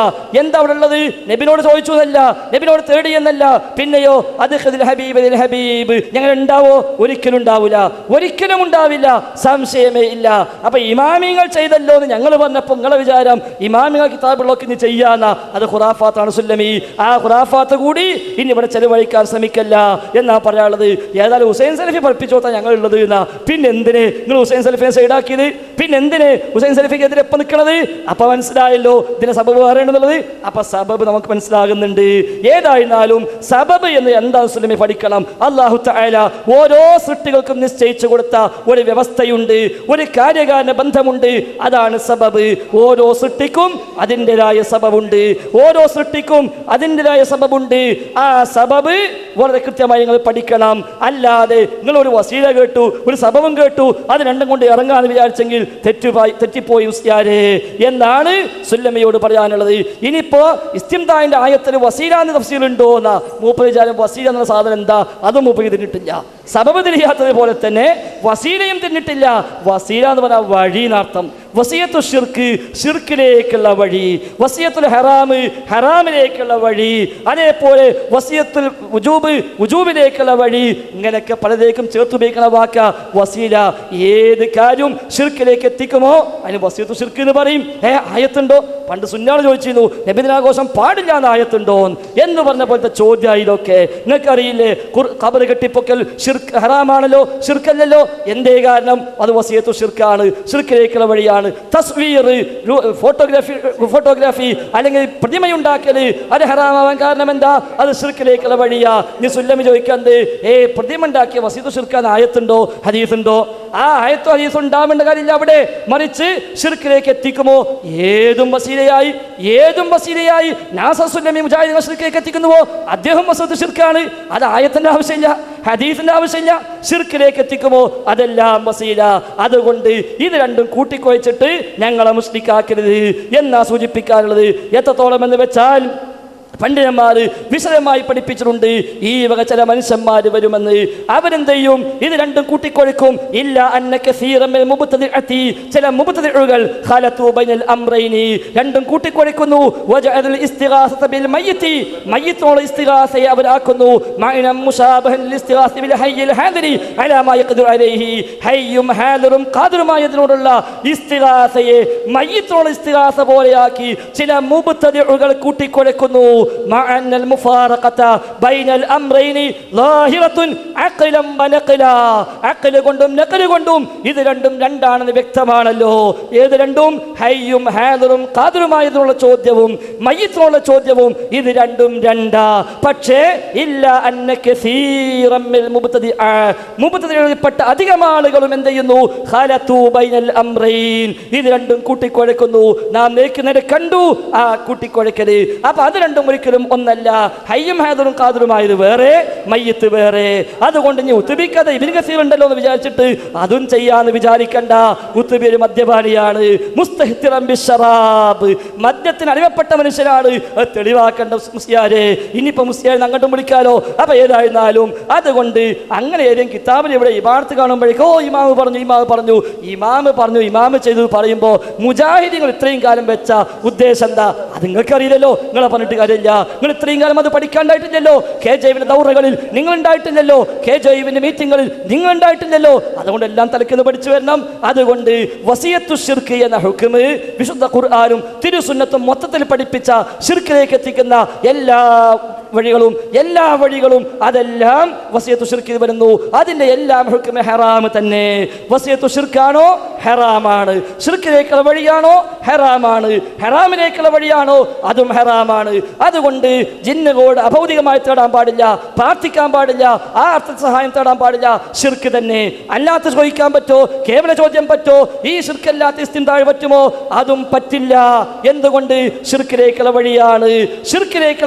എന്താ അവിടെ ഉള്ളത്? നബിനോട് ചോദിച്ചു എന്നല്ല, നബിനോട് തേടി എന്നല്ല. പിന്നെയോ അദ്ഖിൽ ഹബീബ ഇദൽ ഹബീബ് ഞങ്ങൾ ഉണ്ടാവോ? ഒരിക്കലും ഉണ്ടാവില്ല, ഒരിക്കലും ഉണ്ടാവില്ല, സംശയമേ ഇല്ല. അപ്പൊ ഇമാമിങ്ങൾ ചെയ്തല്ലോ എന്ന് ഞങ്ങൾ പറഞ്ഞപ്പോൾ നിങ്ങളെ വിചാരം ഇമാമിങ്ങൾ കിതാബുകളൊക്കെ ഇനി ചെയ്യാന്ന, അത് ഖുറാഫാത്താണ് സുല്ലമി. ആ ഖുറാഫാത്ത് കൂടി ഇനി ഇവിടെ ചെലവഴിക്കാൻ ശ്രമിക്കല്ല എന്നാ പറയാനുള്ളത്. ഏതായാലും ഹുസൈൻ സലഫി പഠിപ്പിച്ചോത്താ ഞങ്ങൾ ഉള്ളത് എന്നാ. പിന്നെ എന്തിനെ നിങ്ങൾ ഹുസൈൻ സലഫിനെ സൈഡാക്കിയത്? പിന്നെ എന്തിനെ ഹുസൈൻ സലഫിക്ക് എതിരെ എപ്പം നിൽക്കണത്? അപ്പൊ മനസ്സിലായല്ലോ ഇതിന്റെ സബബ് പറയണമെന്നുള്ളത്. അപ്പൊ സബബ് നമുക്ക് മനസ്സിലാകുന്നുണ്ട്. ഏതായിരുന്നാലും സബബ് എന്ന് എന്താ സുല്ലമി പഠിക്കണം. അല്ലാഹു തആല ഓരോ സൃഷ്ടികൾക്കും നിശ്ചയിച്ചു കൊടുത്ത ഒരു വ്യവസ്ഥയുണ്ട്, ഒരു കാര്യകാരണ ബന്ധമുണ്ട്. അതാണ് സബബ്. ഓരോ സൃഷ്ടിക്കും അതിൻ്റെതായ സബബുണ്ട്, ഓരോ സൃഷ്ടിക്കും അതിൻ്റെതായ സബബുണ്ട്. ആ സബബ് വളരെ കൃത്യമായി നിങ്ങൾ പഠിക്കണം. അല്ലാതെ നിങ്ങളൊരു വസീല കേട്ടു, ഒരു സബബും കേട്ടു, അത് രണ്ടും കൊണ്ട് ഇറങ്ങാന്ന് വിചാരിച്ചെങ്കിൽ തെറ്റിപ്പോയി ഉസ്താദേ എന്നാണ് സുല്ലമിയോട് പറയാനുള്ളത്. ഇനിയിപ്പോ ഇസ്തിംദാഇന്റെ ആയത്തിൽ വസീല എന്ന് തഫ്സീലുണ്ടോ എന്നാ മൂപ്പര് വിചാരം. വസീല എന്ന സാധനം എന്താ? അതും മൂപ്പര് തിന്നിട്ടില്ല. സബബ് തിരിയാത്തത് പോലെ തന്നെ വസീലയും തിന്നിട്ടില്ല. വസീല എന്ന് പറഞ്ഞാൽ വഴി എന്നർത്ഥം. വസിയത്തു ഷിർക്ക്, ഷിർക്കിലേക്കുള്ള വഴി. വസിയത്തുൽ ഹറാമ്, ഹറാമിലേക്കുള്ള വഴി. അതേപോലെ വസിയത്തുൽ വുജൂബ്, വുജൂബിലേക്കുള്ള വഴി. ഇങ്ങനെയൊക്കെ പലതേക്കും ചേർത്തുപയോഗിക്കുന്ന വാക്ക വസീല. ഏത് കാര്യവും ഷിർക്കിലേക്ക് എത്തിക്കുമോ അതിന് വസിയത്തു ഷിർക്ക് എന്ന് പറയും. ആയത്തുണ്ടോ? പണ്ട് സുന്നാണ് ചോദിച്ചിരുന്നു നബിദിനാഘോഷം പാടില്ല എന്ന് ആയത്തുണ്ടോ എന്ന് പറഞ്ഞ പോലത്തെ ചോദ്യം. ഇതൊക്കെ നിങ്ങൾക്കറിയില്ലേ? ഖബർ കെട്ടിപ്പൊക്കൽ ഷിർക്ക് ഹറാമാണല്ലോ, ഷിർക്കല്ലല്ലോ. എന്തേ കാരണം? അത് വസിയത്തു ഷിർക്കാണ്, ഷിർക്കിലേക്കുള്ള വഴിയാണ്. തസ്വീർ, ഫോട്ടോഗ്രാഫി അല്ലെങ്കിൽ പ്രതിമയുണ്ടാക്കല് അത് ഹറാമാവാൻ കാരണം എന്താ? അത് ഷിർക്കിലേക്കുള്ള വഴിയാ. നീ സുല്ലമി ചോദിക്കുന്നത് പ്രതിമ ഉണ്ടാക്കിയ വസീയത്തു ഷിർക്കാൻ ആയത്തുണ്ടോ, ഹദീസുണ്ടോ? ആ ആയത്തോ ഹദീസോ ഉണ്ടാവേണ്ട കാര്യമില്ല അവിടെ. മറിച്ച് ഷിർക്കിലേക്ക് എത്തിക്കുമോ? ഏതും വസീലയായി നാസർ സുല്ലമി മുജാഹിദ് ഷിർക്കിലേക്ക് എത്തിക്കുന്നുവോ അദ്ദേഹം വസീയത്തു ഷിർക്കാണ്. അത് ആയത്തിന്റെ ആവശ്യമില്ല. ഹദീസിന്റെ ആവശ്യമില്ല. ശിർക്കിലേക്ക് എത്തിക്കുമോ? അതെല്ലാം വസീല. അതുകൊണ്ട് ഇത് രണ്ടും കൂട്ടിക്കുഴച്ചിട്ട് ഞങ്ങളെ മുസ്ലിക്കാക്കരുത് എന്നാ സൂചിപ്പിക്കാനുള്ളത്. എത്രത്തോളം എന്ന് വെച്ചാൽ പണ്ഡിതന്മാർ വിശദമായി പഠിപ്പിച്ചിട്ടുണ്ട്. ഈ വക ചില മനുഷ്യന്മാർ വരുമെന്ന്. അവരെന്ത് ചെയ്യും? ഇത് രണ്ടും കൂട്ടിക്കൊഴിക്കും. ഇല്ല അന്നക സീറമിൽ മുബ്തദിഅതി, ചില മുബ്തദിഉകൾ ഖലതു ബൈനൽ അംറൈനി, രണ്ടും കൂട്ടിക്കൊഴിക്കുന്നു. വജഅൽ ഇസ്തിഗാസത ബിൽ മയ്യിതി, മയ്യിത്തോട് ഇസ്തിഗാസയെ അവരാക്കുന്നു. മഅന മുശാബഹൻ ലിൽ ഇസ്തിഗാസ ബിൽ ഹയ്യിൽ ഹാദിരി അലാ മാ യഖ്ദിറു അലൈഹി, ഹയ്യും ഹാദിറും ഖാദിറുമായതിനോടുള്ള ഇസ്തിഗാസയെ മയ്യിത്തോട് ഇസ്തിഗാസ പോലെയാക്കി ചില മുബ്തദിഉകൾ കൂട്ടിക്കൊഴിക്കുന്നു. معنى المفارقة بين الأمرين ظاهرة عقلا ونقلا, അഖ്ല കൊണ്ടും നഖ്ല കൊണ്ടും ഇത് രണ്ടും രണ്ടാണെന്ന് വ്യക്തമാണല്ലോ. ഏത് രണ്ടും? ഹയ്യും ഹാദിറും ഖാദിറുമായതിനുള്ള ചോദ്യവും മയ്യിത്തിനുള്ള ചോദ്യവും ഇത് രണ്ടും രണ്ടാ. പക്ഷേ ഇല്ല അന്ന കസീറൻ മിൽ മുബ്തദിഅ അധികം ആളുകളും എന്ത് ചെയ്യുന്നു? ഖലതു ബൈനൽ അംറൈൻ, ഇത് രണ്ടും കൂട്ടിക്കുഴക്കുന്നു. നാം നേരെ കണ്ടു ആ കൂട്ടിക്കുഴക്കല്. അപ്പൊ അത് രണ്ടും ഒരിക്കലും ഒന്നല്ല. ഹയ്യും ഹാദിറും ഖാദിറുമായത് വേറെ, മയ്യിത്ത് വേറെ. അതുകൊണ്ട് ഇനി ഉത്തുബിക്കഥ ഇബ്നു കസീർ ഉണ്ടല്ലോ എന്ന് വിചാരിച്ചിട്ട് അതും ചെയ്യാന്ന് വിചാരിക്കണ്ട. ഉത്തുബി ഒരു മദ്യപാനിയാണ്, മുസ്തഹ്തിറൻ ബിശ്ശറാബ്, മദ്യത്തിന് അടിമപ്പെട്ട മനുഷ്യനാണ്. തെളിവാക്കേണ്ട മുസ്ലിയാരെ. ഇനിയിപ്പോ മുസ്ലിയാരെ അങ്ങോട്ടും വിളിക്കാലോ. അപ്പൊ ഏതായിരുന്നാലും അതുകൊണ്ട് അങ്ങനെ ഏതെങ്കിലും കിതാബിൽ ഇവിടെ ഇബാറത്ത് കാണുമ്പോഴേക്കോ ഇമാമ് പറഞ്ഞു ഇമാമ് ചെയ്തു പറയുമ്പോൾ മുജാഹിദീങ്ങൾ ഇത്രയും കാലം വെച്ച ഉദ്ദേശം എന്താ? അത് നിങ്ങൾക്കറിയില്ലല്ലോ. നിങ്ങളെ പറഞ്ഞിട്ട് കാര്യമില്ല. നിങ്ങൾ ഇത്രയും കാലം അത് പഠിക്കാണ്ടായിട്ടില്ലല്ലോ. KJവിന്റെ ദൗറകളിൽ നിങ്ങൾ ഉണ്ടായിട്ടില്ലല്ലോ. KJവിന്റെ മീറ്റിങ്ങുകളിൽ നിങ്ങൾ ഉണ്ടായിട്ടില്ലല്ലോ. അതുകൊണ്ട് എല്ലാം തലക്കെന്ന് പഠിച്ചു വരണം. അതുകൊണ്ട് വസിയത്തു ശിർക്ക് എന്ന ഹുക്മ് വിശുദ്ധ ഖുർആനും തിരുസുന്നത്തും മൊത്തത്തിൽ പഠിപ്പിച്ച ശിർക്കിലേക്ക് എത്തിക്കുന്ന എല്ലാ വഴികളും അതെല്ലാം വസിയത്തു ശിർക്കിൽ വരുന്നു. അതിന്റെ എല്ലാം ഹുക്മ് ഹറാം തന്നെ. വസിയത്തു ശിർക്കാണോ? ഹറാമാണ്. ശിർക്കിലേക്കുള്ള വഴിയാണോ? ഹറാമാണ്. ഹറാമിലേക്കുള്ള വഴിയാണോ? അതും ഹറാമാണ്. അതുകൊണ്ട് ജിന്നുകളോട് അഭൗതികമായി തേടാൻ പാടില്ല, പ്രാർത്ഥിക്കാൻ പാടില്ല, ആ അർത്ഥ സഹായം തേടാൻ പാടില്ല. ശിർക്ക് തന്നെ. അല്ലാത്ത ചോദിക്കാൻ പറ്റോ? കേവല ചോദ്യം പറ്റോ? ഈ ശിർക്കല്ലാത്ത ഇസ്തിൻതാഴ് പറ്റുമോ? അതും പറ്റില്ല. എന്തുകൊണ്ട്? ശിർക്കിലേക്കുള്ള വഴിയാണ്,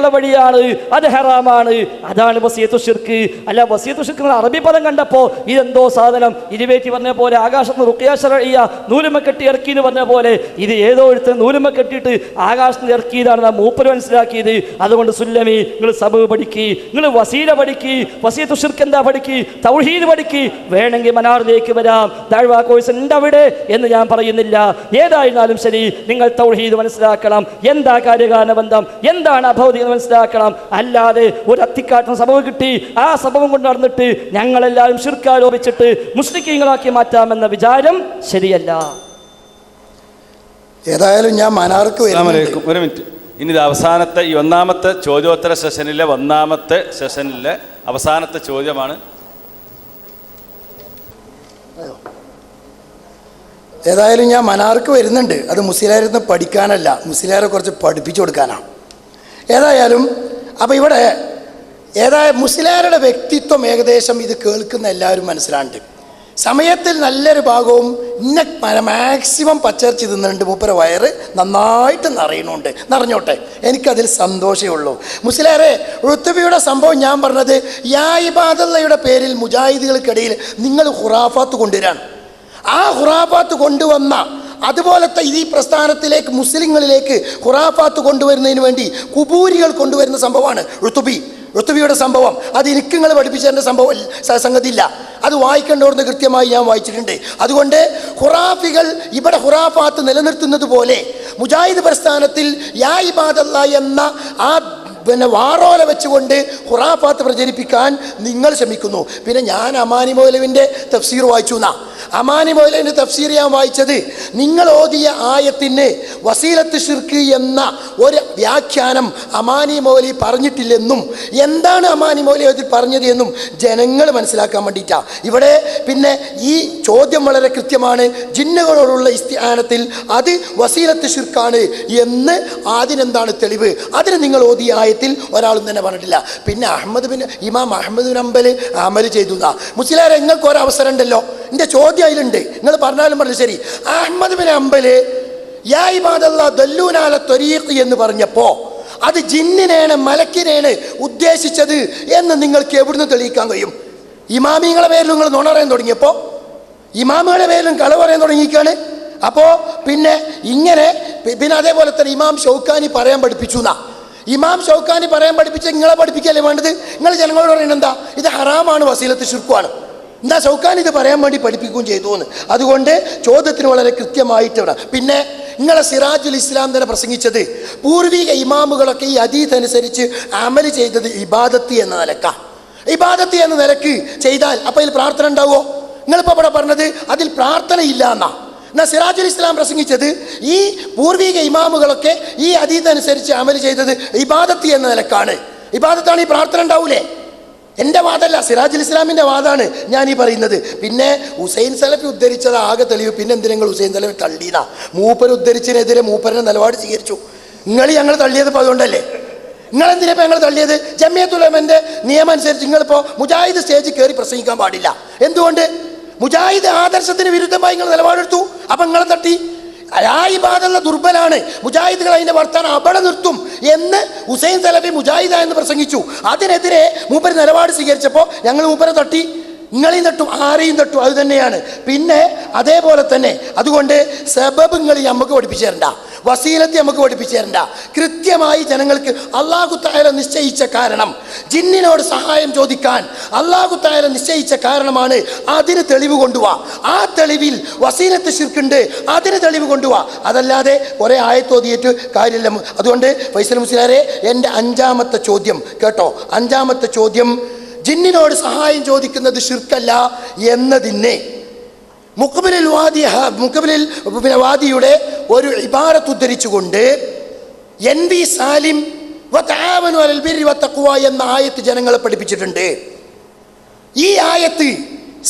അത് ഹറാമാണ്. അതാണ് വസിയത്തു ശിർക്ക്. അല്ല വസിയത്തു ശിർക്ക് അറബി പദം കണ്ടപ്പോ ഇതെന്തോ സാധനം ഇരുവേറ്റി പറഞ്ഞ പോലെ ആകാശത്ത് റുഖിയ ശർഇയ്യ നൂലുമ കെട്ടി ഇറക്കി എന്ന് പറഞ്ഞ പോലെ ഇത് ഏതോ എടുത്ത് നൂലുമ കെട്ടിയിട്ട് ആകാശത്ത് ഇറക്കിയതാണ് മൂപ്പര് മനസ്സിലാക്കിയത്. അതുകൊണ്ട് സുല്ലമി നിങ്ങൾ സബബ് പഠിക്കി, നിങ്ങൾ വസീല പഠിക്കി, വസിയത്തു ശിർക്ക് എന്താ പഠിക്കി, തൗഹീദ് പഠിക്കി. വേണമെങ്കിൽ മനാറിലേക്ക് വരാം, ദഅ്വാ കോഴ്സ് ഉണ്ട് അവിടെ എന്ന് ഞാൻ പറയുന്നില്ല. ഏതായിരുന്നാലും ശരി നിങ്ങൾ തൗഹീദ് മനസ്സിലാക്കണം. എന്താ കാര്യകാരണ ബന്ധം, എന്താണ് അഭൗതികം മനസ്സിലാക്കണം. അല്ലാതെ ഒരു അത്തിക്കാട്ടിന് സബബ് കിട്ടി ആ സബബം കൊണ്ട് നടന്നിട്ട് ഞങ്ങളെല്ലാവരും ശിർക്ക് ആരോപിച്ചിട്ട് മുസ്ലിക്കീങ്ങളാക്കി മാറ്റാമെന്ന വിചാരം ശരിയല്ല. ഏതായാലും ഞാൻ മനാർക്ക് ഒരു മിനിറ്റ്. ഇനി ഇത് അവസാനത്തെ ഈ ഒന്നാമത്തെ ചോദ്യോത്തര സെഷനിലെ അവസാനത്തെ ചോദ്യമാണ്. ഏതായാലും ഞാൻ മനാർക്ക് വരുന്നുണ്ട്. അത് മുസ്ലിയാരിന്ന് പഠിക്കാനല്ല, മുസ്ലിയാരെ കുറച്ച് പഠിപ്പിച്ചു കൊടുക്കാനാണ്. ഏതായാലും അപ്പോൾ ഇവിടെ മുസ്ലിയാരുടെ വ്യക്തിത്വം ഏകദേശം ഇത് കേൾക്കുന്ന എല്ലാവരും മനസ്സിലാണ്ട്. സമയത്തിൽ നല്ലൊരു ഭാഗവും ഇന്നെ മാക്സിമം പച്ചർച്ച് തിന്നുന്നുണ്ട്. മൂപ്പര വയറ് നന്നായിട്ട് നിറഞ്ഞോട്ടെ, എനിക്കതിൽ സന്തോഷമേ ഉള്ളൂ. മുസ്ലിയാരെ, ഉത്തുബിയുടെ സംഭവം ഞാൻ പറഞ്ഞത് യാ ഇബാദല്ലയുടെ പേരിൽ മുജാഹിദുകൾക്കിടയിൽ നിങ്ങൾ ഖുറാഫാത്ത് കൊണ്ടുവരാണ്. ആ ഖുറാഫാത്ത് കൊണ്ടുവന്ന അതുപോലത്തെ ഈ പ്രസ്ഥാനത്തിലേക്ക് മുസ്ലിങ്ങളിലേക്ക് ഖുറാഫാത്ത് കൊണ്ടുവരുന്നതിന് വേണ്ടി കുബൂരികൾ കൊണ്ടുവരുന്ന സംഭവമാണ് ഋതുബിയുടെ സംഭവം. അത് എനിക്ക് നിങ്ങൾ പഠിപ്പിച്ചതിൻ്റെ സംഗതി ഇല്ല. അത് വായിക്കേണ്ടവർന്ന് കൃത്യമായി ഞാൻ വായിച്ചിട്ടുണ്ട്. അതുകൊണ്ട് ഖുറാഫികൾ ഇവിടെ ഖുറാഫാത്ത് നിലനിർത്തുന്നത് പോലെ മുജാഹിദ് പ്രസ്ഥാനത്തിൽ യാ ഇബാദല്ലാ എന്ന ആ വാറോല വെച്ചുകൊണ്ട് ഖുറാഫാത്ത് പ്രചരിപ്പിക്കാൻ നിങ്ങൾ ശ്രമിക്കുന്നു. പിന്നെ ഞാൻ അമാനി മൗലവിൻ്റെ തഫ്സീർ വായിച്ചു. അമാനി മൗലവിൻ്റെ തഫ്സീർ ഞാൻ വായിച്ചത് നിങ്ങൾ ഓതിയ ആയത്തിന് വസീലത്ത് ശിർക്ക് എന്ന ഒരു വ്യാഖ്യാനം അമാനി മൗലവി പറഞ്ഞിട്ടില്ലെന്നും എന്താണ് അമാനി മൗലവി അതിൽ പറഞ്ഞത് എന്നും ജനങ്ങൾ മനസ്സിലാക്കാൻ വേണ്ടിയിട്ടാണ്. ഇവിടെ പിന്നെ ഈ ചോദ്യം വളരെ കൃത്യമാണ്. ജിന്നുകളോടുള്ള ഇസ്തിആനത്തിൽ അത് വസീലത്ത് ശിർക്കാണ് എന്ന് അതിനെന്താണ് തെളിവ്? അതിന് നിങ്ങൾ ഓതിയ ആയത്തിൽ ഒരാളും തന്നെ പറഞ്ഞിട്ടില്ല. പിന്നെ ഇമാം അഹ്മദ് ബിൻ ഹംബൽ അമൽ ചെയ്തു. മുസ്ലിയാരെ, നിങ്ങൾക്ക് ഒരവസരം ഉണ്ടല്ലോ, എൻ്റെ ചോദ്യം അതിലുണ്ട്, നിങ്ങൾ പറഞ്ഞാലും പറഞ്ഞു ശരി. അഹ്മദ് ബിൻ ഹംബൽ യാ ഇബാദല്ലാ ദല്ലൂന അല ത്വരീഖ് എന്ന് പറഞ്ഞപ്പോൾ അത് ജിന്നിനെയാണ് മലക്കിനെയാണ് ഉദ്ദേശിച്ചത് എന്ന് നിങ്ങൾക്ക് എവിടുന്ന് തെളിയിക്കാൻ കഴിയും? ഇമാമിങ്ങളെ പേരിലും നിങ്ങൾ നുണ പറയാൻ തുടങ്ങിയപ്പോൾ ഇമാമുകളുടെ പേരിലും കള പറയാൻ തുടങ്ങിയിരിക്കുകയാണ്. അപ്പോൾ പിന്നെ ഇങ്ങനെ പിന്നെ അതേപോലെ തന്നെ ഇമാം ഷൗക്കാനി പറയാൻ പഠിപ്പിച്ചു എന്നാ. ഇമാം ഷൗക്കാനി പറയാൻ പഠിപ്പിച്ച നിങ്ങളെ പഠിപ്പിക്കല്ലേ വേണ്ടത്? നിങ്ങൾ ജനങ്ങളോട് പറയുന്നത് എന്താ? ഇത് ഹറാമാണ്, വസീലത്ത് ശിർക്കുമാണ്. എന്താ ഷൗക്കാനി ഇത് പറയാൻ വേണ്ടി പഠിപ്പിക്കുകയും ചെയ്തു എന്ന്. അതുകൊണ്ട് ചോദ്യത്തിന് വളരെ കൃത്യമായിട്ട് വേണം. പിന്നെ നിങ്ങളെ സിറാജുൽ ഇസ്ലാം തന്നെ പ്രസംഗിച്ചത് പൂർവിക ഇമാമുകളൊക്കെ ഈ ഹദീസ് അനുസരിച്ച് അമൽ ചെയ്തത് ഇബാദത്ത് എന്ന നിലക്കാണ്. ഇബാദത്ത് എന്ന നിലക്ക് ചെയ്താൽ അപ്പോൾ അതിൽ പ്രാർത്ഥന ഉണ്ടാവുമോ? നിങ്ങളിപ്പോൾ ഇവിടെ പറഞ്ഞത് അതിൽ പ്രാർത്ഥന ഇല്ല എന്നാ. എന്നാൽ സിറാജുൽ ഇസ്ലാം പ്രസംഗിച്ചത് ഈ പൂർവിക ഇമാമുകളൊക്കെ ഈ ഹദീസ് അനുസരിച്ച് അമൽ ചെയ്തത് ഇബാദത്ത് എന്ന നിലക്കാണ്. ഇബാദത്താണ്, ഈ പ്രാർത്ഥന ഉണ്ടാവൂലേ? എൻ്റെ വാദമല്ല, സിറാജുൽ ഇസ്ലാമിൻ്റെ വാദമാണ് ഞാൻ ഈ പറയുന്നത്. പിന്നെ ഹുസൈൻ സലഫി ഉദ്ധരിച്ചത് ആകെ തെളിവ്. പിന്നെ എന്തിനെങ്കിൽ ഹുസൈൻ സലഫി തള്ളീനാ? മൂപ്പർ ഉദ്ധരിച്ചതിനെതിരെ മൂപ്പറിനെ നിലപാട് സ്വീകരിച്ചു. നിങ്ങൾ ഞങ്ങൾ തള്ളിയത് ഇപ്പോൾ അതുകൊണ്ടല്ലേ? നിങ്ങളെന്തിനാ ഞങ്ങൾ തള്ളിയത്? ജമിയത്തുൽ ഉലമയുടെ നിയമം അനുസരിച്ച് നിങ്ങളിപ്പോൾ മുജാഹിദ് സ്റ്റേജിൽ കയറി പ്രസംഗിക്കാൻ പാടില്ല. എന്തുകൊണ്ട്? മുജാഹിദ് ആദർശത്തിന് വിരുദ്ധമായി നിങ്ങൾ നിലപാടെടുത്തു. അപ്പം നിങ്ങളെ തട്ടി. ആ ഇബാദത്ത് ദുർബലാണ്, മുജാഹിദുകൾ അതിൻ്റെ വർത്താനം അവിടെ നിർത്തും എന്ന് ഹുസൈൻ സലഫി മുജാഹിദ എന്ന് പ്രസംഗിച്ചു. അതിനെതിരെ മൂപ്പര് നിലപാട് സ്വീകരിച്ചപ്പോൾ ഞങ്ങൾ മൂപ്പരെ തട്ടി. നിങ്ങളെയും തട്ടും, ആരെയും തട്ടും. അത് തന്നെയാണ്. പിന്നെ അതേപോലെ തന്നെ അതുകൊണ്ട് സബബ് നിങ്ങൾ നമുക്ക് പഠിപ്പിച്ചു തരണ്ട, വസീലത്തെ നമുക്ക് പഠിപ്പിച്ചു തരണ്ട. കൃത്യമായി ജനങ്ങൾക്ക് അല്ലാഹു തആല നിശ്ചയിച്ച കാരണം, ജിന്നിനോട് സഹായം ചോദിക്കാൻ അല്ലാഹു തആല നിശ്ചയിച്ച കാരണമാണ്. അതിന് തെളിവ് കൊണ്ടുപോവാ. ആ തെളിവിൽ വസീലത്ത് ശിർക്കുണ്ട്, അതിന് തെളിവ് കൊണ്ടുപോവാ. അതല്ലാതെ കുറേ ആയത്തോതിയിട്ട് കാര്യമില്ല. അതുകൊണ്ട് ഫൈസൽ മുസ്ലിയാരെ, എൻ്റെ 5ാമത്തെ ചോദ്യം കേട്ടോ. 5ാമത്തെ ചോദ്യം, ജിന്നിനോട് സഹായം ചോദിക്കുന്നത് ശിർക്കല്ല എന്നതിനെ മുഖബിലിൽ വാദിയുടെ ഒരു ഇബാറത്ത് ഉദ്ധരിച്ചുകൊണ്ട് NV സാലിം വതആവനു അലൽ ബിർരി വത്തഖ്വ എന്ന ആയത്ത് ജനങ്ങളെ പഠിപ്പിച്ചിട്ടുണ്ട്. ഈ ആയത്ത്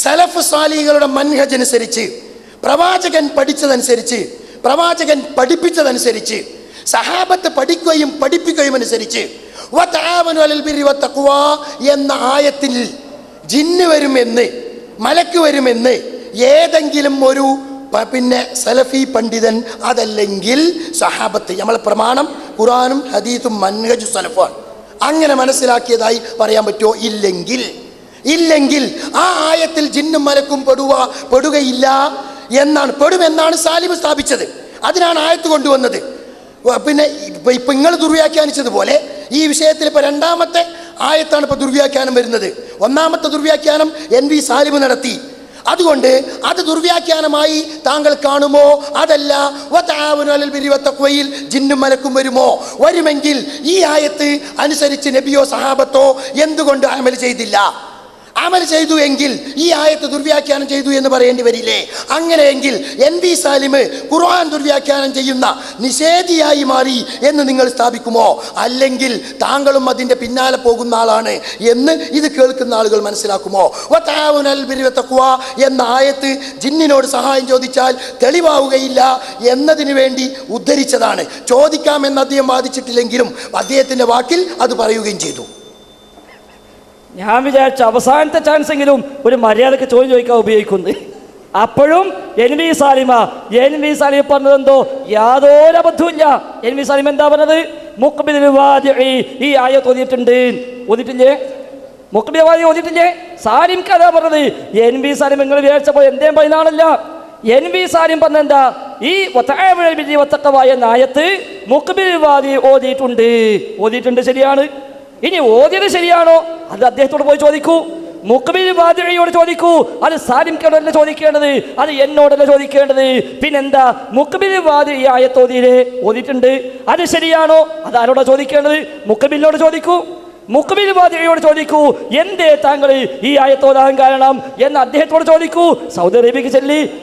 സലഫ് സാലിഹുകളുടെ മൻഹജ് അനുസരിച്ച്, പ്രവാചകൻ പഠിച്ചതനുസരിച്ച്, പ്രവാചകൻ പഠിപ്പിച്ചതനുസരിച്ച്, സഹാബത്ത് പഠിക്കുകയും പഠിപ്പിക്കുകയും അനുസരിച്ച് വതആവനു അലൽ ബിർരി വത്തഖ്വ എന്ന ആയത്തിൽ ജിന്ന് വരുമെന്ന്, മലക്ക് വരുമെന്ന് ഏതെങ്കിലും ഒരു പിന്നെ സലഫി പണ്ഡിതൻ, അതല്ലെങ്കിൽ സഹാബത്ത്, നമ്മളെ പ്രമാണം ഖുർആനും ഹദീസും മൻഹജു സലഫാണ്, അങ്ങനെ മനസ്സിലാക്കിയതായി പറയാൻ പറ്റുമോ? ഇല്ലെങ്കിൽ ആ ആയത്തിൽ ജിന്നും മലക്കും പെടുകയില്ല എന്നാണ്, പെടുമെന്നാണ് സാലിം സ്ഥാപിച്ചത്. അതിനാണ് ആയത്ത് കൊണ്ടുവന്നത്. പിന്നെ ഇപ്പം നിങ്ങൾ ദുർവ്യാഖ്യാനിച്ചതുപോലെ ഈ വിഷയത്തിൽ ഇപ്പോൾ 2ാമത്തെ ആയത്താണ് ഇപ്പോൾ ദുർവ്യാഖ്യാനം വരുന്നത്. 1ാമത്തെ ദുർവ്യാഖ്യാനം NV സാലിം നടത്തി. അതുകൊണ്ട് അത് ദുർവ്യാഖ്യാനമായി താങ്കൾ കാണുമോ? അതല്ല, വതആവനു അലൽ ബിർരി വത്തഖ്വയിൽ ജിന്നും മലക്കും വരുമോ? വരുമെങ്കിൽ ഈ ആയത്ത് അനുസരിച്ച് നബിയോ സഹാബത്തോ എന്തുകൊണ്ട് അമൽ ചെയ്തില്ല? അമൽ ചെയ്തു എങ്കിൽ ഈ ആയത്ത് ദുർവ്യാഖ്യാനം ചെയ്തു എന്ന് പറയേണ്ടി വരില്ലേ? അങ്ങനെയെങ്കിൽ NV സാലിം ഖുർആൻ ദുർവ്യാഖ്യാനം ചെയ്യുന്ന നിഷേധിയായി മാറി എന്ന് നിങ്ങൾ സ്ഥാപിക്കുമോ? അല്ലെങ്കിൽ താങ്കളും അതിൻ്റെ പിന്നാലെ പോകുന്ന ആളാണ് എന്ന് ഇത് കേൾക്കുന്ന ആളുകൾ മനസ്സിലാക്കുമോ? വതആവനു അലൽ ബിർരി വത്തഖ്വ എന്ന ആയത്ത് ജിന്നിനോട് സഹായം ചോദിച്ചാൽ തെളിവാവുകയില്ല എന്നതിന് വേണ്ടി ഉദ്ധരിച്ചതാണ്. ചോദിക്കാമെന്ന് അദ്ദേഹം വാദിച്ചിട്ടില്ലെങ്കിലും അദ്ദേഹത്തിൻ്റെ വാക്കിൽ അത് പറയുകയും ചെയ്തു. ഞാൻ വിചാരിച്ച അവസാനത്തെ ചാൻസെങ്കിലും ഒരു മര്യാദക്ക് ചോദ്യം ചോദിക്കാൻ ഉപയോഗിക്കുന്നു. അപ്പോഴും NV സാലിമ പറഞ്ഞതെന്തോ യാതൊരു അബദ്ധമില്ല. NV സാലിം എന്താ പറഞ്ഞത്? മുഖ്ബിലിൽ വാദിഇ ഈ ആയത്ത് ഓതിയിട്ടില്ലേ? മുഖ്ബിൽ വാദി ഓതിയിട്ടില്ലേ? സാലിം കഥ പറഞ്ഞത്. NV സാലിം നിങ്ങൾ വിചാരിച്ചപ്പോൾ എന്തേം പറയുന്നതാണല്ല. NV സാലിം പറഞ്ഞെന്താ? ഈ വതആവനു അലൽ ബിർരി വത്തഖ്വ എന്ന ആയത്ത് മുഖ്ബിൽ വാദി ഓതിയിട്ടുണ്ട്. ശരിയാണ്. ഇനി ഓതിയത് ശരിയാണോ? അത് അദ്ദേഹത്തോട് പോയി ചോദിക്കൂ. മുഖ്ബിൽ വാദിയോട് ചോദിക്കൂ. അത് സാലിംക്കോടല്ല ചോദിക്കേണ്ടത്, അത് എന്നോടല്ല ചോദിക്കേണ്ടത്. പിന്നെന്താ? മുഖ്ബിൽ വാദി ഈ ആയത്ത് ഓതിയിട്ടുണ്ട്, അത് ശരിയാണോ? അത് ആരോടാ ചോദിക്കേണ്ടത്? മുഖ്ബിലിനോട് ചോദിക്കൂ. മുഖ്ബിൽ വാദിയോട് ചോദിക്കൂ, എന്തേ താങ്കൾ ഈ ആയത്ത് ഓതാൻ കാരണം എന്ന് അദ്ദേഹത്തോട് ചോദിക്കൂ. സൗദി അറേബ്യക്ക്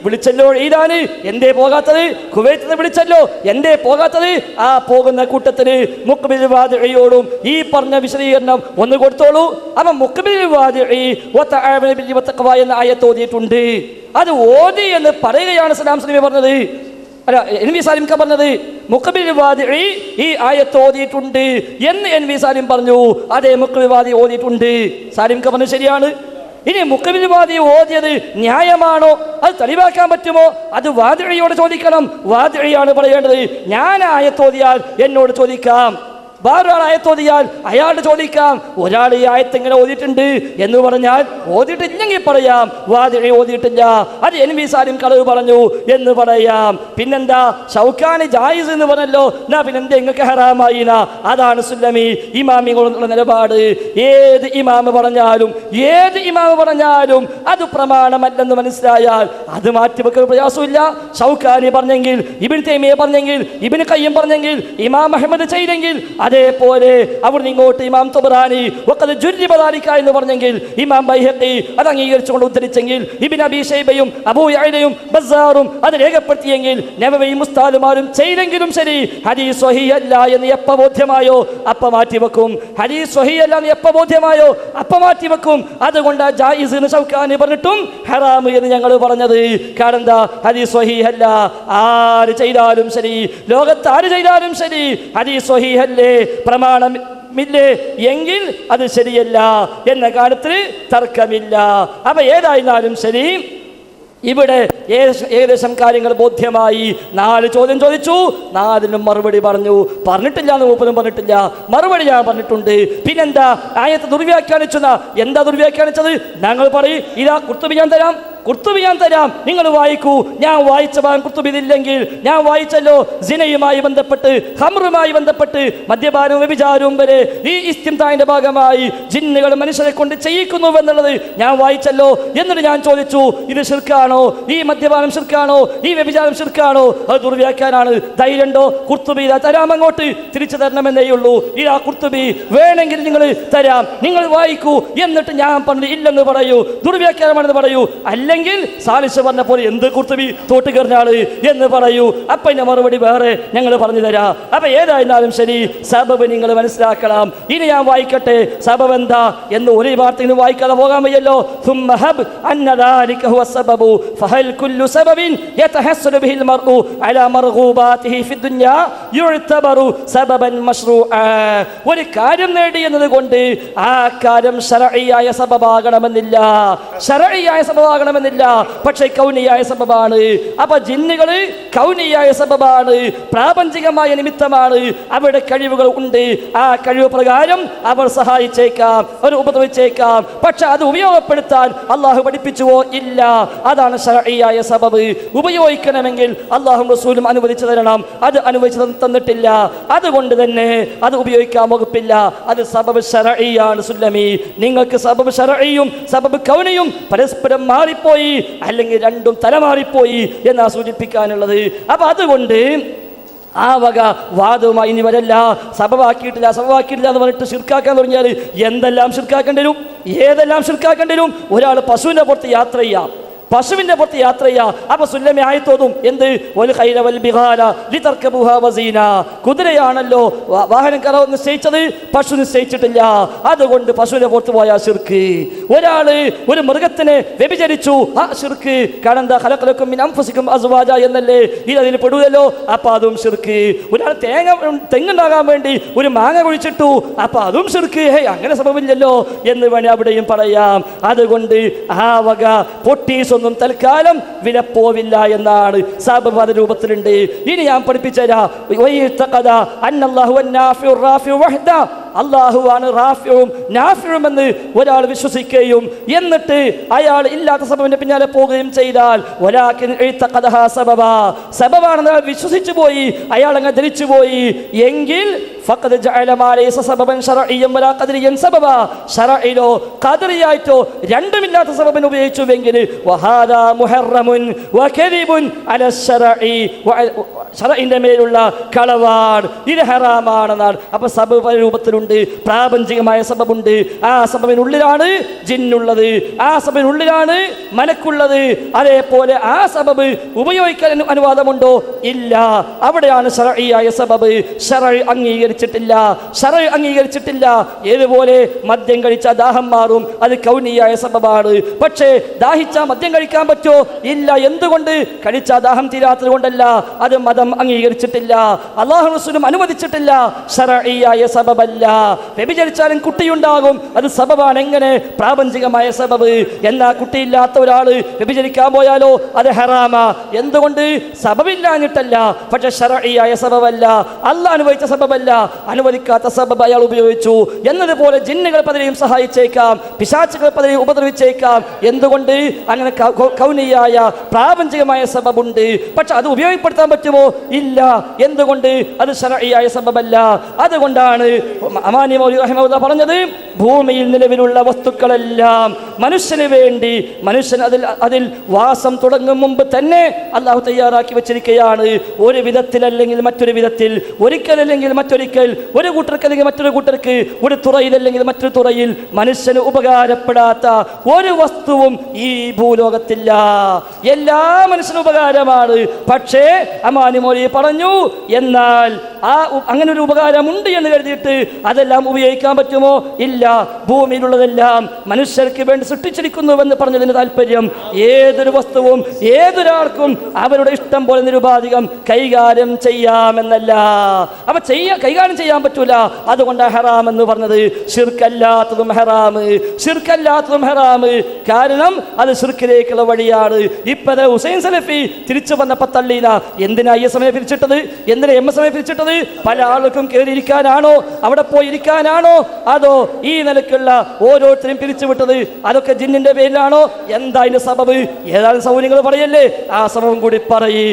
വിളിച്ചല്ലോ ഈദാന്, എന്തേ പോകാത്തത്? കുവൈത്തിൽ നിന്ന് വിളിച്ചല്ലോ, എന്തേ പോകാത്തത്? ആ പോകുന്ന കൂട്ടത്തിന് മുഖ്ബിൽ വാദിയോടും ഈ പറഞ്ഞ വിശദീകരണം ഒന്ന് കൊടുത്തോളൂ. അപ്പം മുഖ്ബിൽ വാദി വതആവനു ബിർരി വത്തഖ്വ എന്ന ആയത്ത് ഓതിയിട്ടുണ്ട്, അത് ഓതി എന്ന് പറയുകയാണ് സലാം സലമി പറഞ്ഞത്. അല്ല, NV സാലിം പറഞ്ഞത് മുഖ്ബിൽ വാദി ഈ ആയത്ത് ഓതിയിട്ടുണ്ട് എന്ന് NV സാലിം പറഞ്ഞു. അതേ, മുഖ്ബിൽ വാദി ഓതിയിട്ടുണ്ട്. സാലിം പറഞ്ഞത് ശരിയാണ്. ഇനി മുഖ്ബിൽ വാദി ഓതിയത് ന്യായമാണോ? അത് തെളിവാക്കാൻ പറ്റുമോ? അത് വാദിയോട് ചോദിക്കണം. വാദിയാണ് പറയേണ്ടത്. ഞാൻ ആയത്ത് ഓതിയാൽ എന്നോട് ചോദിക്കാം. വേറൊരാൾ ആയത്ത് ഓതിയാൽ അയാളോട് ചോദിക്കാം, ഒരാൾ ഈ ആയത്ത് ഇങ്ങനെ ഓതിയിട്ടുണ്ട് എന്ന് പറഞ്ഞാൽ ഓതിയിട്ടില്ലെങ്കിൽ പറയാം വാദിഴ ഓതിയിട്ടില്ല, അത് എൻവി സാലിം കളവ് പറഞ്ഞു എന്ന് പറയാം. പിന്നെന്താ ഷൗക്കാനി ജായിസ് എന്ന് പറഞ്ഞല്ലോ, എന്നാ പിന്നെന്താ നിങ്ങൾക്ക് ഹറാമായിന? അതാണ് സുല്ലമി ഇമാമികളുള്ള നിലപാട്. ഏത് ഇമാമ് പറഞ്ഞാലും അത് പ്രമാണമല്ലെന്ന് മനസ്സിലായാൽ അത് മാറ്റിവെക്കുന്ന പ്രയാസമില്ല. ഷൗക്കാനി പറഞ്ഞെങ്കിൽ, ഇബ്നു തൈമിയ്യ പറഞ്ഞെങ്കിൽ, ഇബ്നു ഖയ്യിം പറഞ്ഞെങ്കിൽ, ഇമാം അഹ്മദ് ചെയ്തെങ്കിൽ, അതേപോലെ അവിടുന്ന് ഇങ്ങോട്ട് ഇമാം തബറാനി വഖദ് ജുർരിബ ദാലിക എന്ന് പറഞ്ഞെങ്കിൽ, ഇമാം ബൈഹഖി അത് അംഗീകരിച്ചുകൊണ്ട് ഉദ്ധരിച്ചെങ്കിൽ, ഇബ്നു അബീ ശൈബയും അബൂ യഅലയും ബസ്സാറും അത് രേഖപ്പെടുത്തിയെങ്കിൽ, നബവിയും ഉസ്താദുമാരും ചെയ്തെങ്കിലും ശരി, ഹദീസ് സ്വഹീഹ് അല്ല എന്ന് എപ്പോൾ ബോധ്യമായോ അപ്പം മാറ്റിവെക്കും. ഹദീസ് സ്വഹീഹ് അല്ല എന്ന് എപ്പോൾ ബോധ്യമായോ അപ്പം മാറ്റിവെക്കും. അതുകൊണ്ട് ജായിസ് എന്ന് ഷൗക്കാനി പറഞ്ഞിട്ടും ഹറാം എന്ന് ഞങ്ങൾ പറഞ്ഞത്. കാരണം എന്താ? ഹദീസ് സ്വഹീഹ് അല്ല. ആര് ചെയ്താലും ശരി, ലോകത്ത് ആര് ചെയ്താലും ശരി, ഹദീസ് സ്വഹീഹ് അല്ലേ, പ്രമാണമില്ലേ എങ്കിൽ അത് ശരിയല്ല എന്ന കാര്യത്തിൽ തർക്കമില്ല. അപ്പൊ ഏതായിരുന്നാലും ശരി, ഇവിടെ ഏകദേശം കാര്യങ്ങൾ ബോധ്യമായി. 4 ചോദ്യം ചോദിച്ചു, 4നും മറുപടി പറഞ്ഞിട്ടില്ല എന്ന് മൂപ്പനും പറഞ്ഞിട്ടില്ല, മറുപടി ഞാൻ പറഞ്ഞിട്ടുണ്ട്. പിന്നെന്താ ആയത്ത് ദുർവ്യാഖ്യാനിച്ചത്? എന്താ ദുർവ്യാഖ്യാനിച്ചത്? ഞങ്ങൾ പറയും, ഇതാ കുർത്തുബി ഞാൻ തരാം, നിങ്ങൾ വായിക്കൂ. ഞാൻ വായിച്ച ഭാഗം കുർത്തുബി ഇല്ലെങ്കിൽ ഞാൻ വായിച്ചല്ലോ, സിനയുമായി ബന്ധപ്പെട്ട്, ഖംറുമായി ബന്ധപ്പെട്ട്, മദ്യപാനവും വ്യഭിചാരവും വരെ ഈ ഇസ്തിംതാഇന്റെ ഭാഗമായി ജിന്നുകൾ മനുഷ്യരെ കൊണ്ട് ചെയ്യിക്കുന്നുവെന്നുള്ളത് ഞാൻ വായിച്ചല്ലോ. എന്നിട്ട് ഞാൻ ചോദിച്ചു, ഇത് ശിർക്കാണോ? ഈ മദ്യപാനം ശിർക്കാണോ? ഈ വ്യഭിചാരം ശിർക്കാണോ? അത് ദുർവ്യാഖ്യാനാണ്. ധൈര്യമുണ്ടോ? കുർത്തുബി തരാം, അങ്ങോട്ട് തിരിച്ചു തരണമെന്നേ ഉള്ളൂ. ഇതാ കുർത്തുബി, വേണമെങ്കിൽ നിങ്ങൾ തരാം, നിങ്ങൾ വായിക്കൂ. എന്നിട്ട് ഞാൻ പറഞ്ഞു ഇല്ലെന്ന് പറയൂ, ദുർവ്യാഖ്യാനമാണെന്ന് പറയൂ. അല്ലെങ്കിൽ സാലിസ് പറഞ്ഞ പോലെ എന്ത് കുർത്തുബി തോട്ട് കയറിനാള് എന്ന് പറയൂ. അപ്പൊ ഇതിന്റെ മറുപടി വേറെ ഞങ്ങൾ പറഞ്ഞു തരാം. അപ്പൊ ഏതായിരുന്നാലും ശരി, സബബ് നിങ്ങൾ മനസ്സിലാക്കണം. ഇനി ഞാൻ വായിക്കട്ടെ സബബ് എന്താ എന്ന്. ഒരു വാർത്തയും വായിക്കാതെ പോകാൻ വയ്യല്ലോ. فهل كل سبب يتحصل به المرء على مرغوباته في الدنيا يعتبر سببا مشروعا. ഒരു കാര്യം നേടി എന്നതുകൊണ്ട് ആ കാര്യം ശർഈയായ സബബാകണമെന്നില്ല, പക്ഷേ കൗനിയായ സബബാണ്. അപ്പൊ ജിന്നുകള് കൗനിയായ സബബാണ്, പ്രാപഞ്ചികമായ നിമിത്തമാണ്. അവരുടെ കഴിവുകൾ ഉണ്ട്, ആ കഴിവ് പ്രകാരം അവർ സഹായിച്ചേക്കാം, അവർ ഉപദ്രവിച്ചേക്കാം. പക്ഷെ അത് ഉപയോഗപ്പെടുത്താൻ അള്ളാഹു പഠിപ്പിച്ചുവോ? ഇല്ല. അതാണ് ശർഈയായ സബബ്. ഉപയോഗിക്കണമെങ്കിൽ അല്ലാഹുവും റസൂലും അനുവദിച്ചു തരണം, അത് അനുവദിച്ചു തന്നിട്ടില്ല. അതുകൊണ്ട് തന്നെ അത് ഉപയോഗിക്കാൻ വകുപ്പില്ല. അത് സബബ് ശർഈയാണ്. സുല്ലമി, നിങ്ങൾക്ക് സബബ് ശർഈയും സബബ് കൗനിയും പരസ്പരം മാറിപ്പോയി, അല്ലെങ്കിൽ രണ്ടും തലമാറിപ്പോയി എന്നാ സൂചിപ്പിക്കാനുള്ളത്. അപ്പൊ അതുകൊണ്ട് ആ വക വാദവുമായി ഇനി വരല്ല. സബബാക്കിയിട്ടില്ല എന്ന് പറഞ്ഞിട്ട് ശിർക്കാക്കാൻ തുടങ്ങിയാൽ എന്തെല്ലാം ശിർക്കാക്കേണ്ടി വരും, ഏതെല്ലാം ശിർക്കാക്കേണ്ടി വരും. ഒരാൾ പശുവിൻ്റെ പുറത്ത് യാത്ര ചെയ്യാം, അപ്പൊ സുല്ലമി ആയത്തോതും എന്ത്? കുതിരയാണല്ലോ വാഹനം കയറാൻ നിശ്ചയിച്ചത്, പശു നിശ്ചയിച്ചിട്ടില്ല. അതുകൊണ്ട് പശുവിന്റെ പുറത്ത് പോയാൽ ശിർക്ക്. ഒരാള് ഒരു മൃഗത്തിനെ വ്യഭിചരിച്ചു, ആ ശിർക്ക്. കാരണം എന്താ? ഖലഖലക്കും മിൻ അൻഫുസിക്കും അസ്വാജ എന്നല്ലേ, ഇതിൽ പെടൂലല്ലോ, അപ്പൊ അതും ശിർക്ക്. ഒരാൾ തെങ്ങുണ്ടാകാൻ വേണ്ടി ഒരു മാങ്ങ കുഴിച്ചിട്ടു, അപ്പൊ അതും ശിർക്ക്. അങ്ങനെ സംഭവില്ലല്ലോ എന്ന് വേണേ അവിടെയും പറയാം. അതുകൊണ്ട് ആ വക പൊട്ടീസ് തൽക്കാലം വിലപ്പോവില്ല എന്നാണ് സബബ് രൂപത്തിലുണ്ട്. ഇനി ഞാൻ പഠിപ്പിച്ചുതരാം. അള്ളാഹുവാണ് റാഫിഉം നാഫിഉം എന്ന് ഒരാൾ വിശ്വസിക്കുകയും എന്നിട്ട് അയാൾ ഇല്ലാത്ത സബബിന്റെ പിന്നാലെ പോവുകയും ചെയ്താൽ, സബബാണെന്ന് വിശ്വസിച്ചു പോയി, അയാൾ അങ്ങ് ധരിച്ചു പോയി എങ്കിൽ ഖദറിയായിട്ടോ രണ്ടുമില്ലാത്ത സബബിന് ഉപയോഗിച്ചുവെങ്കിൽ ശർഈന്റെ മേലുള്ള കളവാണ്, ഇത് ഹറാമാണെന്നാണ്. അപ്പൊ സബബ് രൂപത്തിലുണ്ട്, പ്രാപഞ്ചികമായ സബബുണ്ട്. ആ സബബിനുള്ളിലാണ് ജിന്നുള്ളത്, ആ സബബിനുള്ളിലാണ് മലക്കുള്ളത്. അതേപോലെ ആ സബബ് ഉപയോഗിക്കാൻ അനുവാദമുണ്ടോ? ഇല്ല. അവിടെയാണ് ശർഈയായ സബബ്. ശർഅ് അംഗീകരിച്ചിട്ടില്ല. ഏതുപോലെ മദ്യം കഴിച്ചാൽ ദാഹം മാറും, അത് കൗനിയായ സബബാണ്. പക്ഷേ ദാഹിച്ചാൽ മദ്യം കഴിക്കാൻ പറ്റോ? ഇല്ല. എന്തുകൊണ്ട്? കഴിച്ചാൽ ദാഹം തീരാത്തത് കൊണ്ടല്ല, അത് മതം അംഗീകരിച്ചിട്ടില്ല, അല്ലാഹു റസൂലും അനുവദിച്ചിട്ടില്ല. ശർഈയായ സബബല്ല. വ്യഭിചരിച്ചാലും കുട്ടിയുണ്ടാകും, അത് സബബാണ്. എങ്ങനെ? പ്രാപഞ്ചികമായ സബബ്. എന്നാ കുട്ടിയില്ലാത്ത ഒരാള് വ്യഭിചരിക്കാൻ പോയാലോ അത് ഹറാമാ. എന്തുകൊണ്ട്? സബബില്ലാഞ്ഞിട്ടല്ല, പക്ഷെ ശർഈയായ സബബല്ല, അള്ളാഹ് അനുവദിച്ച സബബല്ല, അനുവദിക്കാത്ത സബബ് അയാൾ ഉപയോഗിച്ചു. എന്നതുപോലെ ജിന്നുകൾ പലരെയും സഹായിച്ചേക്കാം, പിശാചുകൾ പലരെയും ഉപദ്രവിച്ചേക്കാം. എന്തുകൊണ്ട്? അങ്ങനെ കൗനിയായ പ്രാപഞ്ചികമായ സബബുണ്ട്. പക്ഷെ അത് ഉപയോഗപ്പെടുത്താൻ പറ്റുമോ? ഇല്ല. എന്തുകൊണ്ട്? അത് ശർഈയായ സബബല്ല. അതുകൊണ്ടാണ് അമാനി മൗലവി റഹിമഹുല്ലാഹ് പറഞ്ഞത്, ഭൂമിയിൽ നിലവിലുള്ള വസ്തുക്കളെല്ലാം മനുഷ്യന് വേണ്ടി, മനുഷ്യൻ അതിൽ വാസം തുടങ്ങും മുമ്പ് തന്നെ അള്ളാഹു തയ്യാറാക്കി വെച്ചിരിക്കുകയാണ്. ഒരു വിധത്തിലല്ലെങ്കിൽ മറ്റൊരു വിധത്തിൽ, ഒരിക്കലല്ലെങ്കിൽ മറ്റൊരിക്കൽ, ഒരു കൂട്ടർക്കല്ലെങ്കിൽ മറ്റൊരു കൂട്ടർക്ക്, ഒരു തുറയിലല്ലെങ്കിൽ മറ്റൊരു തുറയിൽ മനുഷ്യന് ഉപകാരപ്പെടാത്ത ഒരു വസ്തുവും ഈ ഭൂലോകത്തില്ല. എല്ലാ മനുഷ്യന് ഉപകാരമാണ്. പക്ഷേ അമാനി മൗലവി പറഞ്ഞു, എന്നാൽ അങ്ങനെ ഒരു ഉപകാരമുണ്ട് എന്ന് കരുതിയിട്ട് അതെല്ലാം ഉപയോഗിക്കാൻ പറ്റുമോ? ഇല്ല. ഭൂമിയിലുള്ളതെല്ലാം മനുഷ്യർക്ക് വേണ്ടി സൃഷ്ടിച്ചിരിക്കുന്നുവെന്ന് പറഞ്ഞതിന് താല്പര്യം ഏതൊരു വസ്തുവും ഏതൊരാൾക്കും അവരുടെ ഇഷ്ടം പോലെ നിരുപാധികം കൈകാര്യം ചെയ്യാമെന്നല്ല. അപ്പൊ കൈകാര്യം ചെയ്യാൻ പറ്റൂല. അതുകൊണ്ടാണ് ഹറാം എന്ന് പറഞ്ഞത്. ശിർക്കല്ലാത്തതും ഹറാമ്, ശിർക്കല്ലാത്തതും ഹറാമ്. കാരണം അത് ശിർക്കിലേക്കുള്ള വഴിയാണ്. ഇപ്പത് ഹുസൈൻ സലഫി തിരിച്ചു വന്നപ്പോ തള്ളീന. എന്തിനാ ISM പിരിച്ചിട്ടത്? എന്തിനാ MSM പിരിച്ചിട്ടത്? പല ആൾക്കും കയറിയിരിക്കാനാണോ? അവിടെ പോയി ഇരിക്കാനാണോ? അതോ ഈ നിലക്കുള്ള ഓരോരുത്തരും പിരിച്ചുവിട്ടത് അതൊക്കെ ജിന്നിന്റെ പേരിലാണോ? എന്താ അതിന്റെ സബബ്? ഏതാനും സൗകര്യങ്ങൾ പറയല്ലേ, ആ സബബും കൂടി പറയ്.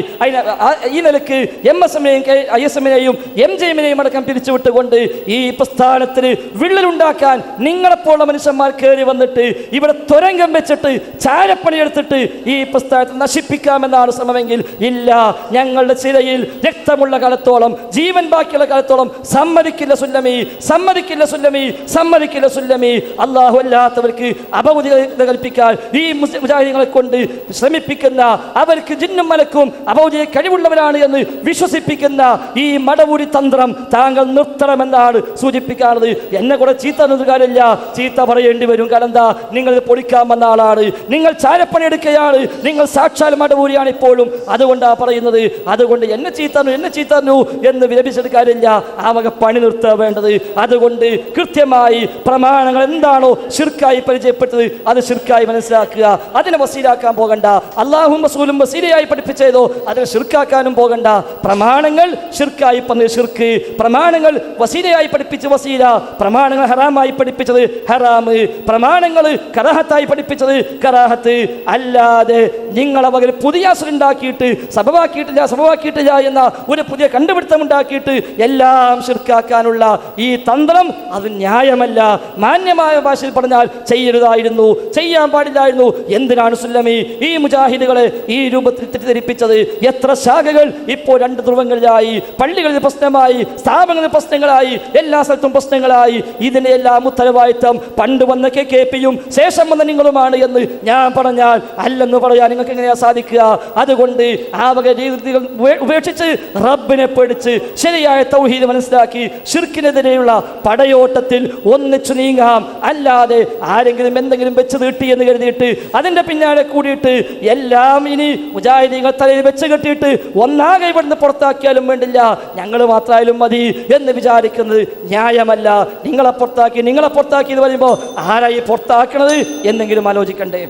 ഈ നിലക്ക് MSMനെയും ISMനെയും MJMനെയും അടക്കം പിരിച്ചുവിട്ടുകൊണ്ട് ഈ പ്രസ്ഥാനത്തിന് വിള്ളലുണ്ടാക്കാൻ നിങ്ങളെപ്പോലുള്ള മനുഷ്യന്മാർ കയറി വന്നിട്ട് ഇവിടെ തുരങ്കം വെച്ചിട്ട് ചാരപ്പണിയെടുത്തിട്ട് ഈ പ്രസ്ഥാനത്തെ നശിപ്പിക്കാമെന്നാണ് ശ്രമമെങ്കിൽ ഇല്ല. ഞങ്ങളുടെ ചിരയിൽ രക്തമുള്ള കാലത്തോളം, ജീവൻ ബാക്കിയുള്ള കാലത്തോളം സമ്മതിക്കില്ല സുല്ലമി, സമ്മതിക്കില്ല സുല്ലമി, സമ്മതിക്കില്ല സുല്ലമി. അല്ലാഹു അല്ലാത്തവർക്ക് അപൗദിക കൽപ്പിക്കാൻ ഈ മുജാഹിദീങ്ങളെ കൊണ്ട് ശ്രമിപ്പിക്കുന്ന, അവർക്ക് ജിന്നും മലക്കും അപൗദിക കഴിവുള്ളവരാണ് എന്ന് വിശ്വസിപ്പിക്കുന്ന ഈ മടവൂരി തന്ത്രം താങ്കൾ നിർത്തണമെന്നാണ് സൂചിപ്പിക്കാറുള്ളത്. എന്നെ കൂടെ ചീത്ത കാര്യമില്ല, ചീത്ത പറയേണ്ടി വരും. കാരണം എന്താ? നിങ്ങൾ പൊളിക്കാൻ വന്ന ആളാണ്, നിങ്ങൾ ചാരപ്പണിയെടുക്കുകയാണ്, നിങ്ങൾ സാക്ഷാൽ മടവൂരിയാണ് ഇപ്പോഴും. അതുകൊണ്ടാണ് പറയുന്നത്. അതുകൊണ്ട് എന്നെ ചീത്തന്നു എന്ന് വിലപിച്ചിട്ട് കാര്യമില്ല. ആ വക പണി നിർത്തുക വേണ്ടത്. അതുകൊണ്ട് കൃത്യമായി പ്രമാണങ്ങൾ എന്താണോ ശിർക്കായി പരിചയപ്പെട്ടത് അത് ശിർക്കായി മനസ്സിലാക്കുക. അതിനെ വസീലാക്കാൻ പോകണ്ട. അള്ളാഹും റസൂലും വസീലയായി പഠിപ്പിച്ചതോ അതിനെ ശിർക്കാക്കാനും പോകണ്ട. പ്രമാണങ്ങൾ ശിർക്കായി പറഞ്ഞത് ശിർക്ക്, പ്രമാണങ്ങൾ വസീലയായി പഠിപ്പിച്ച വസീല, പ്രമാണങ്ങൾ ഹറാമായി പഠിപ്പിച്ചത് ഹറാമ്, പ്രമാണങ്ങൾ കറാഹത്തായി പഠിപ്പിച്ചത് കറാഹത്ത്. അല്ലാതെ നിങ്ങളെ വകയിൽ പുതിയ ഉണ്ടാക്കിയിട്ട് സബവാക്കിയിട്ടില്ല എന്ന ഒരു പുതിയ കണ്ടുപിടുത്തം ഉണ്ടാക്കിയിട്ട് എല്ലാം ശിർക്കാക്കാനുള്ള ഈ തന്ത്രം അത് ന്യായമല്ല. മാന്യമായ ഭാഷയിൽ പറഞ്ഞാൽ ചെയ്യരുതായിരുന്നു, ചെയ്യാൻ പാടില്ലായിരുന്നു. എന്തിനാണ് സുല്ലമി ഈ മുജാഹിദുകളെ ഈ രൂപത്തിൽ തെറ്റിദ്ധരിപ്പിച്ചത്? എത്ര ശാഖകൾ ഇപ്പോൾ രണ്ട് ധ്രുവങ്ങളിലായി, പള്ളികളിൽ പ്രശ്നമായി, സ്ഥാപനങ്ങളിൽ പ്രശ്നങ്ങളായി, എല്ലാ സ്ഥലത്തും പ്രശ്നങ്ങളായി. ഇതിന്റെ എല്ലാം ഉത്തരവാദിത്തം പണ്ട് വന്ന KKPയും ശേഷം വന്ന നിങ്ങളുമാണ് എന്ന് ഞാൻ പറഞ്ഞാൽ അല്ലെന്ന് പറയാൻ നിങ്ങൾക്ക് എങ്ങനെയാ സാധിക്കുക? അതുകൊണ്ട് ആ വക രീതികൾ ഉപേക്ഷിച്ച് റബ്ബിനെ പേടിച്ച് ശരിയായ തൗഹീദ് മനസ്സിലാക്കി ശിർക്കിനെതിരെയുള്ള പടയോട്ടത്തിൽ ഒന്നിച്ചു നീങ്ങാം. അല്ലാതെ ആരെങ്കിലും എന്തെങ്കിലും വെച്ച് നീട്ടി എന്ന് കരുതിയിട്ട് അതിന്റെ പിന്നാലെ കൂടിയിട്ട് എല്ലാം ഇനി മുജാഹിദീങ്ങൾ തലയിൽ വെച്ച് കെട്ടിയിട്ട് ഒന്നാകെ ഇവിടുന്ന് പുറത്താക്കിയാലും വേണ്ടില്ല, ഞങ്ങൾ മാത്രമായാലും മതി എന്ന് വിചാരിക്കുന്നത് ന്യായമല്ല. നിങ്ങളെ പുറത്താക്കി എന്ന് പറയുമ്പോൾ ആരായി പുറത്താക്കണത് എന്നെങ്കിലും ആലോചിക്കണ്ടേ?